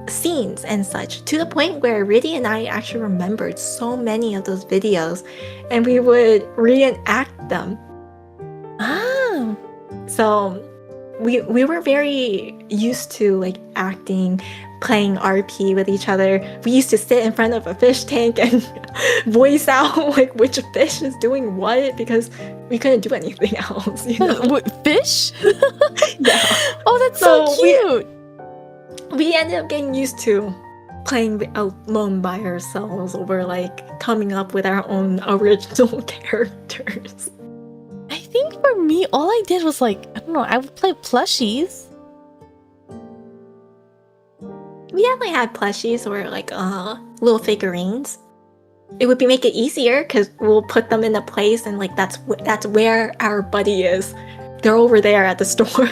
scenes and such, to the point where Riddy and I actually remembered so many of those videos and we would reenact them. So we were very used to like acting, playing RP with each other. We used to sit in front of a fish tank and voice out like which fish is doing what, because we couldn't do anything else. What, fish? Yeah. Oh, that's so cute. We ended up getting used to playing alone by ourselves, or like coming up with our own original characters. I think for me, all I did was like, I don't know, I would play plushies. We definitely had plushies or like little figurines. It would make it easier because we'll put them in a place and like that's where our buddy is. They're over there at the store.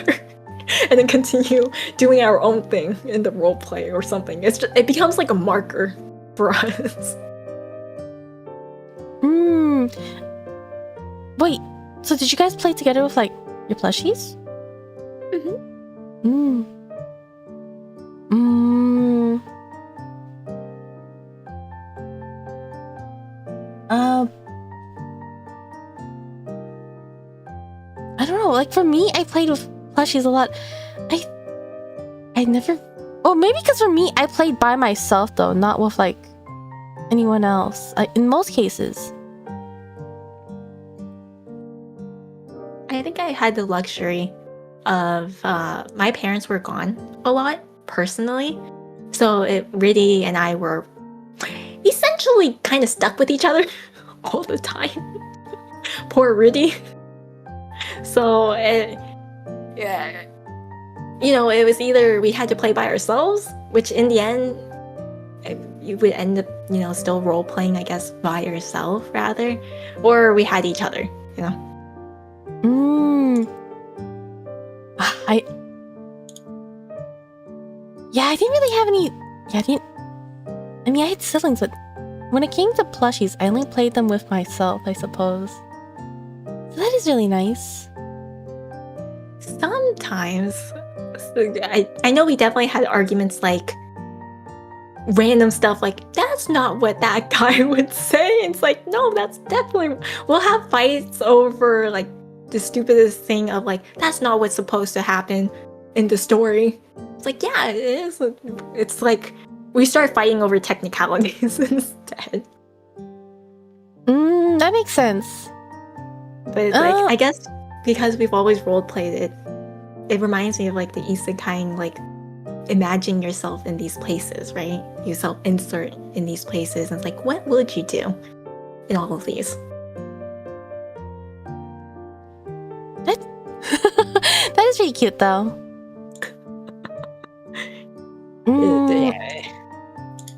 And then continue doing our own thing in the role play or something. It becomes like a marker for us. Wait, so did you guys play together with like your plushies? I don't know, like for me, I played with plushies a lot. I never... Oh, maybe because for me, I played by myself though, not with like anyone else. In most cases. I think I had the luxury of my parents were gone a lot personally, so Riddy and I were essentially kind of stuck with each other all the time. Poor Riddy. So it was either we had to play by ourselves, which in the end you would end up still role playing, I guess, by yourself rather, or we had each other. I didn't really have any... I had siblings, but when it came to plushies, I only played them with myself, I suppose. So that is really nice. Sometimes. I know we definitely had arguments like random stuff like, that's not what that guy would say. It's like, no, that's definitely... We'll have fights over like the stupidest thing of like, that's not what's supposed to happen in the story. It's like, yeah, it is. It's like we start fighting over technicalities instead. That makes sense. But like, I guess because we've always role played it, it reminds me of like the isekai, like imagine yourself in these places, right? You self-insert in these places, and it's like, what would you do in all of these? That is really cute, though.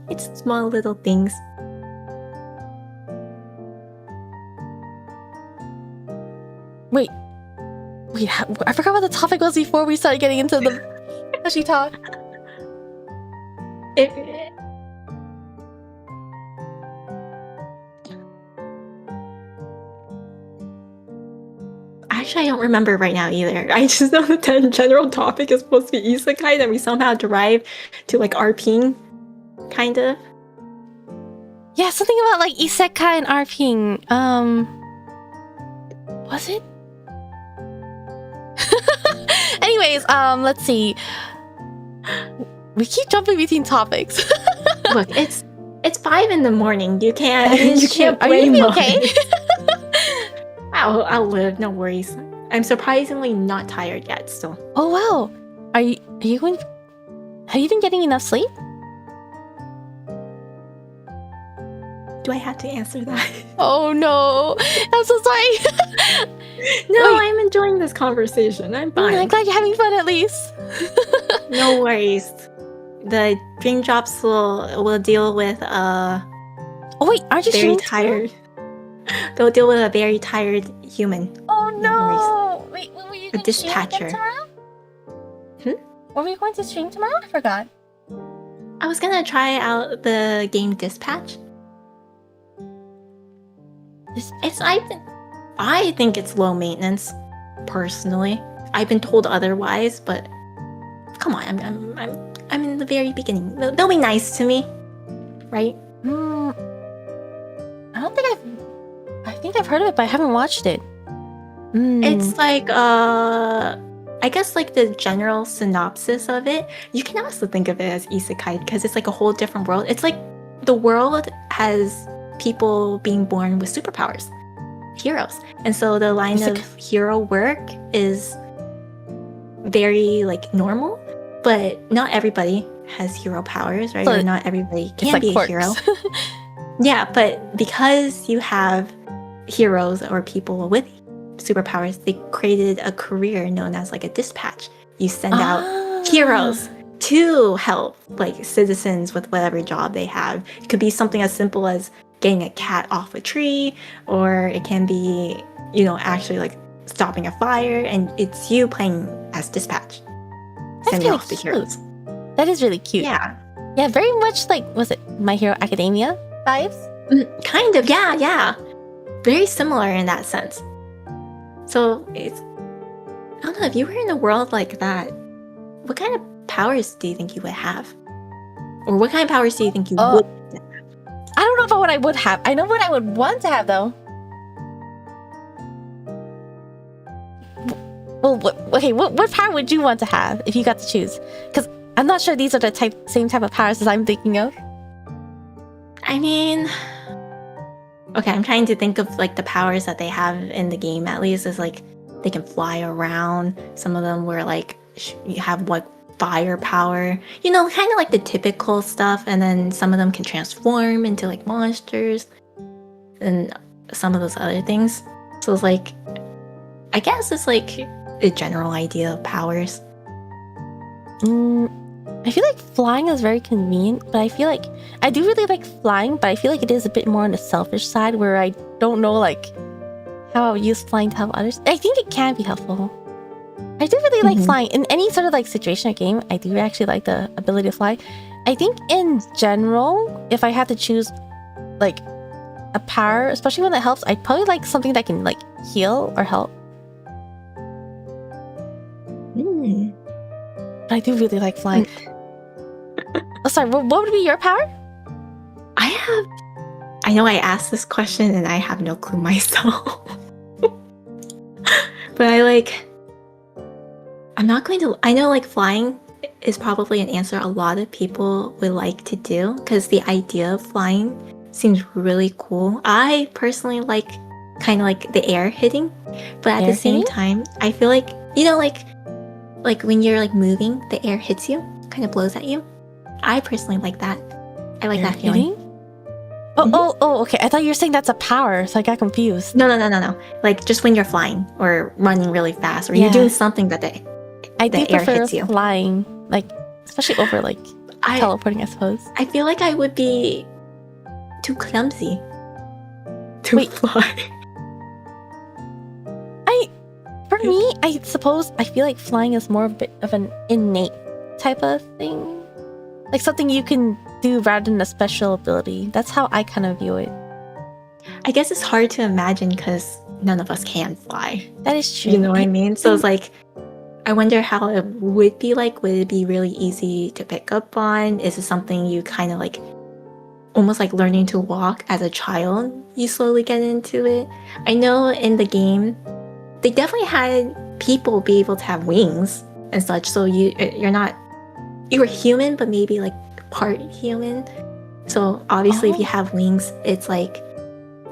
It's small little things. Wait, I forgot what the topic was before we started getting into the plushie talk. Actually, I don't remember right now either. I just know that the general topic is supposed to be isekai, and we somehow derive to like RPing, kind of. Yeah, something about like isekai and RPing. Was it? Anyways, let's see. We keep jumping between topics. Look, it's 5 a.m. You can't Are blame you us. okay? I'll live. No worries. I'm surprisingly not tired yet. Still. Oh wow. Are you going? Have you been getting enough sleep? Do I have to answer that? Oh no. I'm so sorry. No, Wait. I'm enjoying this conversation. I'm fine. I'm glad you're having fun at least. No worries. The dream drops will deal with Oh wait, aren't you very streaming tired. They'll deal with a very tired human. Oh No no! Wait, were you A going to stream again dispatcher. tomorrow? Were we going to stream tomorrow? I forgot. I was gonna try out the game Dispatch. I think it's low maintenance, personally. I've been told otherwise, but come on, I'm in the very beginning. They'll be nice to me, right? I don't think I think I've heard of it, but I haven't watched it. It's like I guess like the general synopsis of it. You can also think of it as isekai because it's like a whole different world. It's like the world has people being born with superpowers, heroes, and so the line of hero work is very like normal, but not everybody has hero powers, right? Or not everybody can be a hero. Yeah, but because you have heroes or people with superpowers, they created a career known as like a dispatch. You send out heroes to help like citizens with whatever job they have. It could be something as simple as getting a cat off a tree, or it can be, you know, actually like stopping a fire, and it's you playing as dispatch. Sending off the heroes. That is really cute. Yeah. Yeah, very much like, was it My Hero Academia vibes? Kind of, yeah. Very similar in that sense. So it's, I don't know, if you were in a world like that, what kind of powers do you think you would have? Or what kind of powers do you think you would have? I don't know about what I would have. I know what I would want to have, though. Well, what power would you want to have if you got to choose? Because I'm not sure these are the same type of powers as I'm thinking of. I mean, okay, I'm trying to think of like the powers that they have in the game. At least is like they can fly around. Some of them were like you have what fire power, you know, kind of like the typical stuff. And then some of them can transform into like monsters, and some of those other things. So it's like, I guess it's like a general idea of powers. I feel like flying is very convenient, but I feel like I do really like flying, but I feel like it is a bit more on the selfish side where I don't know like how I would use flying to help others. I think it can be helpful. I do really like flying in any sort of like situation or game. I do actually like the ability to fly. I think in general, if I had to choose like a power, especially one that helps, I'd probably like something that can like heal or help. But I do really like flying. Oh, sorry, what would be your power? I know I asked this question and I have no clue myself. But I know like flying is probably an answer a lot of people would like to do because the idea of flying seems really cool. I personally like kind of like the air hitting, but at the same time, I feel like, you know, like when you're like moving, the air hits you, kind of blows at you. I personally like that. I like that feeling. Oh, okay. I thought you were saying that's a power, so I got confused. No. Like just when you're flying or running really fast, or you're doing something that I do the air prefer hits you. Flying, like especially over like teleporting, I suppose. I feel like I would be too clumsy to fly. For me, I suppose I feel like flying is more of a bit of an innate type of thing. Like something you can do rather than a special ability. That's how I kind of view it. I guess it's hard to imagine because none of us can fly. That is true. You know what I mean? So it's like, I wonder how it would be like. Would it be really easy to pick up on? Is it something you kind of like, almost like learning to walk as a child? You slowly get into it. I know in the game, they definitely had people be able to have wings and such. So you were human, but maybe like part human. So obviously if you have wings, it's like,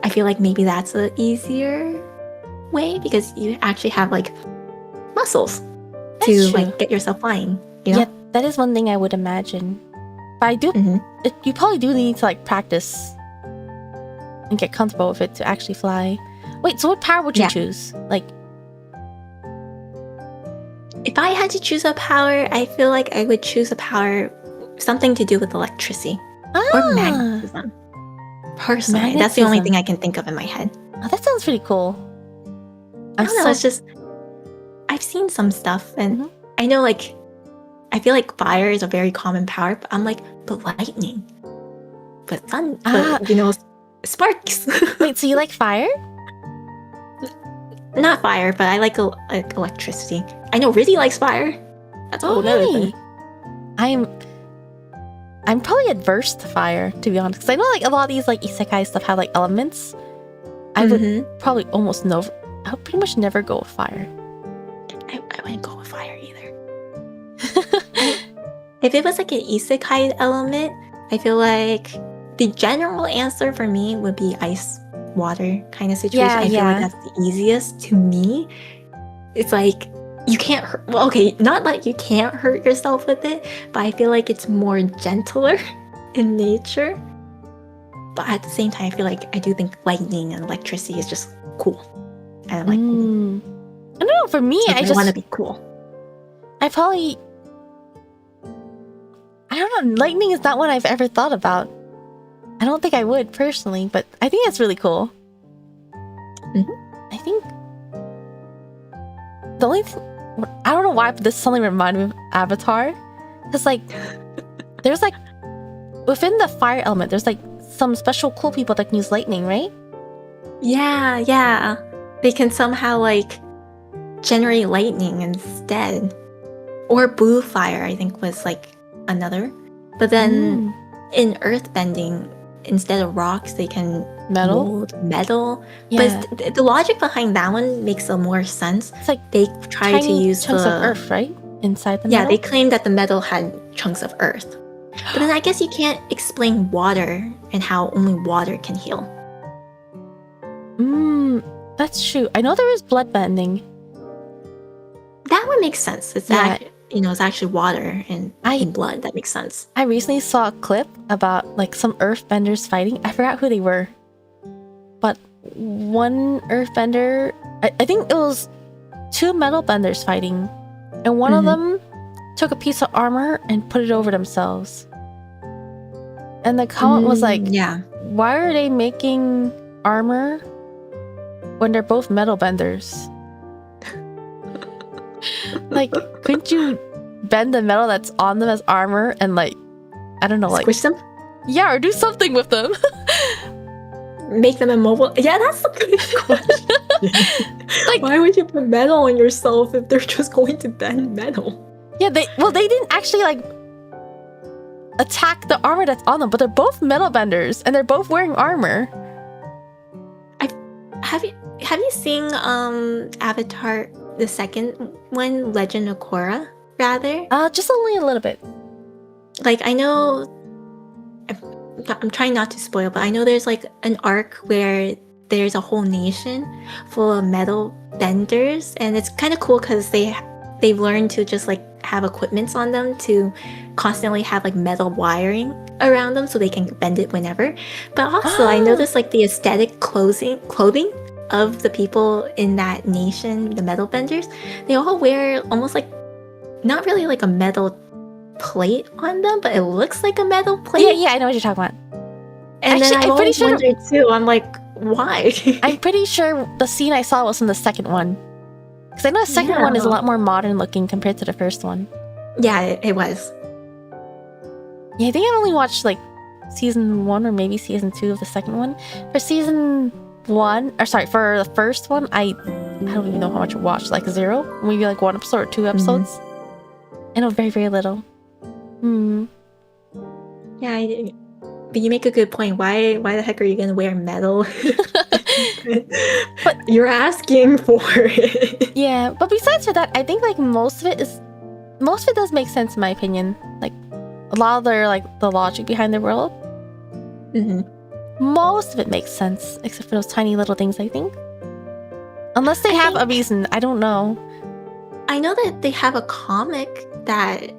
I feel like maybe that's a easier way because you actually have like muscles That's to true. like get yourself flying. You know? Yeah, that is one thing I would imagine. But I do. You probably do need to like practice and get comfortable with it to actually fly. Wait, so what power would you choose? Like, if I had to choose a power, I feel like I would choose a power something to do with electricity or magnetism. Personally, that's the only thing I can think of in my head. Oh, that sounds pretty cool. I don't know. It's just I've seen some stuff, and I know like I feel like fire is a very common power, but I'm like, but lightning, but sun, but, you know, sparks. Wait, so you like fire? Not fire, but I like electricity. I know Rizzy likes fire. That's a whole other thing. I'm probably adverse to fire, to be honest, because I know like a lot of these like isekai stuff have like elements. I would probably almost I would pretty much never go with fire. I wouldn't go with fire either. If it was like an isekai element, I feel like the general answer for me would be ice, water kind of situation. I feel like that's the easiest to me. It's like you can't hurt. Well, okay, not like you can't hurt yourself with it, but I feel like it's more gentler in nature. But at the same time, I feel like I do think lightning and electricity is just cool. And like, I don't know. For me, I just want to be cool. I don't know. Lightning is not one I've ever thought about. I don't think I would personally, but I think it's really cool. I think the only thing, I don't know why, but this suddenly reminded me of Avatar. Because like, there's like, within the fire element, there's like some special cool people that can use lightning, right? Yeah. They can somehow like generate lightning instead. Or blue fire, I think was like another. But then in earthbending, instead of rocks, they can mold metal. Yeah. But the logic behind that one makes a more sense. It's like they try to use chunks of earth, right? Inside the metal? Yeah, they claim that the metal had chunks of earth. But then I guess you can't explain water and how only water can heal. That's true. I know there is bloodbending. That one makes sense. It's it's actually water and blood. That makes sense. I recently saw a clip about like some earthbenders fighting. I forgot who they were. But one earthbender, I think it was two metal benders fighting. And one of them took a piece of armor and put it over themselves. And the comment was like, why are they making armor when they're both metal benders? Like, couldn't you bend the metal that's on them as armor and like, I don't know, like squish them? Yeah, or do something with them. Make them immobile? Yeah, that's a good question. Like, why would you put metal on yourself if they're just going to bend metal? Yeah, they didn't actually like attack the armor that's on them, but they're both metal benders and they're both wearing armor. Have you seen Avatar, the second one, Legend of Korra, rather? Just only a little bit. Like, I know, I'm trying not to spoil, but I know there's like an arc where there's a whole nation full of metal benders, and it's kind of cool because they've learned to just like have equipments on them to constantly have like metal wiring around them so they can bend it whenever. But also I noticed like the aesthetic clothing of the people in that nation, the metal benders, they all wear almost like not really like a metal plate on them, but it looks like a metal plate. Yeah, I know what you're talking about. And actually, then I'm pretty sure wondered too, I'm like, why? I'm pretty sure the scene I saw was in the second one. Because I know the second one is a lot more modern looking compared to the first one. Yeah, it was. Yeah, I think I only watched like season 1 or maybe season 2 of the second one. For season 1, or sorry, for the first one, I don't even know how much I watched, like 0? Maybe like 1 episode or 2 episodes. I know very, very little. Yeah, but you make a good point. Why the heck are you gonna wear metal? But you're asking for it. Yeah, but besides for that, I think like most of it does make sense in my opinion. Like a lot of their like the logic behind the world. Most of it makes sense, except for those tiny little things, I think. Unless they I have a think- reason. I don't know. I know that they have a comic that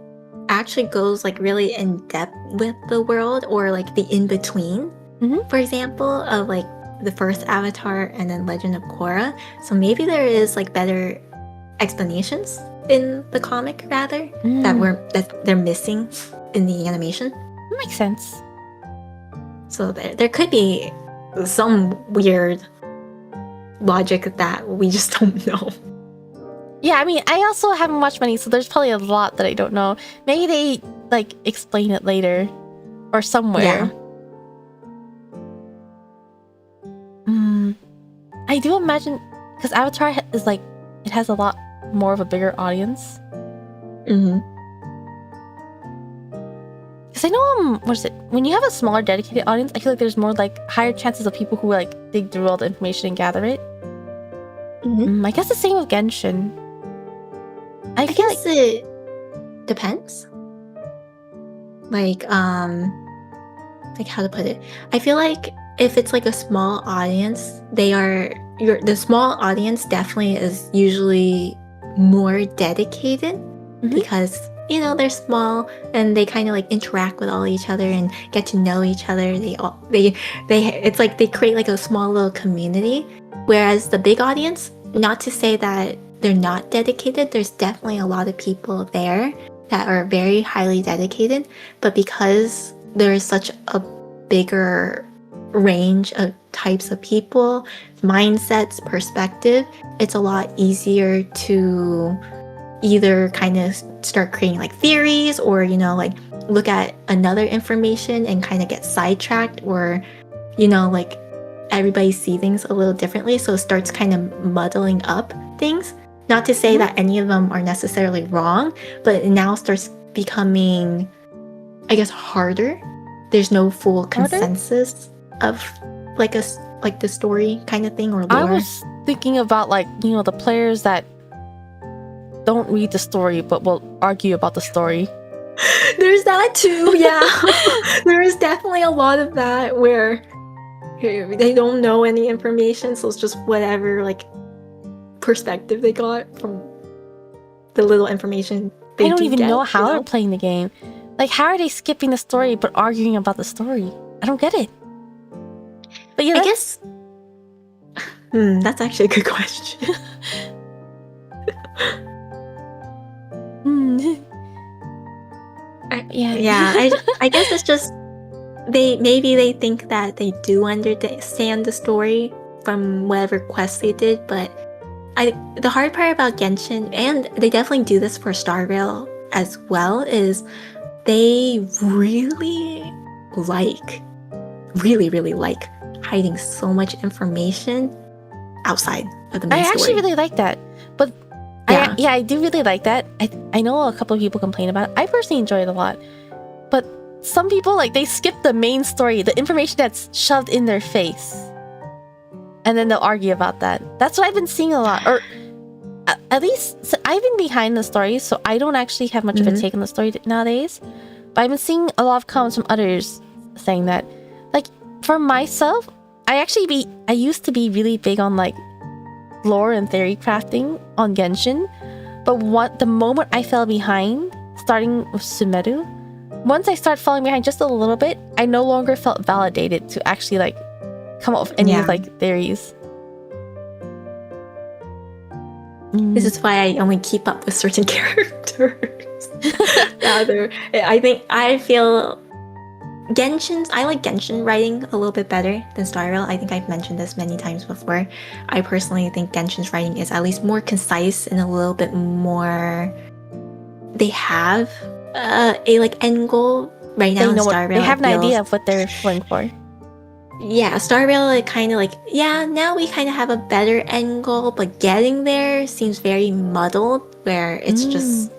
actually goes like really in depth with the world, or like the in between, Mhm. for example, of like the first Avatar and then Legend of Korra. So maybe there is like better explanations in the comic rather that they're missing in the animation. That makes sense. So there could be some weird logic that we just don't know. Yeah, I mean, I also haven't watched many, so there's probably a lot that I don't know. Maybe they like explain it later or somewhere. Yeah. I do imagine because Avatar is like it has a lot more of a bigger audience. Mm-hmm. Because I know what is it? When you have a smaller dedicated audience, I feel like there's more like higher chances of people who like dig through all the information and gather it. Mm-hmm. I guess the same with Genshin. I feel guess it depends. Like how to put it? I feel like if it's like a small audience, the small audience definitely is usually more dedicated because they're small and they kind of like interact with all each other and get to know each other. It's like they create like a small little community. Whereas the big audience, not to say that they're not dedicated, there's definitely a lot of people there that are very highly dedicated, but because there is such a bigger range of types of people, mindsets, perspective, it's a lot easier to either kind of start creating like theories or like look at another information and kind of get sidetracked, or like everybody see things a little differently, so it starts kind of muddling up things. Not to say that any of them are necessarily wrong, but it now starts becoming, I guess, harder. There's no full consensus of like the story kind of thing or lore. I was thinking about like the players that don't read the story but will argue about the story. There's that too, yeah. There is definitely a lot of that where they don't know any information, so it's just whatever like perspective they got from the little information they I don't even know how they're they're playing the game. Like, how are they skipping the story but arguing about the story? I don't get it. But yeah, I guess that's actually a good question. I guess it's just they think that they do understand the story from whatever quest they did, but the hard part about Genshin, and they definitely do this for Star Rail as well, is they really like hiding so much information outside of the main story. I actually really like that. But Yeah. I do really like that. I know a couple of people complain about it. I personally enjoy it a lot. But some people, like, they skip the main story, the information that's shoved in their face. And then they'll argue about that. That's what I've been seeing a lot. Or at least, I've been behind the story, so I don't actually have much of a take on the story nowadays. But I've been seeing a lot of comments from others saying that. Like, for myself, I used to be really big on, like, lore and theory crafting on Genshin. But the moment I fell behind, starting with Sumeru, once I started falling behind just a little bit, I no longer felt validated to actually, like, come up with any of, like, theories. This is why I only keep up with certain characters. I feel I like Genshin writing a little bit better than Star Rail. I think I've mentioned this many times before. I personally think Genshin's writing is at least more concise and a little bit more. They have a like end goal right now. In Star Rail, they have an idea of what they're going for. Yeah, Star Rail, it kind of like, now we kind of have a better end goal, but getting there seems very muddled, where it's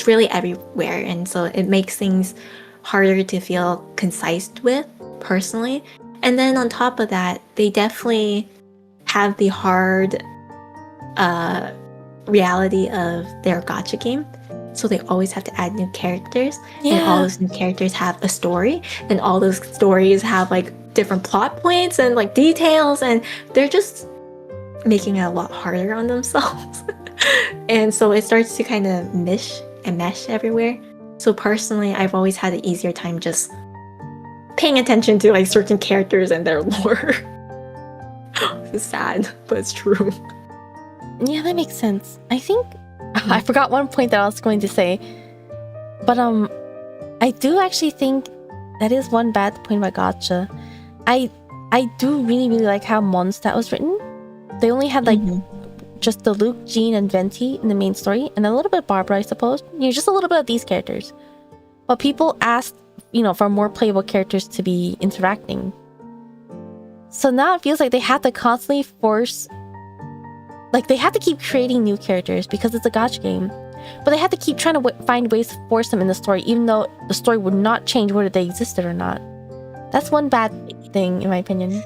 really everywhere, and so it makes things harder to feel concise with, personally. And then on top of that, they definitely have the hard reality of their gacha game. So they always have to add new characters, and all those new characters have a story, and all those stories have like different plot points and like details, and they're just making it a lot harder on themselves. And so it starts to kind of mesh everywhere. So personally, I've always had an easier time just paying attention to like certain characters and their lore. It's sad, but it's true. Yeah, that makes sense. I think I forgot one point that I was going to say, but I do actually think that is one bad point about Gacha. I do really like how Mondstadt was written. They only had like just the Luke, Jean, and Venti in the main story, and a little bit of Barbara, I suppose. You know, just a little bit of these characters. But people asked, you know, for more playable characters to be interacting. So now it feels like they have to constantly force, like they have to keep creating new characters because it's a gacha game. But they have to keep trying to find ways to force them in the story, even though the story would not change whether they existed or not. That's one bad thing, in my opinion.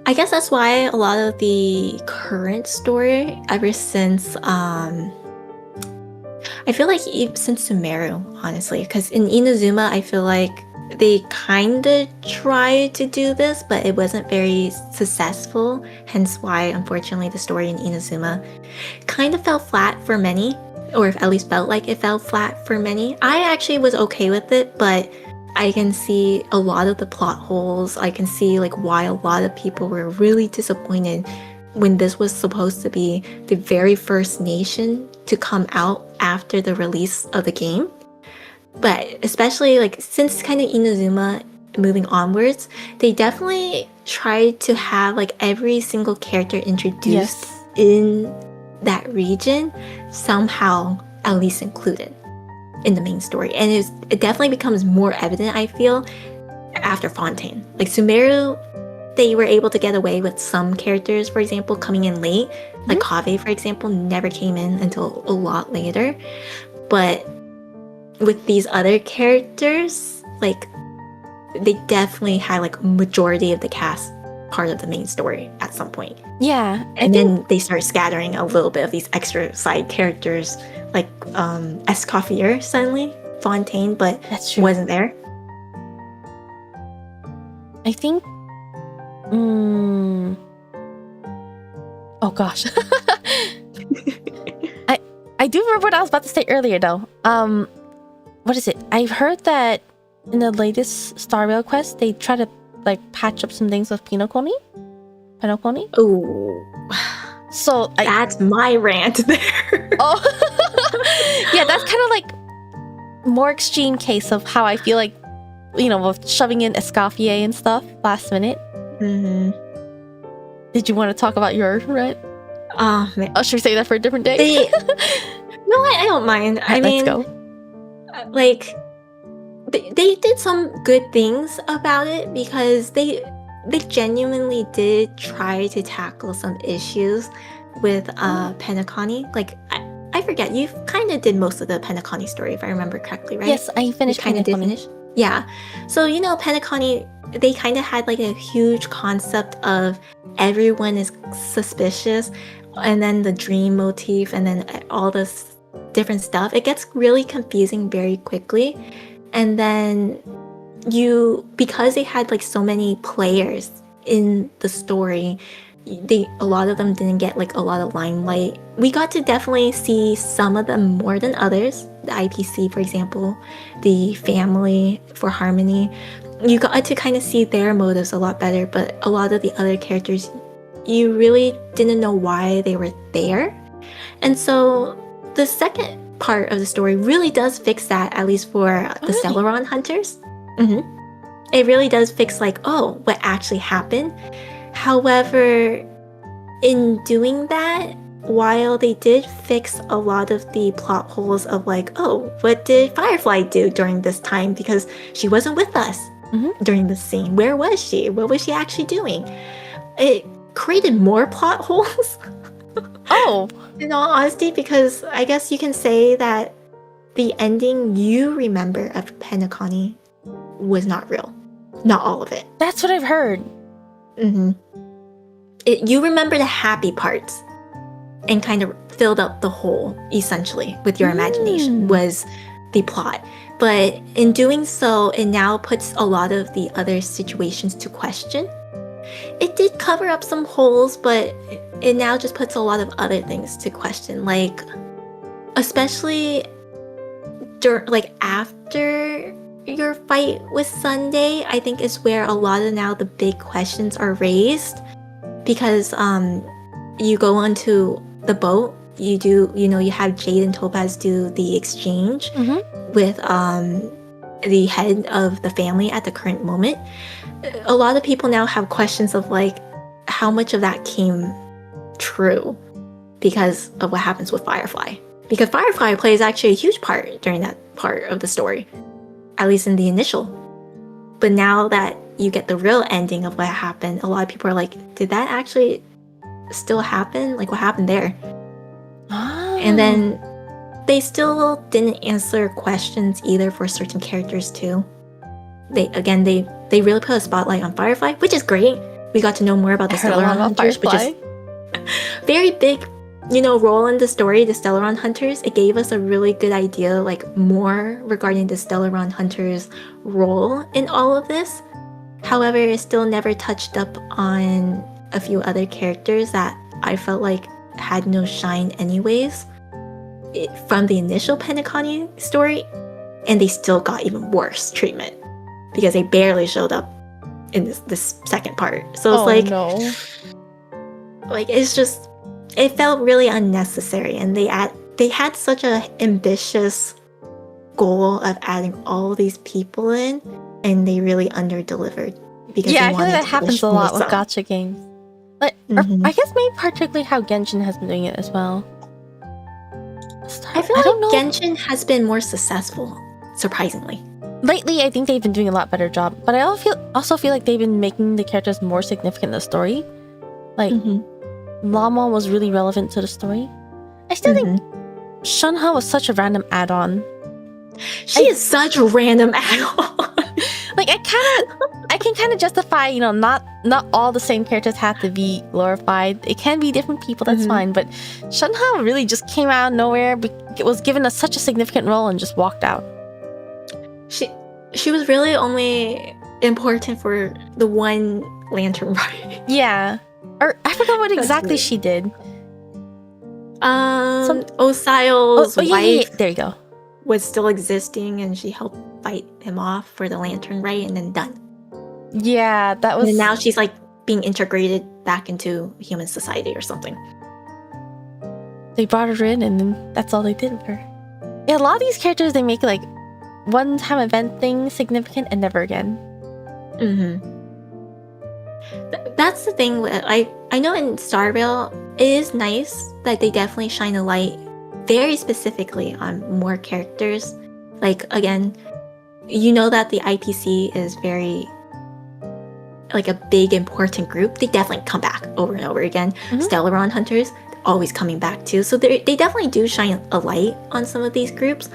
I guess that's why a lot of the current story, ever since I feel like since Sumeru, honestly, because in Inazuma, I feel like they kind of tried to do this, but it wasn't very successful. Hence why, unfortunately, the story in Inazuma kind of fell flat for many, or at least felt like it fell flat for many. I actually was okay with it, but I can see a lot of the plot holes. I can see like why a lot of people were really disappointed when this was supposed to be the very first nation to come out after the release of the game. But especially like since kind of Inazuma moving onwards, they definitely tried to have like every single character introduced in that region somehow at least included in the main story. And it definitely becomes more evident, I feel, after Fontaine. Like Sumeru, they were able to get away with some characters, for example, coming in late. Like Kaveh, for example, never came in until a lot later. But with these other characters, like they definitely had like majority of the cast part of the main story at some point. Yeah. And then they start scattering a little bit of these extra side characters, like Escoffier suddenly, Fontaine, but wasn't there. I think oh gosh. I do remember what I was about to say earlier though. What is it? I've heard that in the latest Star Rail quest, they try to like patch up some things with Penokoni. Oh. So that's my rant there. Oh. Yeah, that's kind of like more extreme case of how I feel like, you know, with shoving in Escoffier and stuff last minute. Did you want to talk about your rant? Oh, should we say that for a different day? No, I don't mind. I mean, let's go. Like, they did some good things about it because they genuinely did try to tackle some issues with Penacony. Like, I forget, you kind of did most of the Penacony story, if I remember correctly, right? Yes, I finished. Kind of did finish. Yeah. So, you know, Penacony, they kind of had like a huge concept of everyone is suspicious, and then the dream motif, and then all this different stuff. It gets really confusing very quickly. And then because they had like so many players in the story, a lot of them didn't get like a lot of limelight. We got to definitely see some of them more than others. The IPC, for example, the family for Harmony. You got to kind of see their motives a lot better, but a lot of the other characters, you really didn't know why they were there. And so the second part of the story really does fix that, at least for the Celeron hunters. It really does fix like, oh, what actually happened. However, in doing that, while they did fix a lot of the plot holes of like, oh, what did Firefly do during this time? Because she wasn't with us during this scene. Where was she? What was she actually doing? It created more plot holes. In all honesty, because I guess you can say that the ending you remember of Penacony was not real. Not all of it. That's what I've heard. You remember the happy parts and kind of filled up the hole, essentially, with your imagination, was the plot. But in doing so, it now puts a lot of the other situations to question. it did cover up some holes, but it now just puts a lot of other things to question, like especially like after your fight with Sunday, I think is where a lot of now the big questions are raised, because you go onto the boat, you have Jade and Topaz do the exchange with the head of the family at the current moment. A lot of people now have questions of like how much of that came true because of what happens with Firefly. Because Firefly plays actually a huge part during that part of the story, at least in the initial. But now that you get the real ending of what happened, a lot of people are like, did that actually still happen? Like, what happened there? And then they still didn't answer questions either for certain characters too. They really put a spotlight on Firefly, which is great. We got to know more about the Stellaron Hunters, which is very big, role in the story, the Stellaron Hunters. It gave us a really good idea, like more regarding the Stellaron Hunters' role in all of this. However, it still never touched up on a few other characters that I felt like had no shine anyways from the initial Pentaconi story, and they still got even worse treatment because they barely showed up in this second part. So it's it felt really unnecessary, and they had such an ambitious goal of adding all these people in, and they really under-delivered. Because I feel like that happens a lot with gacha games. Like, or I guess maybe particularly how Genshin has been doing it as well. I feel like Genshin has been more successful, surprisingly. Lately, I think they've been doing a lot better job, but I also feel like they've been making the characters more significant in the story. Like, Lama was really relevant to the story. I still think Shunha was such a random add-on. She is such a random add-on. Like, I can kind of justify, not all the same characters have to be glorified. It can be different people, that's fine. But Shunha really just came out of nowhere. It was given such a significant role and just walked out. She was really only important for the one lantern ride. Yeah. Or I forgot what exactly she did. Osial's wife. Yeah. There you go. Was still existing, and she helped fight him off for the lantern rite, and then done. Yeah, that was. And now she's like being integrated back into human society or something. They brought her in, and then that's all they did with her. Yeah, a lot of these characters, they make like one-time event thing significant and never again. That's the thing. I know in Star Rail, it is nice that they definitely shine a light very specifically on more characters. Like, again, that the IPC is very like a big important group. They definitely come back over and over again. Stellaron Hunters, always coming back too. So they definitely do shine a light on some of these groups.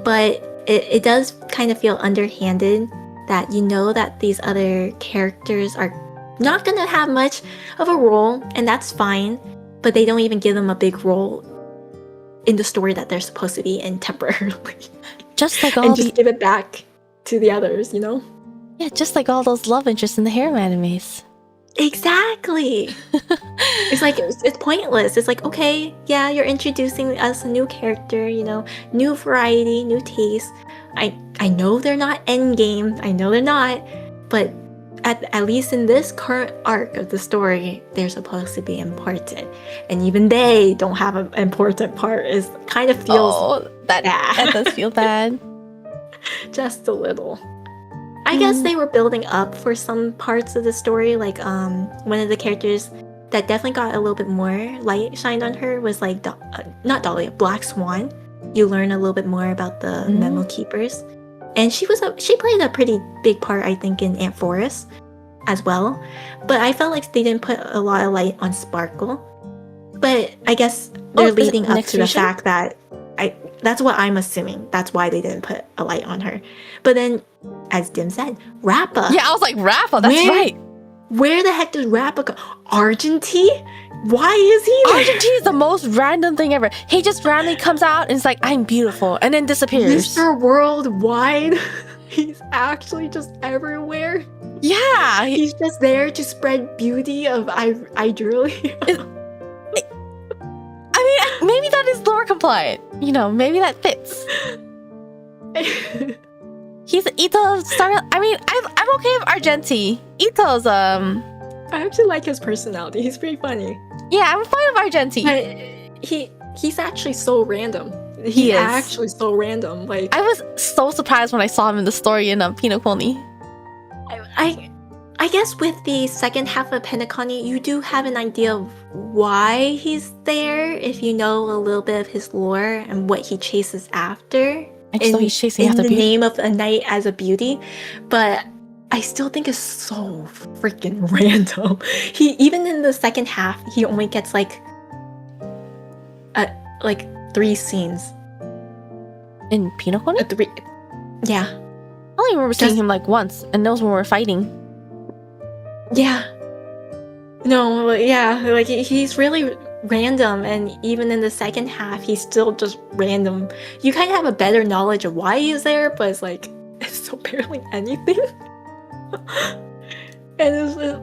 But it does kind of feel underhanded that that these other characters are not going to have much of a role, and that's fine. But they don't even give them a big role in the story that they're supposed to be in temporarily. Just like and just give it back to the others, Yeah, just like all those love interests in the harem animes. Exactly. It's like it's pointless. It's like, okay, yeah, you're introducing us a new character, new variety, new taste. I know they're not endgame. I know they're not, but at least in this current arc of the story, they're supposed to be important, and even they don't have an important part. It kind of feels that does feel bad. Just a little. I guess they were building up for some parts of the story. Like one of the characters that definitely got a little bit more light shined on her was like not Dahlia, Black Swan. You learn a little bit more about the memo keepers. And she played a pretty big part, I think, in Ant Forest as well. But I felt like they didn't put a lot of light on Sparkle. But I guess they're leading up to the fact that that's what I'm assuming. That's why they didn't put a light on her. But then, as Dim said, Rappa. Yeah, I was like, Rappa, that's right. Where the heck does Rappa go? Argentine? Why is he there? Argentine is the most random thing ever. He just randomly comes out and is like, I'm beautiful, and then disappears. Mr. Worldwide? He's actually just everywhere? Yeah. He's just there to spread beauty of Lyriel. I mean, maybe that is lore compliant. You know, maybe that fits. He's Ito Star. I mean, I'm okay with Argenti. Ito's I actually like his personality. He's pretty funny. Yeah, I'm fine with Argenti. But he's actually so random. He is actually so random. Like, I was so surprised when I saw him in the story in Pinot Pony. I guess with the second half of Penacony, you do have an idea of why he's there if you know a little bit of his lore and what he chases after. I just know he's chasing after the beauty. name of a knight as a beauty, but I still think it's so freaking random. He even in the second half, he only gets like 3 scenes In Pinot Pony? 3. Yeah. I only remember seeing him like once, and those when we were fighting. Yeah. No, yeah, like he's really random, and even in the second half, he's still just random. You kind of have a better knowledge of why he's there, but it's like, it's so barely anything. And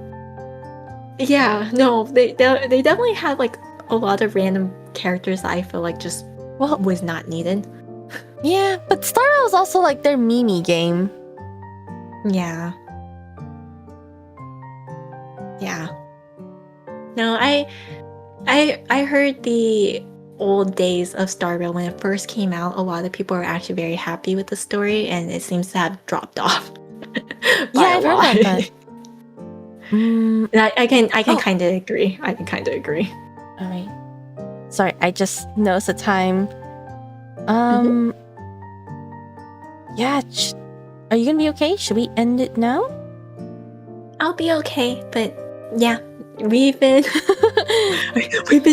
yeah, no, they definitely had like a lot of random characters that I feel like just was not needed. Yeah, but Star Rail was also like their Mimi game. Yeah. Yeah. No, I heard the old days of Star Rail when it first came out. A lot of people were actually very happy with the story, and it seems to have dropped off. Yeah, I've heard about that. I can kind of agree. I can kind of agree. All right. Sorry, I just noticed the time. Yeah. Are you gonna be okay? Should we end it now? I'll be okay, but yeah, we've been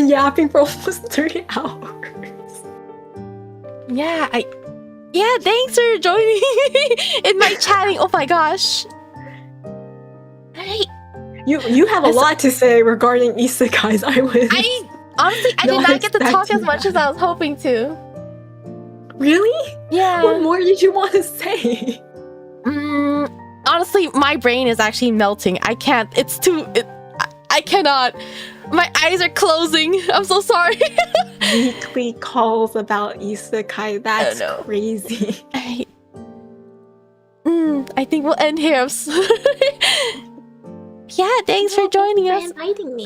yapping for almost 30 hours. Yeah, thanks for joining in my chatting. Oh my gosh. Hey, you have a lot to say regarding isekais. I honestly did not get to talk as much as I was hoping to. Really? Yeah. What more did you want to say? Honestly, my brain is actually melting. I can't. I cannot. My eyes are closing. I'm so sorry. Weekly calls about isekai. That's crazy. I think we'll end here. I'm sorry. Yeah, thanks for joining us. Inviting me.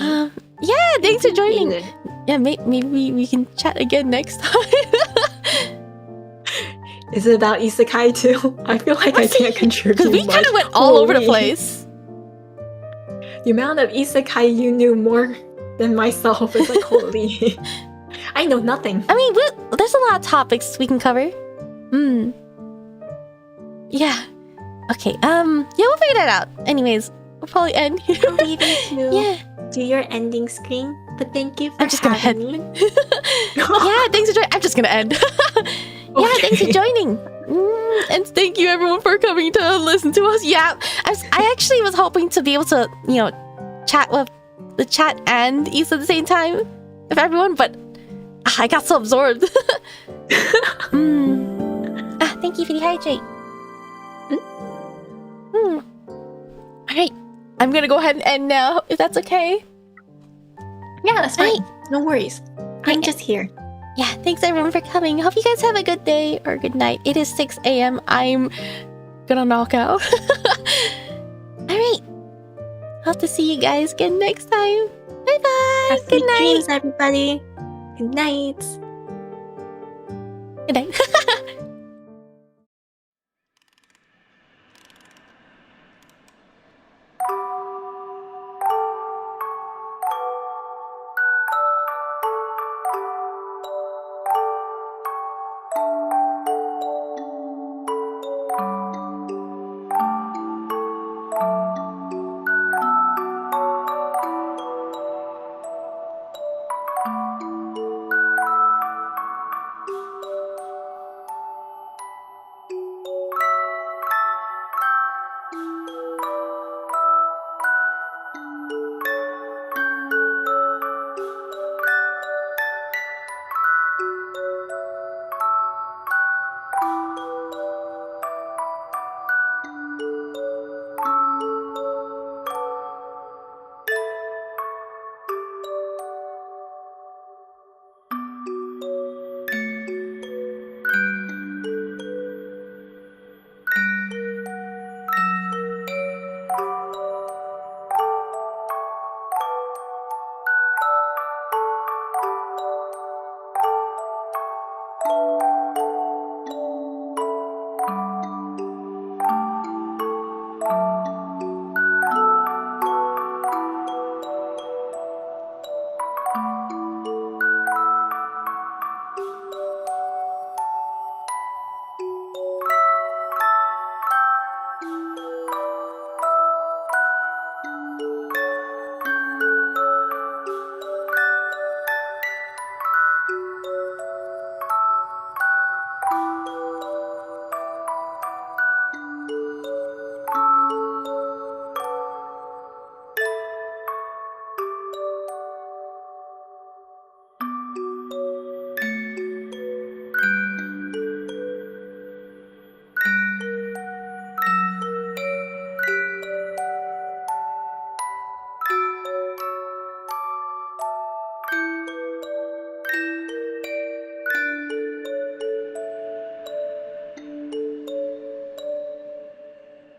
Yeah, thanks for joining. Yeah, maybe we can chat again next time. Is it about isekai too? I feel like I can't contribute because we kind of went all over the place. The amount of isekai you knew more than myself is like holy. I know nothing. I mean, there's a lot of topics we can cover. Yeah. Okay. Yeah, we'll figure that out. Anyways, we'll probably end here. I'll leave you to do your ending screen. But thank you for I'm just gonna end. me. Yeah, thanks for joining. I'm just gonna end. Yeah, thanks for joining. And thank you everyone for coming to listen to us. Yeah, I actually was hoping to be able to, chat with the chat and Issa at the same time with everyone, but I got so absorbed. Thank you for the hydrate. Alright, I'm gonna go ahead and end now, if that's okay. Yeah, that's fine. No worries. I'm just here. Yeah, thanks everyone for coming. Hope you guys have a good day or good night. It is 6 a.m. I'm gonna knock out. Alright. Hope to see you guys again next time. Bye bye. Have Good sweet night. dreams, everybody. Good night. Good night.